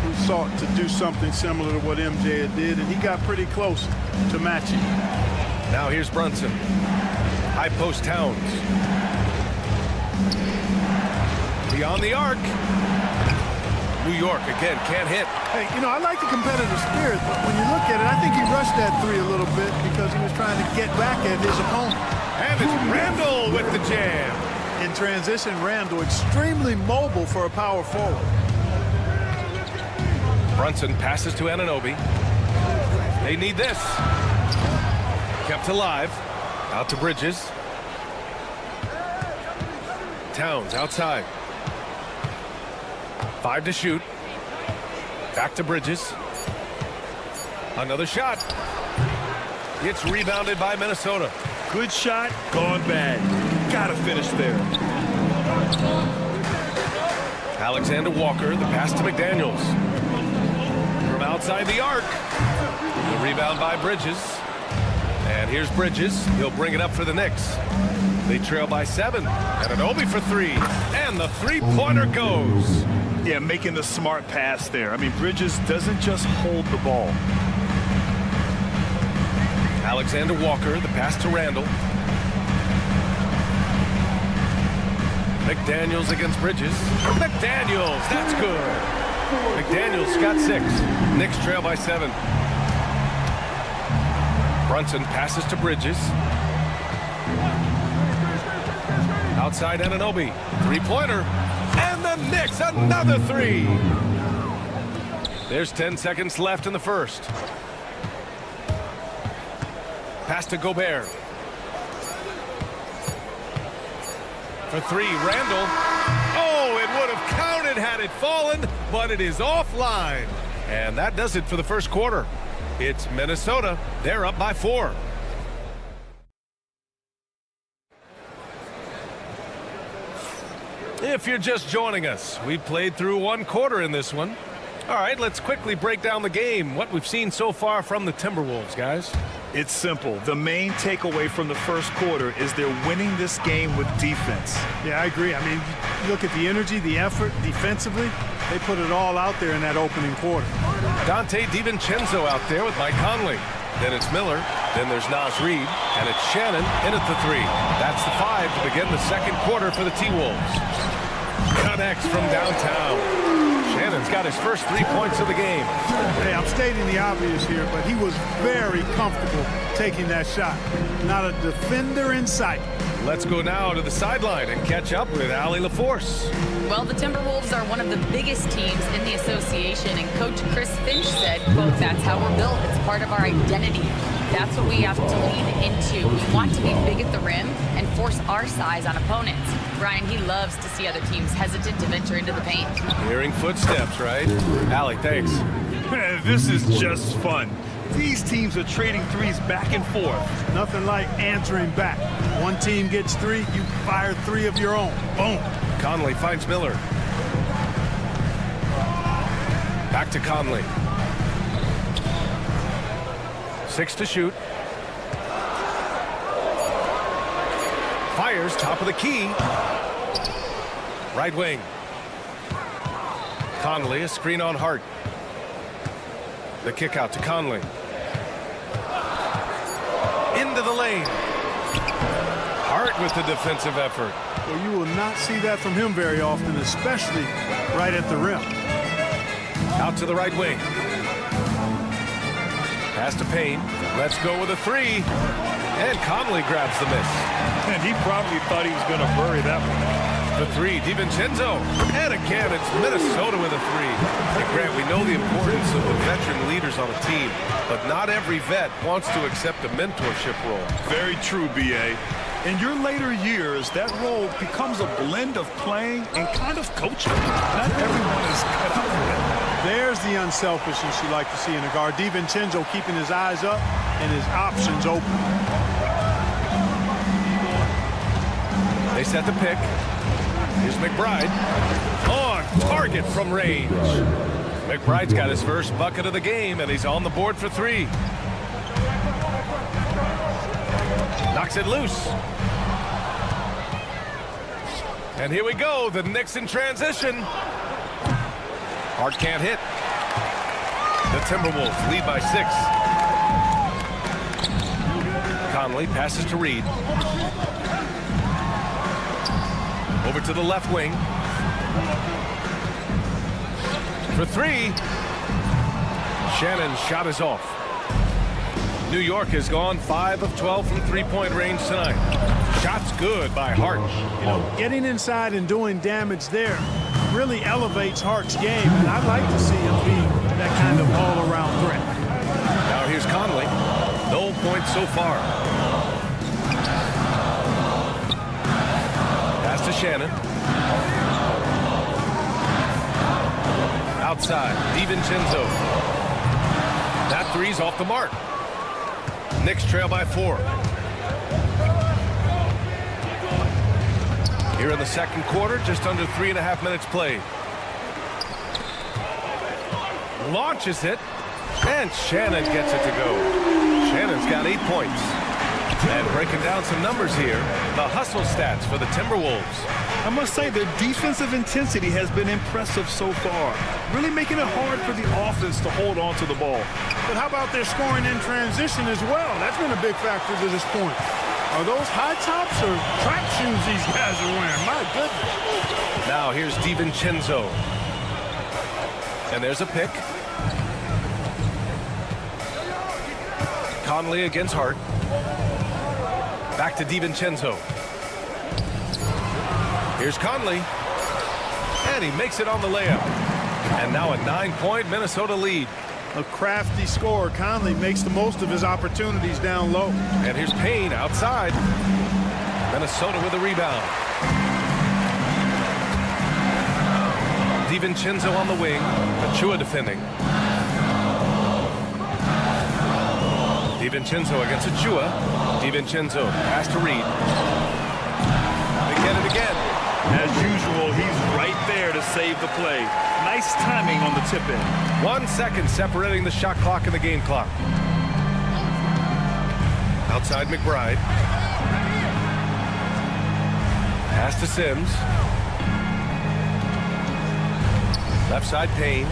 who sought to do something similar to what MJ did, and he got pretty close to matching. Now here's Brunson. High post Towns. Beyond the arc. New York again can't hit. Hey, you know, I like the competitive spirit, but when you look at it, I think he rushed that three a little bit because he was trying to get back at his opponent. And it's Randall with the jam. In transition, Randall extremely mobile for a power forward. Brunson passes to Anunoby. They need this. Kept alive. Out to Bridges. Towns outside. 5 to shoot. Back to Bridges. Another shot. It's rebounded by Minnesota. Good shot, gone bad. Gotta finish there. Alexander Walker, the pass to McDaniels. From outside the arc. The rebound by Bridges. And here's Bridges. He'll bring it up for the Knicks. They trail by 7. Anunoby for 3. And the three-pointer goes. Yeah, making the smart pass there. I mean, Bridges doesn't just hold the ball. Alexander Walker, the pass to Randall. McDaniels against Bridges. McDaniels, that's good. McDaniels got 6. Knicks trail by 7. Brunson passes to Bridges. Outside Anunoby. Three-pointer. And the Knicks, another 3. There's 10 seconds left in the first. Pass to Gobert. For 3, Randall. Oh, it would have counted had it fallen, but it is offline. And that does it for the first quarter. It's Minnesota. They're up by 4. If you're just joining us, we played through 1 quarter in this one. All right, let's quickly break down the game, what we've seen so far from the Timberwolves, guys. It's simple. The main takeaway from the first quarter is they're winning this game with defense. Yeah, I agree. I mean, you look at the energy, the effort defensively, they put it all out there in that opening quarter. Dante DiVincenzo out there with Mike Conley. Then it's Miller. Then there's Naz Reid. And it's Shannon in at the 3. That's the 5 to begin the second quarter for the T-Wolves. Connects from downtown. Shannon's got his first 3 points of the game. Hey, I'm stating the obvious here, but he was very comfortable taking that shot. Not a defender in sight. Let's go now to the sideline and catch up with Allie LaForce. Well, the Timberwolves are one of the biggest teams in the association, and Coach Chris Finch said, quote, "That's how we're built. It's part of our identity. That's what we have to lean into. We want to be big at the rim and force our size on opponents." Brian, he loves to see other teams hesitant to venture into the paint. Hearing footsteps, right? Allie, thanks. This is just fun. These teams are trading threes back and forth. Nothing like answering back. One team gets 3, you fire 3 of your own. Boom. Conley finds Miller. Back to Conley. 6 to shoot. Fires top of the key. Right wing. Conley, a screen on Hart. The kick out to Conley. Into the lane. Hart with the defensive effort. Well, you will not see that from him very often, especially right at the rim. Out to the right wing. Pass to Payne. Let's go with a 3. And Conley grabs the miss. And he probably thought he was going to bury that one. The 3, DiVincenzo. And again, it's Minnesota with a 3. And Grant, we know the importance of the veteran leaders on a team, but not every vet wants to accept a mentorship role. Very true, B.A. In your later years, that role becomes a blend of playing and kind of coaching. Not everyone is cut out for that. There's the unselfishness you like to see in a guard. DiVincenzo keeping his eyes up and his options open. They set the pick. Here's McBride. On target from range. McBride's got his first bucket of the game, and he's on the board for 3. Knocks it loose. And here we go, the Knicks in transition. Hart can't hit. The Timberwolves lead by 6. Conley passes to Reid. Over to the left wing. For 3. Shannon's shot is off. New York has gone 5 of 12 from three-point range tonight. Shot's good by Hart. You know, getting inside and doing damage there really elevates Hart's game, and I'd like to see him be that kind of all-around threat. Now here's Conley. No points so far. Pass to Shannon. Outside, DiVincenzo. That 3's off the mark. Knicks trail by 4. Here in the second quarter, just under 3.5 minutes played. Launches it, and Shannon gets it to go. Shannon's got 8 points. And breaking down some numbers here, the hustle stats for the Timberwolves. I must say their defensive intensity has been impressive so far, really making it hard for the offense to hold on to the ball. But how about their scoring in transition as well? That's been a big factor to this point. Are those high tops or track shoes these guys are wearing? My goodness. Now here's DiVincenzo. And there's a pick. Conley against Hart. Back to DiVincenzo. Here's Conley. And he makes it on the layup. And now a 9-point Minnesota lead. A crafty scorer. Conley makes the most of his opportunities down low. And here's Payne outside. Minnesota with a rebound. DiVincenzo on the wing. Achua defending. DiVincenzo against Achua. DiVincenzo pass to Reid. They get it again. As usual, he's right there to save the play. Nice timing on the tip in. 1 second separating the shot clock and the game clock. Outside McBride. Pass to Sims. Left side Payne.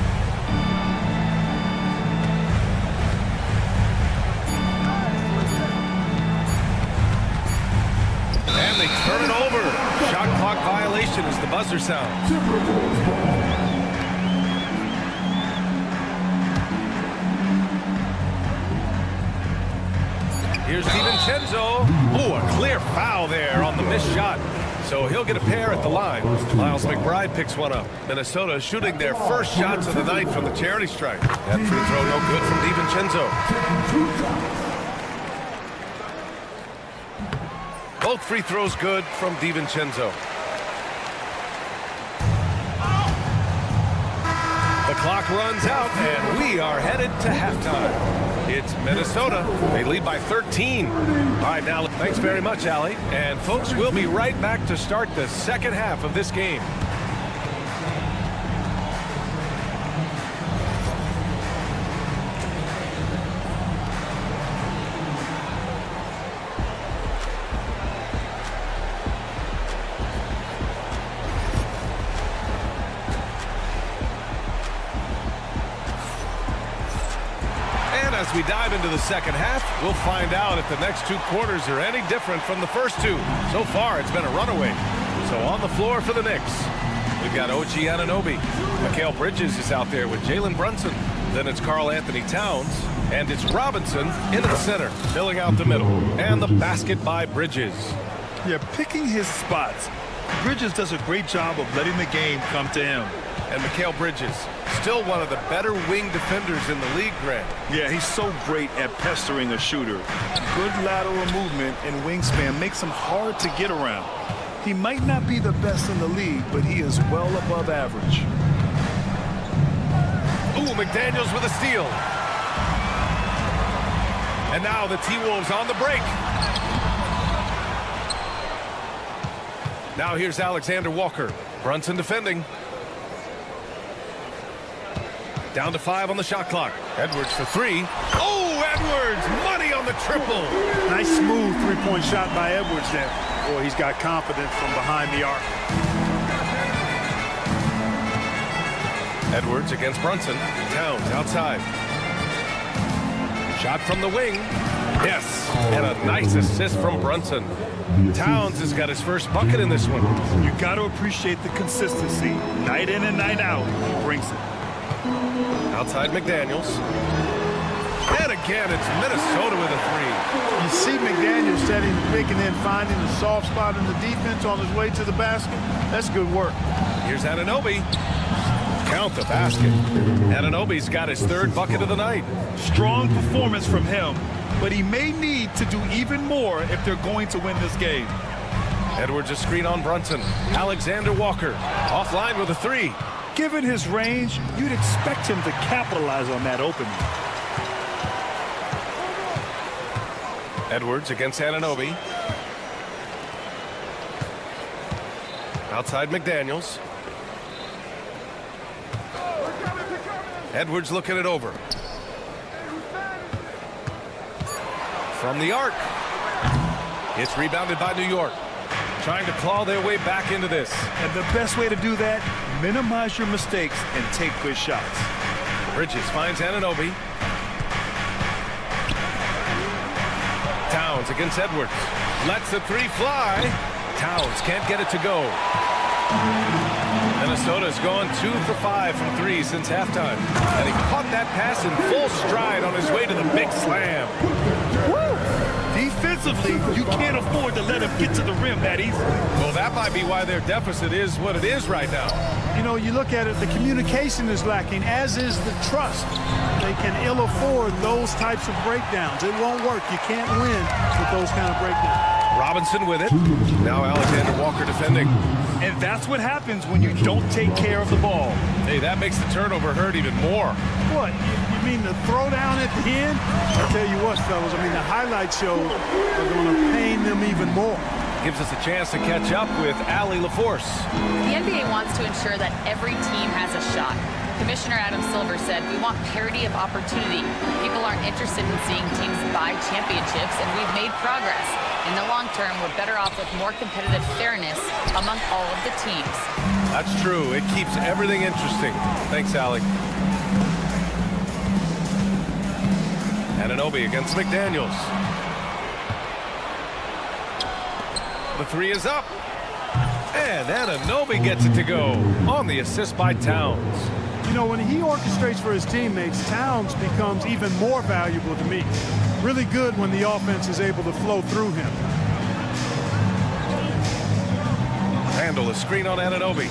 And they turn it over. Shot clock violation as the buzzer sounds. Here's DiVincenzo. Oh, a clear foul there on the missed shot. So he'll get a pair at the line. Miles McBride picks one up. Minnesota shooting their first shots of the night from the charity stripe. That free throw no good from DiVincenzo. Both free throws good from DiVincenzo. The clock runs out, and we are headed to halftime. It's Minnesota. They lead by 13. All right, now, thanks very much, Allie. And, folks, we'll be right back to start the second half of this game. As we dive into the second half, we'll find out if the next two quarters are any different from the first two. So far, it's been a runaway. So on the floor for the Knicks, we've got OG Anunoby. Mikal Bridges is out there with Jalen Brunson. Then it's Karl Anthony Towns. And it's Robinson into the center, filling out the middle. And the basket by Bridges. Yeah, picking his spots. Bridges does a great job of letting the game come to him. And Mikal Bridges, still one of the better wing defenders in the league, Grant. Yeah, he's so great at pestering a shooter. Good lateral movement and wingspan makes him hard to get around. He might not be the best in the league, but he is well above average. Ooh, McDaniels with a steal. And now the T-Wolves on the break. Now here's Alexander Walker. Brunson defending. Down to 5 on the shot clock. Edwards for 3. Oh, Edwards! Money on the triple! Nice smooth three-point shot by Edwards there. Boy, he's got confidence from behind the arc. Edwards against Brunson. Towns outside. Shot from the wing. Yes, and a nice assist from Brunson. Towns has got his first bucket in this one. You got to appreciate the consistency. Night in and night out, he brings it. Outside McDaniels. And again, it's Minnesota with a 3. You see McDaniels setting the pick and then finding the soft spot in the defense on his way to the basket. That's good work. Here's Anunoby. Count the basket. Anunoby's got his 3rd bucket of the night. Strong performance from him, but he may need to do even more if they're going to win this game. Edwards a screen on Brunson. Alexander Walker offline with a 3. Given his range, you'd expect him to capitalize on that opening. Edwards against Anunoby. Outside McDaniels. Edwards looking it over. From the arc. It's rebounded by New York. Trying to claw their way back into this. And the best way to do that, minimize your mistakes and take good shots. Bridges finds Anunoby. Towns against Edwards. Lets the 3 fly. Towns can't get it to go. Minnesota's gone 2 for 5 from 3 since halftime. And he caught that pass in full stride on his way to the big slam. Woo! Defensively, you can't afford to let him get to the rim that easily. Well, that might be why their deficit is what it is right now. You know, you look at it, the communication is lacking, as is the trust. They can ill afford those types of breakdowns. It won't work. You can't win with those kind of breakdowns. Robinson with it. Now Alexander Walker defending. And that's what happens when you don't take care of the ball. Hey, that makes the turnover hurt even more. What? You mean the throwdown at the end? I'll tell you what, fellas, I mean, the highlight shows are going to pain them even more. Gives us a chance to catch up with Allie LaForce. The NBA wants to ensure that every team has a shot. To Commissioner Adam Silver said, "We want parity of opportunity. People aren't interested in seeing teams buy championships, and we've made progress. In the long term, we're better off with more competitive fairness among all of the teams." That's true. It keeps everything interesting. Thanks, Allie. Anunoby against McDaniels. The three is up. And Anunoby gets it to go on the assist by Towns. You know, when he orchestrates for his teammates, Towns becomes even more valuable to me. Really good when the offense is able to flow through him. Randall, a screen on Anunoby.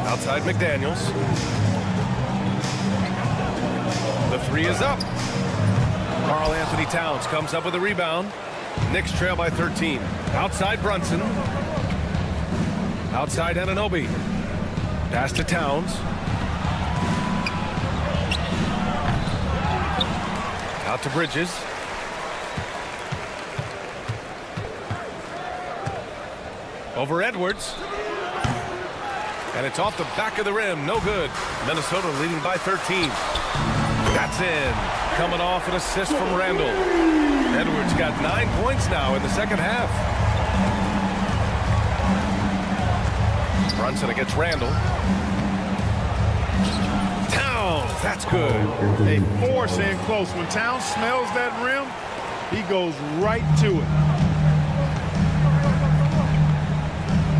Outside McDaniels. The three is up. Karl Anthony Towns comes up with a rebound. Knicks trail by 13. Outside Brunson. Outside Anunoby. Pass to Towns. Out to Bridges. Over Edwards. And it's off the back of the rim. No good. Minnesota leading by 13. That's in. Coming off an assist from Randall. Edwards got 9 points now in the second half. Brunson against Randall. Towns, that's good. They force in close. When Towns smells that rim, he goes right to it.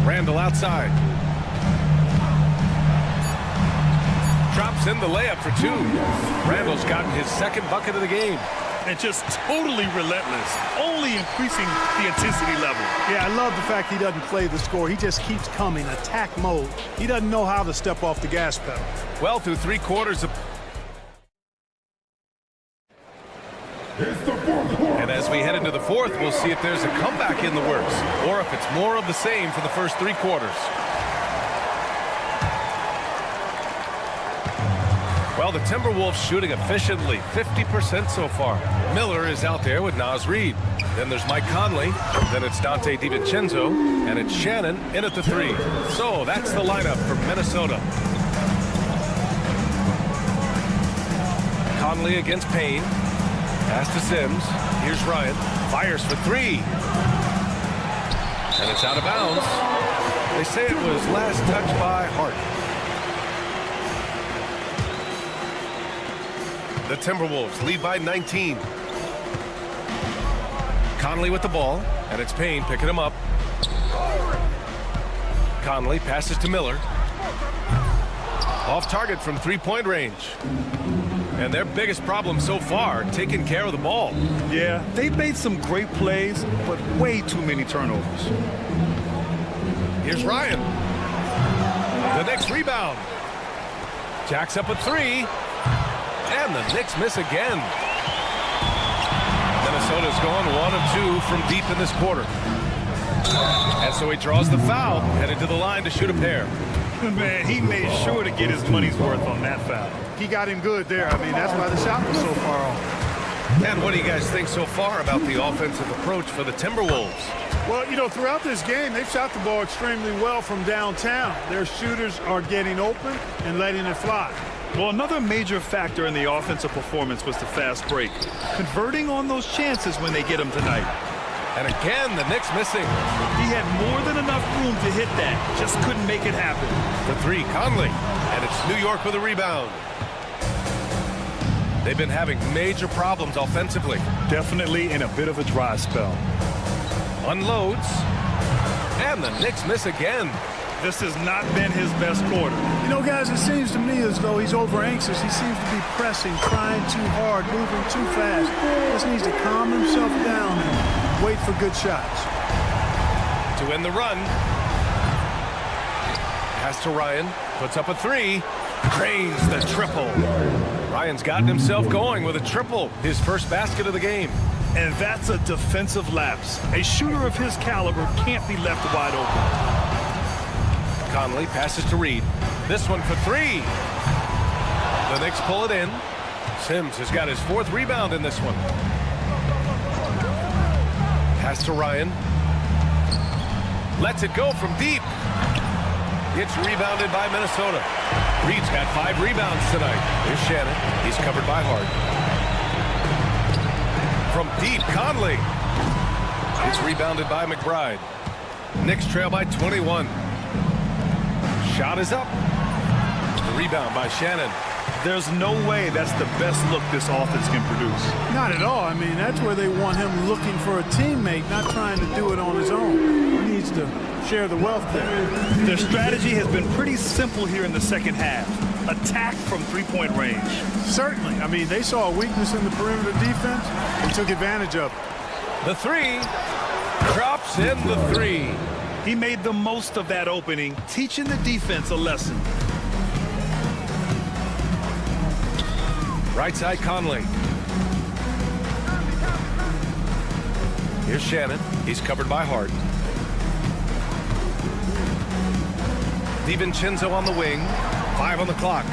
Randall outside. Drops in the layup for two. Randall's gotten his second bucket of the game. And just totally relentless, only increasing the intensity level. Yeah, I love the fact he doesn't play the score. He just keeps coming, attack mode. He doesn't know how to step off the gas pedal. Well, through 3 quarters of... And as we head into the fourth, we'll see if there's a comeback in the works, or if it's more of the same for the first 3 quarters. Well, the Timberwolves shooting efficiently, 50% so far. Miller is out there with Naz Reid. Then there's Mike Conley. Then it's Dante DiVincenzo. And it's Shannon in at the 3. So that's the lineup for Minnesota. Conley against Payne. Pass to Sims. Here's Ryan. Fires for 3. And it's out of bounds. They say it was last touched by Hart. The Timberwolves lead by 19. Conley with the ball, and it's Payne picking him up. Conley passes to Miller. Off target from 3-point range. And their biggest problem so far, taking care of the ball. Yeah, they've made some great plays, but way too many turnovers. Here's Ryan. The Knicks rebound. Jacks up a 3. And the Knicks miss again. Minnesota's gone 1 of 2 from deep in this quarter. And so he draws the foul, headed to the line to shoot a pair. Man, he made sure to get his money's worth on that foul. He got him good there. I mean, that's why the shot was so far off. And what do you guys think so far about the offensive approach for the Timberwolves? Well, you know, throughout this game, they've shot the ball extremely well from downtown. Their shooters are getting open and letting it fly. Well, another major factor in the offensive performance was the fast break. Converting on those chances when they get them tonight. And again, the Knicks missing. He had more than enough room to hit that. Just couldn't make it happen. The 3, Conley. And it's New York with a rebound. They've been having major problems offensively. Definitely in a bit of a dry spell. Unloads. And the Knicks miss again. This has not been his best quarter. You know, guys, it seems to me as though he's over anxious. He seems to be pressing, trying too hard, moving too fast. Just needs to calm himself down and wait for good shots. To win the run. Pass to Ryan. Puts up a 3. Drains the triple. Ryan's gotten himself going with a triple. His first basket of the game. And that's a defensive lapse. A shooter of his caliber can't be left wide open. Conley passes to Reed. This one for 3. The Knicks pull it in. Sims has got his 4th rebound in this one. Pass to Ryan. Lets it go from deep. It's rebounded by Minnesota. Reed's got 5 rebounds tonight. Here's Shannon. He's covered by Hart. From deep, Conley. It's rebounded by McBride. Knicks trail by 21. Shot is up. The rebound by Shannon. There's no way that's the best look this offense can produce. Not at all. I mean, that's where they want him looking for a teammate, not trying to do it on his own. He needs to share the wealth there. Their strategy has been pretty simple here in the second half. Attack from three-point range. Certainly. I mean, they saw a weakness in the perimeter defense and took advantage of it. The three. Drops in the three. He made the most of that opening, teaching the defense a lesson. Right side, Conley. Here's Shannon. He's covered by Hart. DiVincenzo on the wing. 5 on the clock.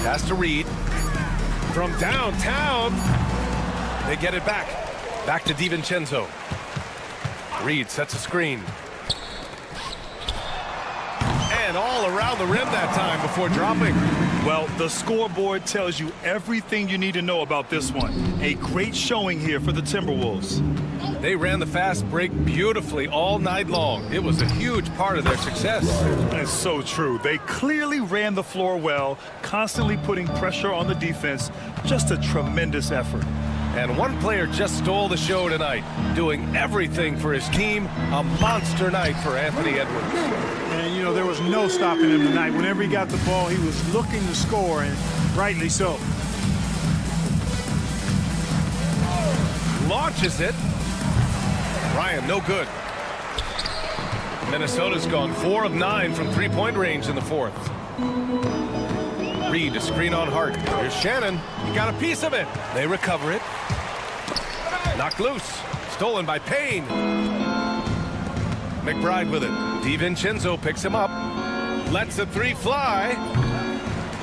Pass to Reed. From downtown. They get it back. Back to DiVincenzo. Reed sets a screen. And all around the rim that time before dropping. Well, the scoreboard tells you everything you need to know about this one. A great showing here for the Timberwolves. They ran the fast break beautifully all night long. It was a huge part of their success. That's so true. They clearly ran the floor well, constantly putting pressure on the defense. Just a tremendous effort. And one player just stole the show tonight, doing everything for his team. A monster night for Anthony Edwards. And, you know, there was no stopping him tonight. Whenever he got the ball, he was looking to score, and rightly so. Launches it. Ryan, no good. Minnesota's gone 4 of 9 from three-point range in the fourth. Reed, a screen on Hart. Here's Shannon. He got a piece of it. They recover it. Knocked loose. Stolen by Payne. McBride with it. DiVincenzo picks him up. Lets the three fly.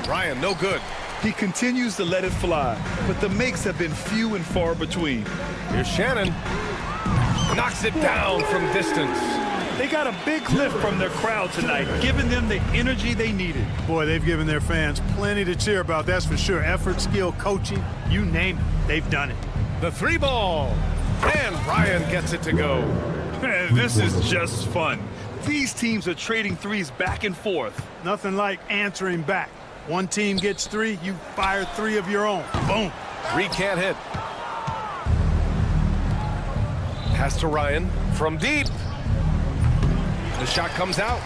Ryan, no good. He continues to let it fly, but the makes have been few and far between. Here's Shannon. Knocks it down from distance. They got a big lift from their crowd tonight, giving them the energy they needed. Boy, they've given their fans plenty to cheer about, that's for sure. Effort, skill, coaching, you name it, they've done it. The three ball. And Ryan gets it to go. This is just fun. These teams are trading threes back and forth. Nothing like answering back. One team gets 3, you fire 3 of your own. Boom. Reed can't hit. Pass to Ryan from deep. The shot comes out.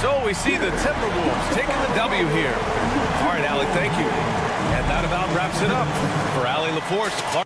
So we see the Timberwolves taking the W here. All right, Alec, thank you. And that about wraps it up. For Allie LaForce,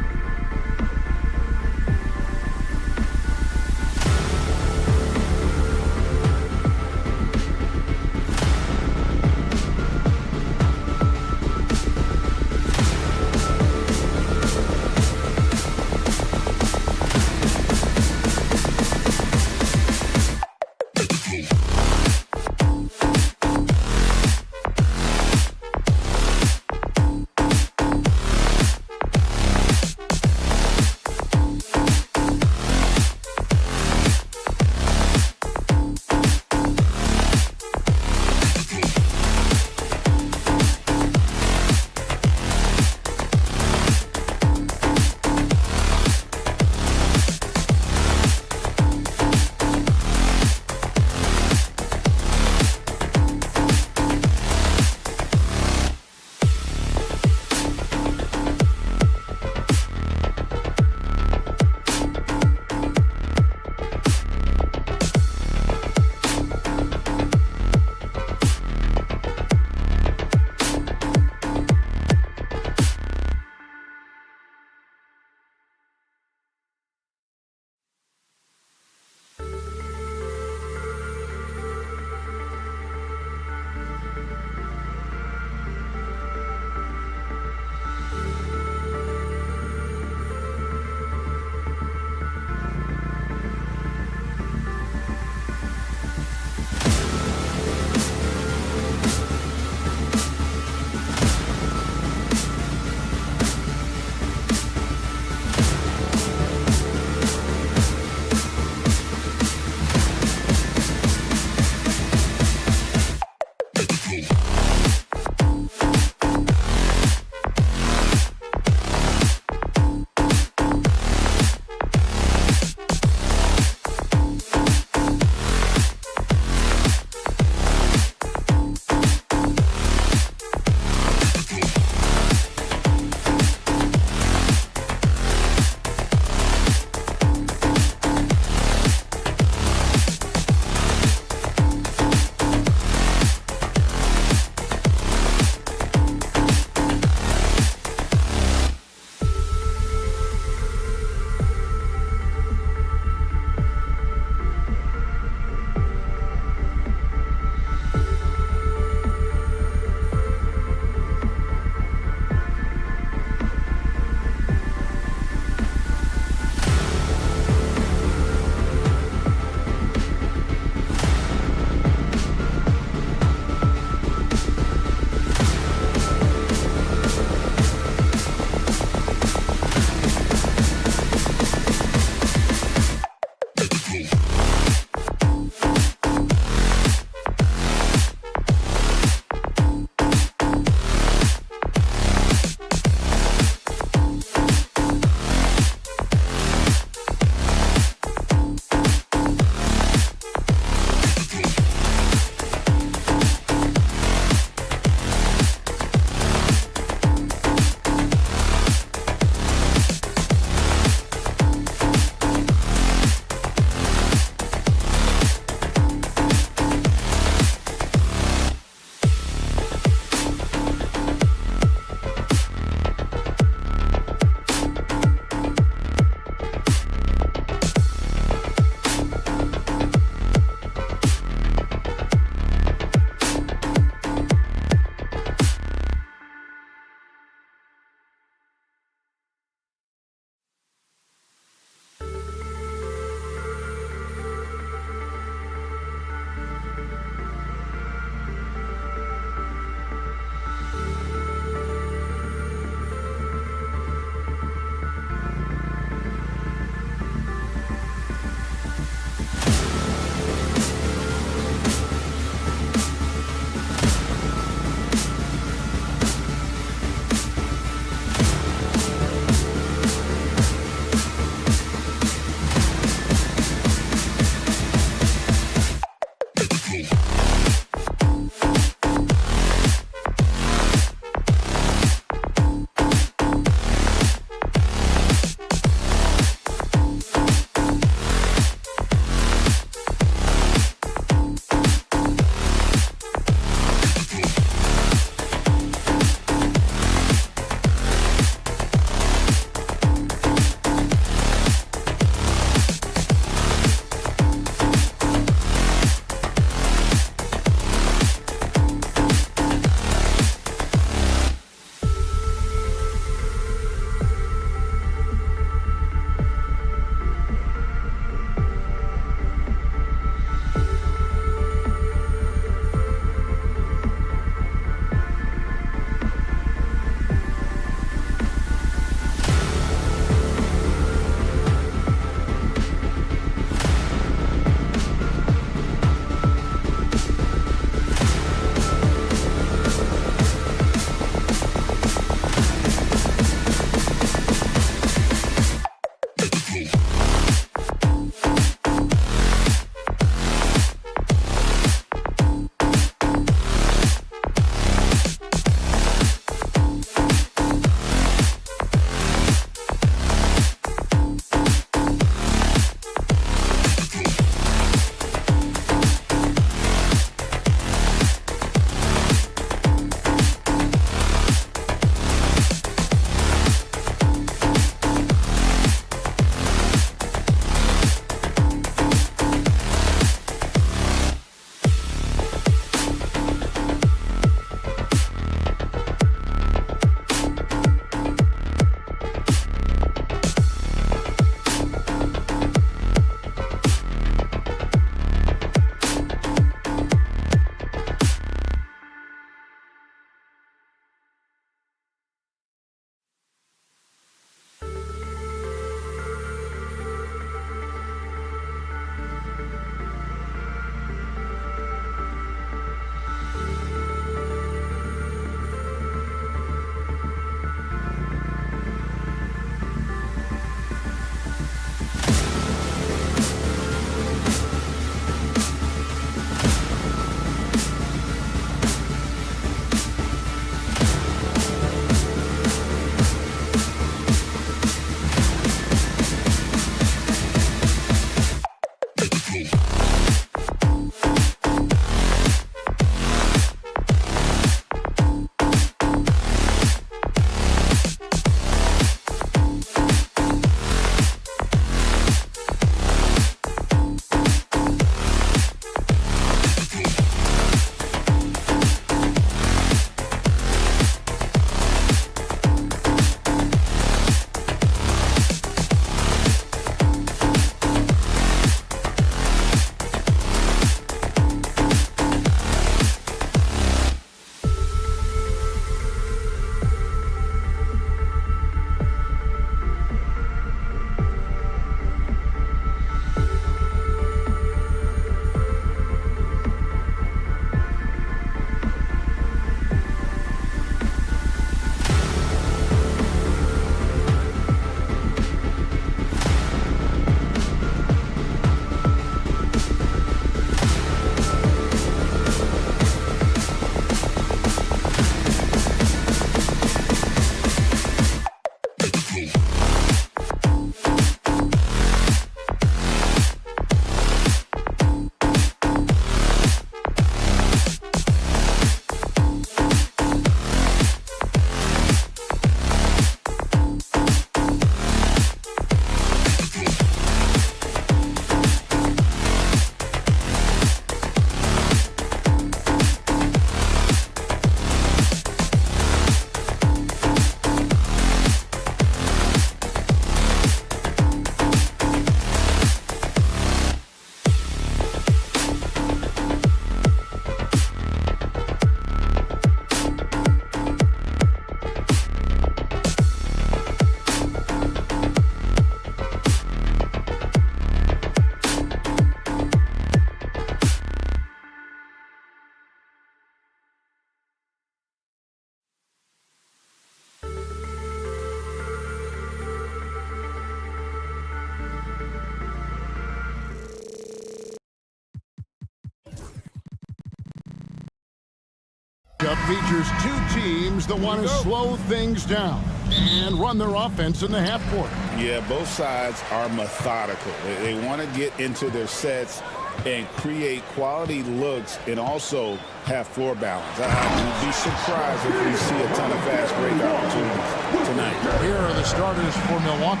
Cup features two teams that want to slow things down and run their offense in the half court. Yeah, both sides are methodical. They want to get into their sets and create quality looks and also have floor balance. I would be surprised if we see a ton of fast break opportunities tonight. Here are the starters for Milwaukee.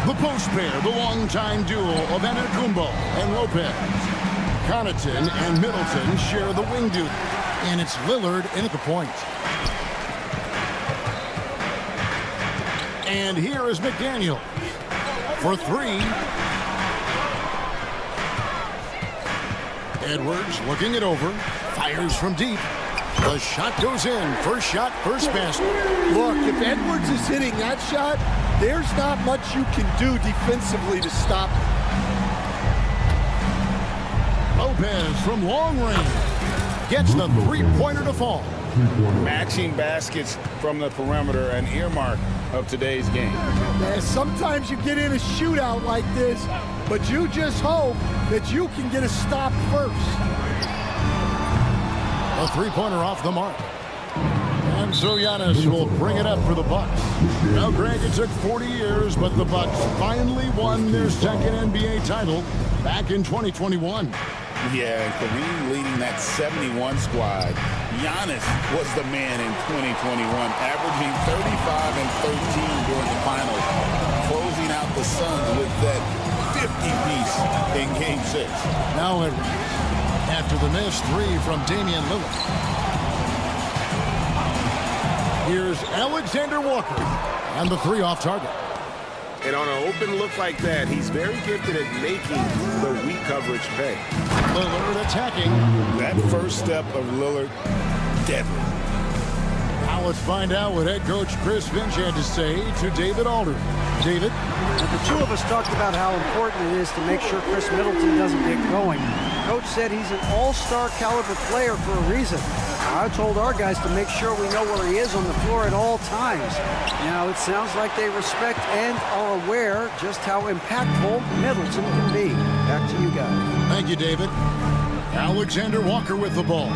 The post pair, the longtime duo of Antetokounmpo and Lopez. Connaughton and Middleton share the wing duty. And it's Lillard in at the point. And here is McDaniel for three. Edwards looking it over. Fires from deep. The shot goes in. First shot, first basket. Look, if Edwards is hitting that shot, there's not much you can do defensively to stop him. Lopez from long range gets the three-pointer to fall. Matching baskets from the perimeter, an earmark of today's game. Yeah, sometimes you get in a shootout like this, but you just hope that you can get a stop first. A three-pointer off the mark. And so Giannis will bring it up for the Bucks. Now, Greg, it took 40 years, but the Bucks finally won their second NBA title back in 2021. Yeah, and Kareem leading that 71 squad. Giannis was the man in 2021, averaging 35 and 13 during the finals, closing out the Suns with that 50-piece in Game 6. Now, after the missed three from Damian Lillard. Here's Alexander Walker, and the three off target. And on an open look like that, he's very gifted at making the weak coverage pay. Lillard attacking. That first step of Lillard, deadly. Now let's find out what head coach Chris Finch had to say to David Aldridge. David? The two of us talked about how important it is to make sure Chris Middleton doesn't get going. Coach said he's an all-star caliber player for a reason. I told our guys to make sure we know where he is on the floor at all times. Now, it sounds like they respect and are aware just how impactful Middleton can be. Back to you guys. Thank you, David. Alexander Walker with the ball.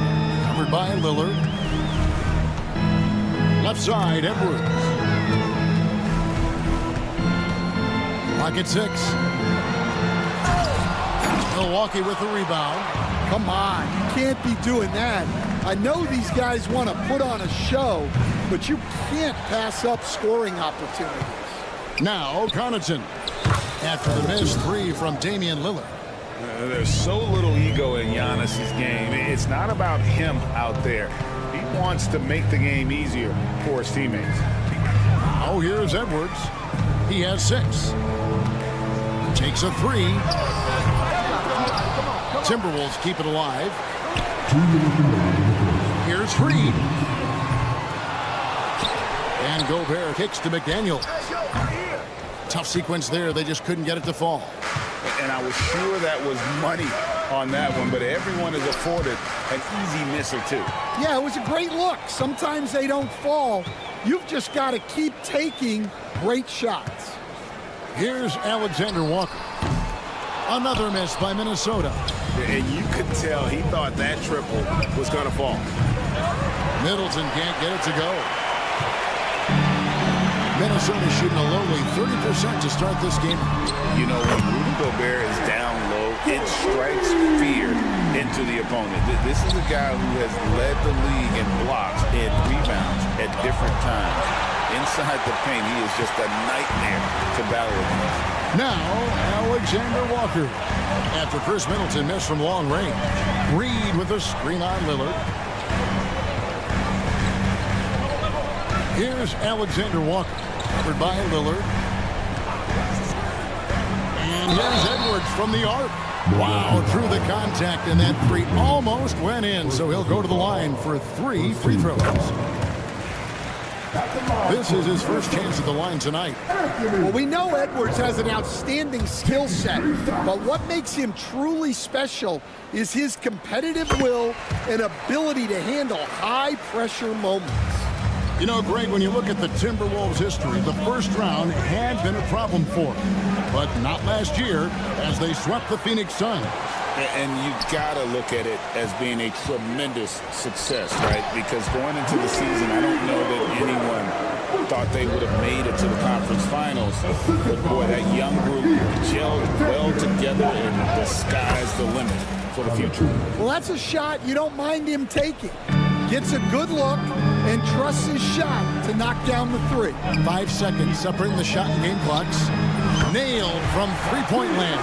Covered by Lillard. Left side, Edwards. Lock at 6. Milwaukee with the rebound. Come on, you can't be doing that. I know these guys want to put on a show, but you can't pass up scoring opportunities. Now, Connaughton. After the missed three from Damian Lillard. There's so little ego in Giannis's game. It's not about him out there. He wants to make the game easier for his teammates. Oh, here's Edwards. He has 6. Takes a 3. Timberwolves keep it alive. Here's Reed. And Gobert kicks to McDaniel. Tough sequence there. They just couldn't get it to fall. And I was sure that was money on that one, but everyone is afforded an easy miss or two. Yeah, it was a great look. Sometimes they don't fall. You've just got to keep taking great shots. Here's Alexander Walker. Another miss by Minnesota. And you could tell he thought that triple was going to fall. Middleton can't get it to go. Minnesota shooting a lowly 30% to start this game. You know, when Rudy Gobert is down low, it strikes fear into the opponent. This is a guy who has led the league in blocks and rebounds at different times. Inside the paint, he is just a nightmare to battle against. Now, Alexander Walker. After Chris Middleton missed from long range. Reed with a screen on Lillard. Here's Alexander Walker. Covered by Lillard. And here's Edwards from the arc. Wow, through the contact, and that three almost went in, so he'll go to the line for 3 free throws. This is his first chance at the line tonight. Well, we know Edwards has an outstanding skill set, but what makes him truly special is his competitive will and ability to handle high-pressure moments. You know, Greg, when you look at the Timberwolves' history, the first round had been a problem for them, but not last year as they swept the Phoenix Suns. And you've got to look at it as being a tremendous success, right? Because going into the season, I don't know that anyone thought they would have made it to the conference finals. But boy, that young group gelled well together, and the sky's the limit for the future. Well, that's a shot you don't mind him taking. Gets a good look and trusts his shot to knock down the 3. 5 seconds separating the shot and game clocks. Nailed from three-point land.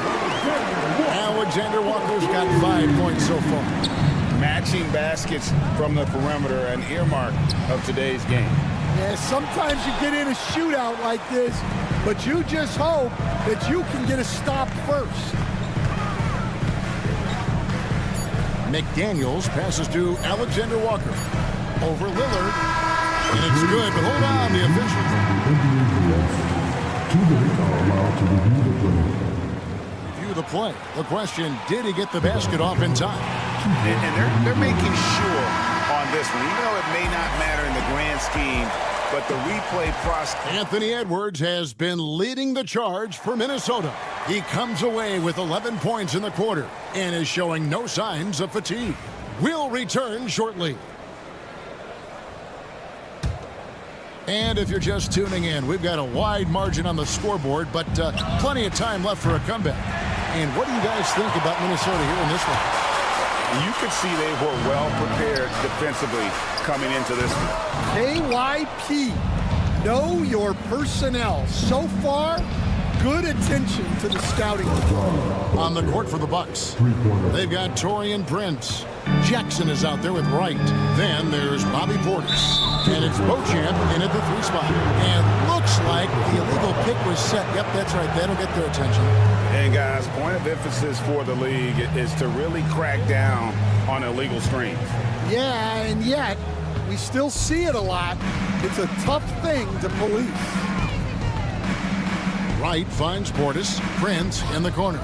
Alexander Walker's got 5 points so far. Matching baskets from the perimeter, an earmark of today's game. Yeah, sometimes you get in a shootout like this, but you just hope that you can get a stop first. McDaniels passes to Alexander Walker. Over Lillard. And it's good, but hold on, the officials. 2 minutes are allowed to review the play. Review the play. The question, did he get the basket off in time? And they're making sure on this one. Even though it may not matter in the grand scheme, but the replay process. Anthony Edwards has been leading the charge for Minnesota. He comes away with 11 points in the quarter and is showing no signs of fatigue. We'll return shortly. And if you're just tuning in, we've got a wide margin on the scoreboard, but plenty of time left for a comeback. And what do you guys think about Minnesota here in this one? You could see they were well prepared defensively coming into this one. KYP, know your personnel. So far, good attention to the scouting report. On the court for the Bucks, they've got Taurean Prince. Jackson is out there with Wright. Then there's Bobby Portis. And it's Beauchamp in at the 3 spot. And looks like the illegal pick was set. Yep, that's right. That'll get their attention. And guys, point of emphasis for the league is to really crack down on illegal screens. Yeah, and yet, we still see it a lot. It's a tough thing to police. Wright finds Portis. Prince in the corner.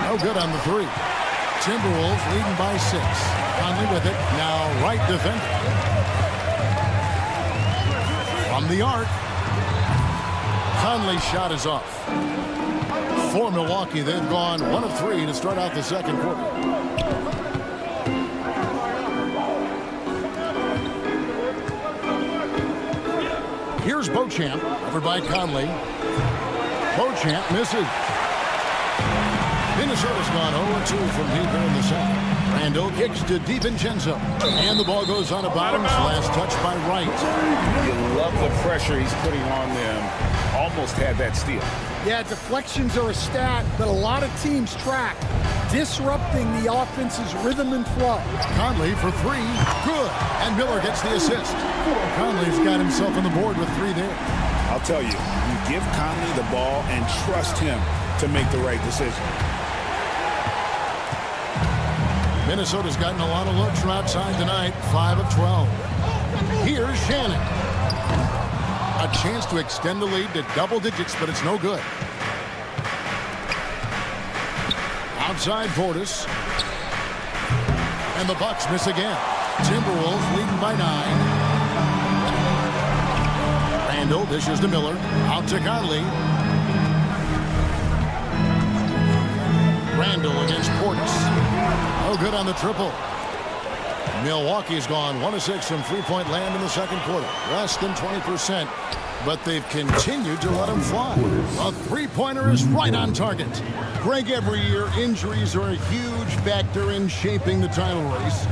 No good on the 3. Timberwolves leading by 6. Conley with it. Now Wright defending. From the arc. Conley's shot is off. For Milwaukee, they've gone 1 of 3 to start out the second quarter. Here's Beauchamp, over by Conley. Beauchamp misses. Minnesota's gone 0-2 from deep here in the second. Randall kicks to DiVincenzo. And the ball goes on a bounce. Last touch by Wright. You love the pressure he's putting on them. Almost had that steal. Yeah, deflections are a stat that a lot of teams track, disrupting the offense's rhythm and flow. Conley for 3. Good. And Miller gets the assist. Conley's got himself on the board with 3 there. I'll tell you, you give Conley the ball and trust him to make the right decision. Minnesota's gotten a lot of looks from outside tonight. 5 of 12. Here's Shannon. A chance to extend the lead to double digits, but it's no good. Outside Portis. And the Bucks miss again. Timberwolves leading by 9. Randall dishes to Miller. Out to Conley. Randall against Portis. No good on the triple. Milwaukee's gone 1 of 6 from 3-point land in the second quarter. Less than 20%. But they've continued to let them fly. A 3-pointer is right on target. Greg, every year injuries are a huge factor in shaping the title race.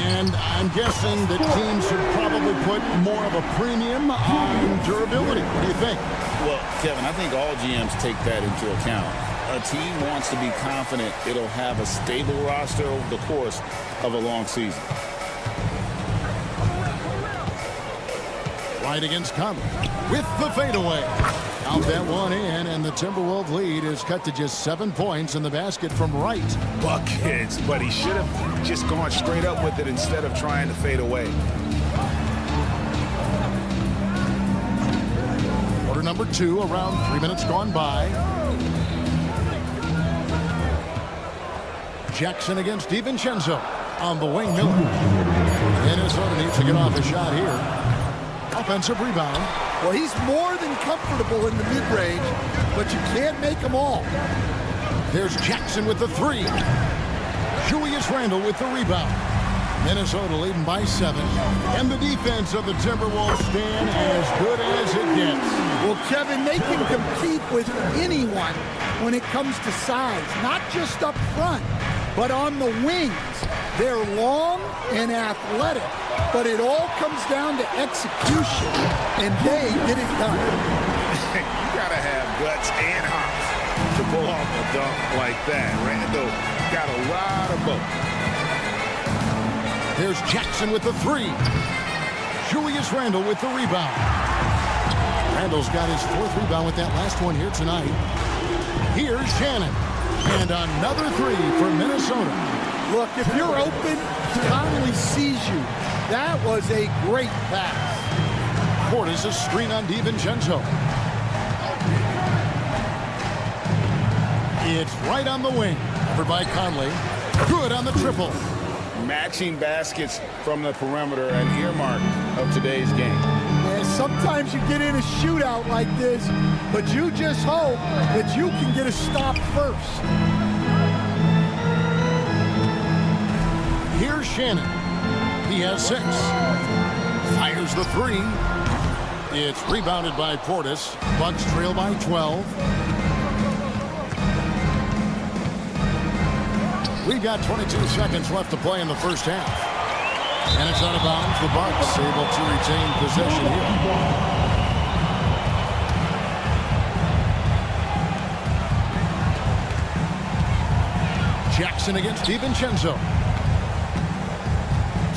And I'm guessing that teams should probably put more of a premium on durability. What do you think? Well, Kevin, I think all GMs take that into account. A team wants to be confident it'll have a stable roster over the course of a long season. Right against Conley with the fadeaway. Out that one in, and the Timberwolves lead is cut to just 7 points in the basket from Wright. Buckets, but he should have just gone straight up with it instead of trying to fade away. Quarter number 2, around 3 minutes gone by. Jackson against DiVincenzo on the wing. Miller. Minnesota needs to get off a shot here. Offensive rebound. Well, he's more than comfortable in the mid-range, but you can't make them all. There's Jackson with the 3. Julius Randle with the rebound. Minnesota leading by 7. And the defense of the Timberwolves stand as good as it gets. Well, Kevin, they can compete with anyone when it comes to size, not just up front, but on the wings. They're long and athletic, but it all comes down to execution, and they get it done. You gotta have guts and hops to pull off a dunk like that. Randall got a lot of both. There's Jackson with the 3. Julius Randle with the rebound. Randall's got his 4th rebound with that last one here tonight. Here's Shannon. And another 3 for Minnesota. Look, if you're open, Conley sees you. That was a great pass. Portis a screen on DiVincenzo. It's right on the wing. Over by Conley. Good on the triple. Matching baskets from the perimeter, an earmark of today's game. And sometimes you get in a shootout like this, but you just hope that you can get a stop first. Here's Shannon. He has 6. Fires the 3. It's rebounded by Portis. Bucks trail by 12. We've got 22 seconds left to play in the first half. And it's out of bounds. The Bucks able to retain possession here. Jackson against DiVincenzo.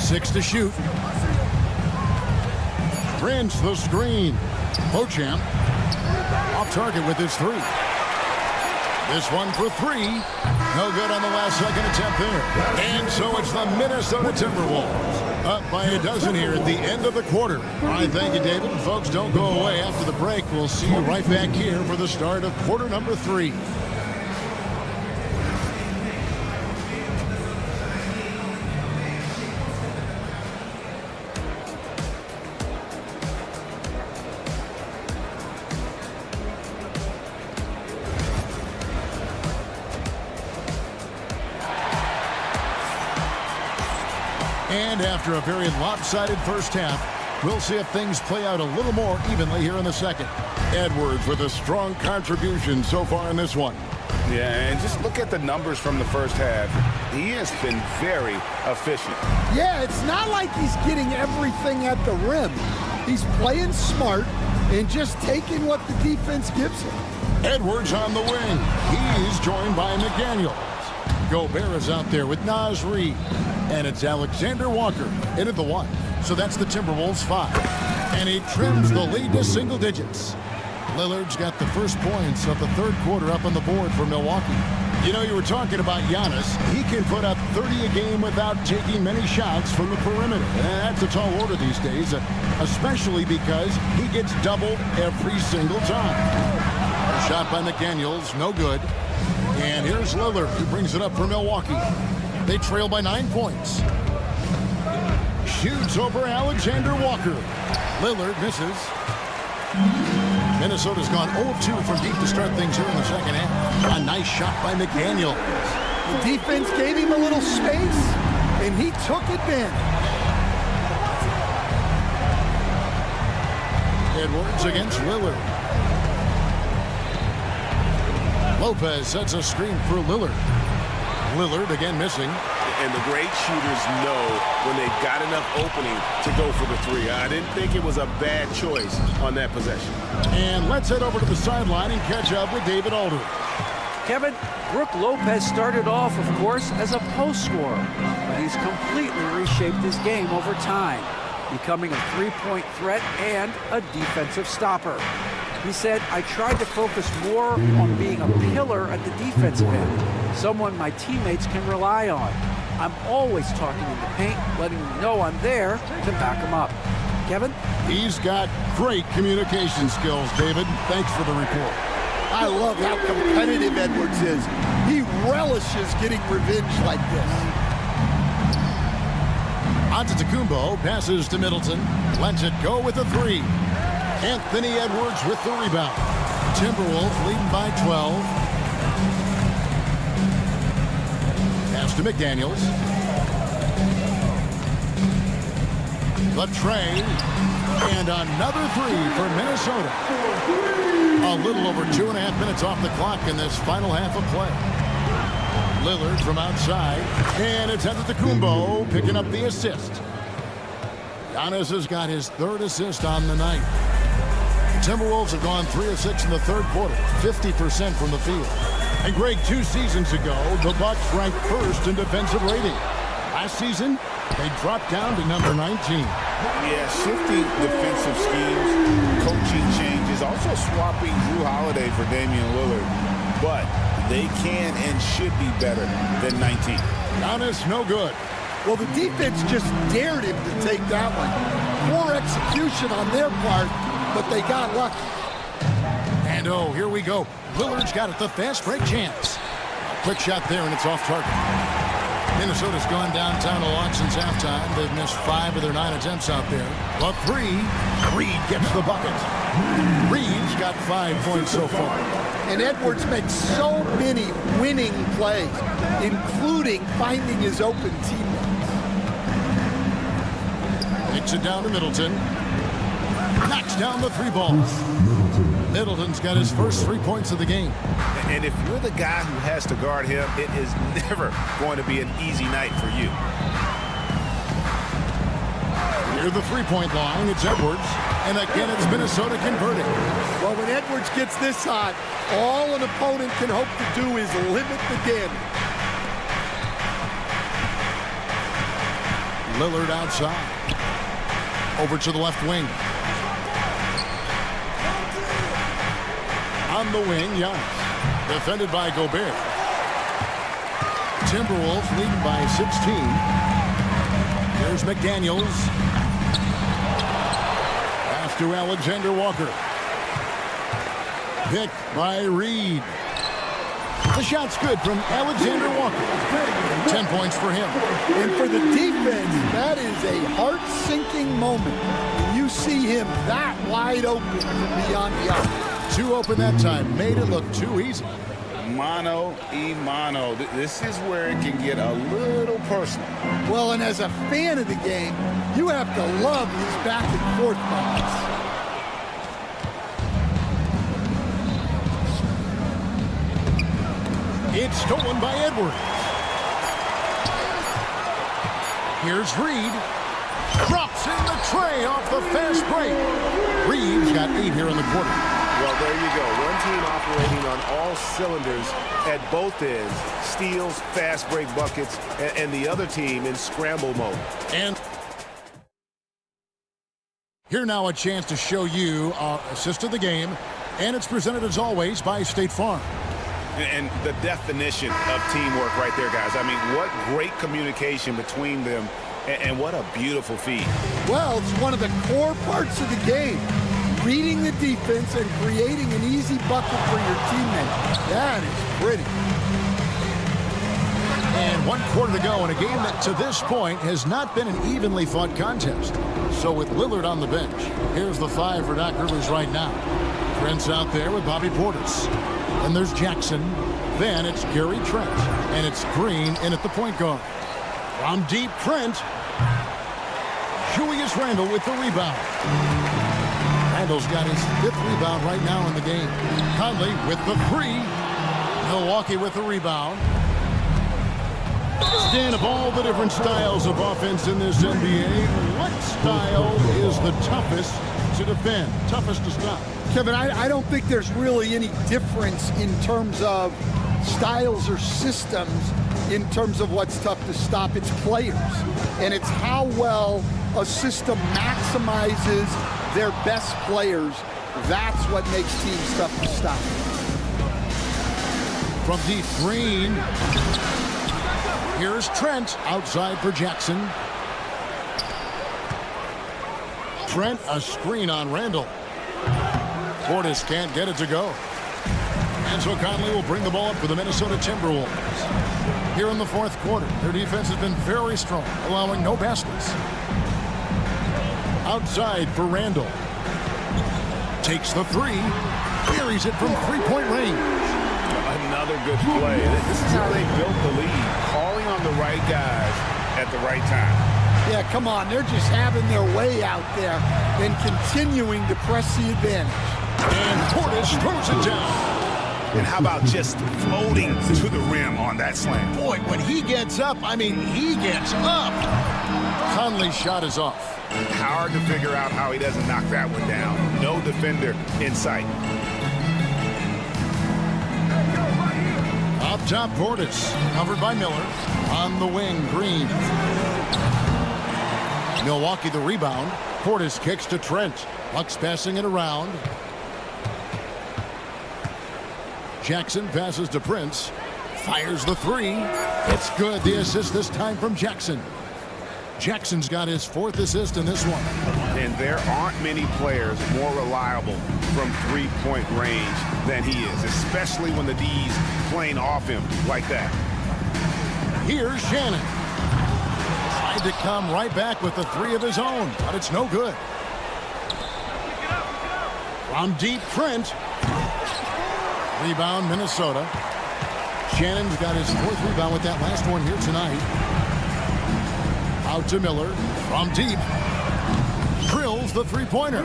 6 to shoot. Prince the screen. Beauchamp off target with his 3. This one for 3. No good on the last second attempt there. And so it's the Minnesota Timberwolves up by a dozen here at the end of the quarter. All right, thank you, David. Folks, don't go away. After the break, we'll see you right back here for the start of quarter number 3. And after a very lopsided first half, we'll see if things play out a little more evenly here in the second. Edwards with a strong contribution so far in this one. Yeah, and just look at the numbers from the first half. He has been very efficient. Yeah, it's not like he's getting everything at the rim. He's playing smart and just taking what the defense gives him. Edwards on the wing. He's joined by McDaniels. Gobert is out there with Naz Reid. And it's Alexander Walker into the 1. So that's the Timberwolves 5. And he trims the lead to single digits. Lillard's got the first points of the third quarter up on the board for Milwaukee. You know, you were talking about Giannis. He can put up 30 a game without taking many shots from the perimeter. And that's a tall order these days, especially because he gets doubled every single time. A shot by McDaniels, no good. And here's Lillard, who brings it up for Milwaukee. They trail by 9 points. Shoots over Alexander Walker. Lillard misses. Minnesota's gone 0-2 from deep to start things here in the second half. A nice shot by McDaniel. The defense gave him a little space, and he took advantage. Edwards against Lillard. Lopez sets a screen for Lillard. Lillard again missing. And the great shooters know when they've got enough opening to go for the 3. I didn't think it was a bad choice on that possession. And let's head over to the sideline and catch up with David Aldridge. Kevin, Brook Lopez started off, of course, as a post scorer, but he's completely reshaped his game over time, becoming a three-point threat and a defensive stopper. He said, I tried to focus more on being a pillar at the defensive end, someone my teammates can rely on. I'm always talking in the paint, letting them know I'm there to back them up. Kevin? He's got great communication skills, David. Thanks for the report. I love how competitive Edwards is. He relishes getting revenge like this. Antetokounmpo passes to Middleton. Lets it go with a 3. Anthony Edwards with the rebound. Timberwolves leading by 12. Pass to McDaniels. The tray. And another 3 for Minnesota. A little over 2.5 minutes off the clock in this final half of play. Lillard from outside. And it's Antetokounmpo picking up the assist. Giannis has got his 3rd assist on the night. Timberwolves have gone 3 of 6 in the third quarter, 50% from the field. And Greg, 2 seasons ago, the Bucks ranked 1st in defensive rating. Last season, they dropped down to number 19. Yeah, shifting defensive schemes, coaching changes, also swapping Drew Holiday for Damian Lillard. But they can and should be better than 19. Giannis, no good. Well, the defense just dared him to take that one. Poor execution on their part, but they got lucky. And oh, here we go. Lillard's got it, the fast break chance. Quick shot there, and it's off target. Minnesota's gone downtown a lot since halftime. They've missed 5 of their 9 attempts out there. The 3. Reed gets the bucket. Reed's got 5 points so far. And Edwards makes so many winning plays, including finding his open teammates. Kicks it down to Middleton. Knocks down the 3 ball. Middleton's got his first 3 points of the game. And if you're the guy who has to guard him, it is never going to be an easy night for you. Near the 3-point line, it's Edwards. And again, it's Minnesota converting. Well, when Edwards gets this hot, all an opponent can hope to do is limit the damage. Lillard outside. Over to the left wing. On the wing, Giannis. Defended by Gobert. Timberwolves leading by 16. There's McDaniels. Pass to Alexander Walker. Picked by Reed. The shot's good from Alexander Walker. 10 points for him. And for the defense, that is a heart-sinking moment. When you see him that wide open from beyond the arc. 2 open that time. Made it look too easy. Mano. This is where it can get a little personal. Well, and as a fan of the game, you have to love these back and forth moments. It's stolen by Edwards. Here's Reed. Drops in the tray off the fast break. Reed's got 8 here in the quarter. Well, there you go. One team operating on all cylinders at both ends. Steals, fast break buckets, and the other team in scramble mode. And here now a chance to show you our assist of the game. And it's presented as always by State Farm. And the definition of teamwork right there, guys. I mean, what great communication between them, and what a beautiful feed. Well, it's one of the core parts of the game. Reading the defense and creating an easy bucket for your teammate. That is pretty. And 1 quarter to go in a game that to this point has not been an evenly fought contest. So with Lillard on the bench, here's the 5 for Doc Rivers right now. Trent's out there with Bobby Portis. And there's Jackson. Then it's Gary Trent. And it's Green in at the point guard. From deep, Trent. Julius Randle with the rebound. Randle's got his 5th rebound right now in the game. Conley with the 3. Milwaukee with the rebound. Stan, of all the different styles of offense in this NBA, what style is the toughest to defend, toughest to stop? Kevin, I don't think there's really any difference in terms of styles or systems in terms of what's tough to stop. It's players. And it's how well a system maximizes their best players. That's what makes teams tough to stop. From deep, Green. Here's Trent outside for Jackson. Trent, a screen on Randle. Portis can't get it to go. And so Conley will bring the ball up for the Minnesota Timberwolves. Here in the 4th quarter, their defense has been very strong, allowing no baskets. Outside for Randle. Takes the 3. Buries it from 3-point range. Another good play. This is how they built the lead. Calling on the right guys at the right time. Yeah, come on. They're just having their way out there and continuing to press the advantage. And Portis throws it down. And how about just floating to the rim on that slam? Boy, when he gets up, I mean, he gets up. Conley's shot is off. Hard to figure out how he doesn't knock that one down. No defender in sight. Up top, Portis, covered by Miller. On the wing, Green. Milwaukee the rebound. Portis kicks to Trent. Bucks passing it around. Jackson passes to Prince. Fires the 3. It's good. The assist this time from Jackson. Jackson's got his 4th assist in this one. And there aren't many players more reliable from 3-point range than he is, especially when the D's playing off him like that. Here's Shannon. Tried to come right back with the three of his own, but it's no good. From deep, Trent. Rebound, Minnesota. Shannon's got his fourth rebound with that last one here tonight. Out to Miller. From deep. Drills the three-pointer.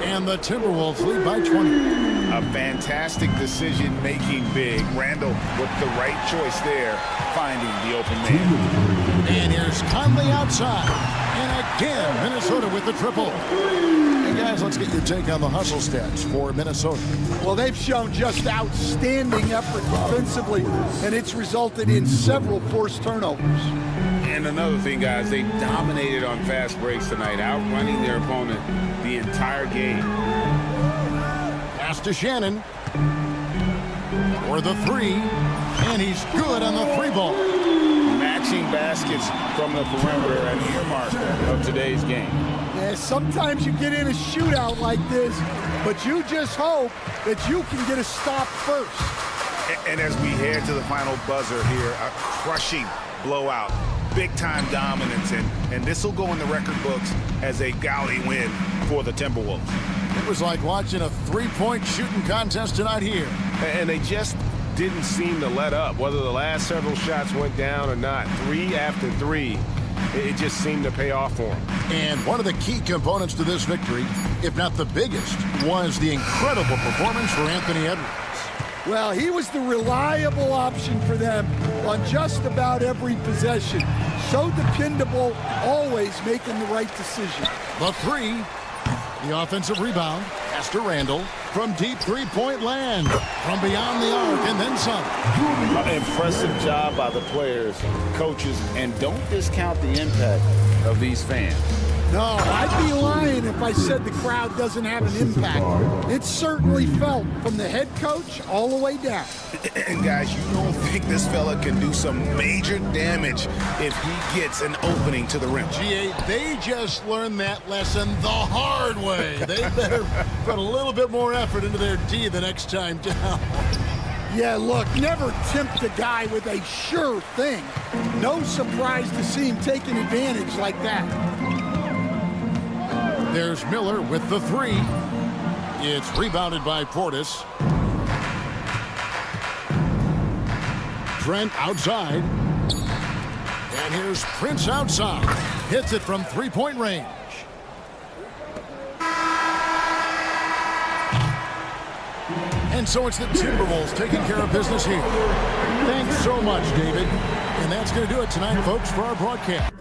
And the Timberwolves lead by 20. A fantastic decision-making big. Randall with the right choice there, finding the open man. And here's Conley outside. And again, Minnesota with the triple. Hey, guys, let's get your take on the hustle stats for Minnesota. Well, they've shown just outstanding effort defensively, and it's resulted in several forced turnovers. And another thing, guys, they dominated on fast breaks tonight, outrunning their opponent the entire game. Pass to Shannon. For the three. And he's good on the three ball. Matching baskets from the perimeter, an earmark of today's game. Yeah, sometimes you get in a shootout like this, but you just hope that you can get a stop first. And as we head to the final buzzer here, a crushing blowout. Big-time dominance, and this will go in the record books as a gaudy win for the Timberwolves. It was like watching a three-point shooting contest tonight here. And they just didn't seem to let up, whether the last several shots went down or not. Three after three, it just seemed to pay off for them. And one of the key components to this victory, if not the biggest, was the incredible performance for Anthony Edwards. Well, he was the reliable option for them on just about every possession. So dependable, always making the right decision. The three, the offensive rebound, pass to Randall from deep three-point land, from beyond the arc, and then some. Impressive job by the players, coaches, and don't discount the impact of these fans. No, I'd be lying if I said the crowd doesn't have an impact. It's certainly felt from the head coach all the way down. And guys, you don't think this fella can do some major damage if he gets an opening to the rim. G8, they just learned that lesson the hard way. They better put a little bit more effort into their D the next time down. Yeah, look, never tempt a guy with a sure thing. No surprise to see him taking advantage like that. There's Miller with the three. It's rebounded by Portis. Trent outside. And here's Prince outside. Hits it from three-point range. And so it's the Timberwolves taking care of business here. Thanks so much, David. And that's going to do it tonight, folks, for our broadcast.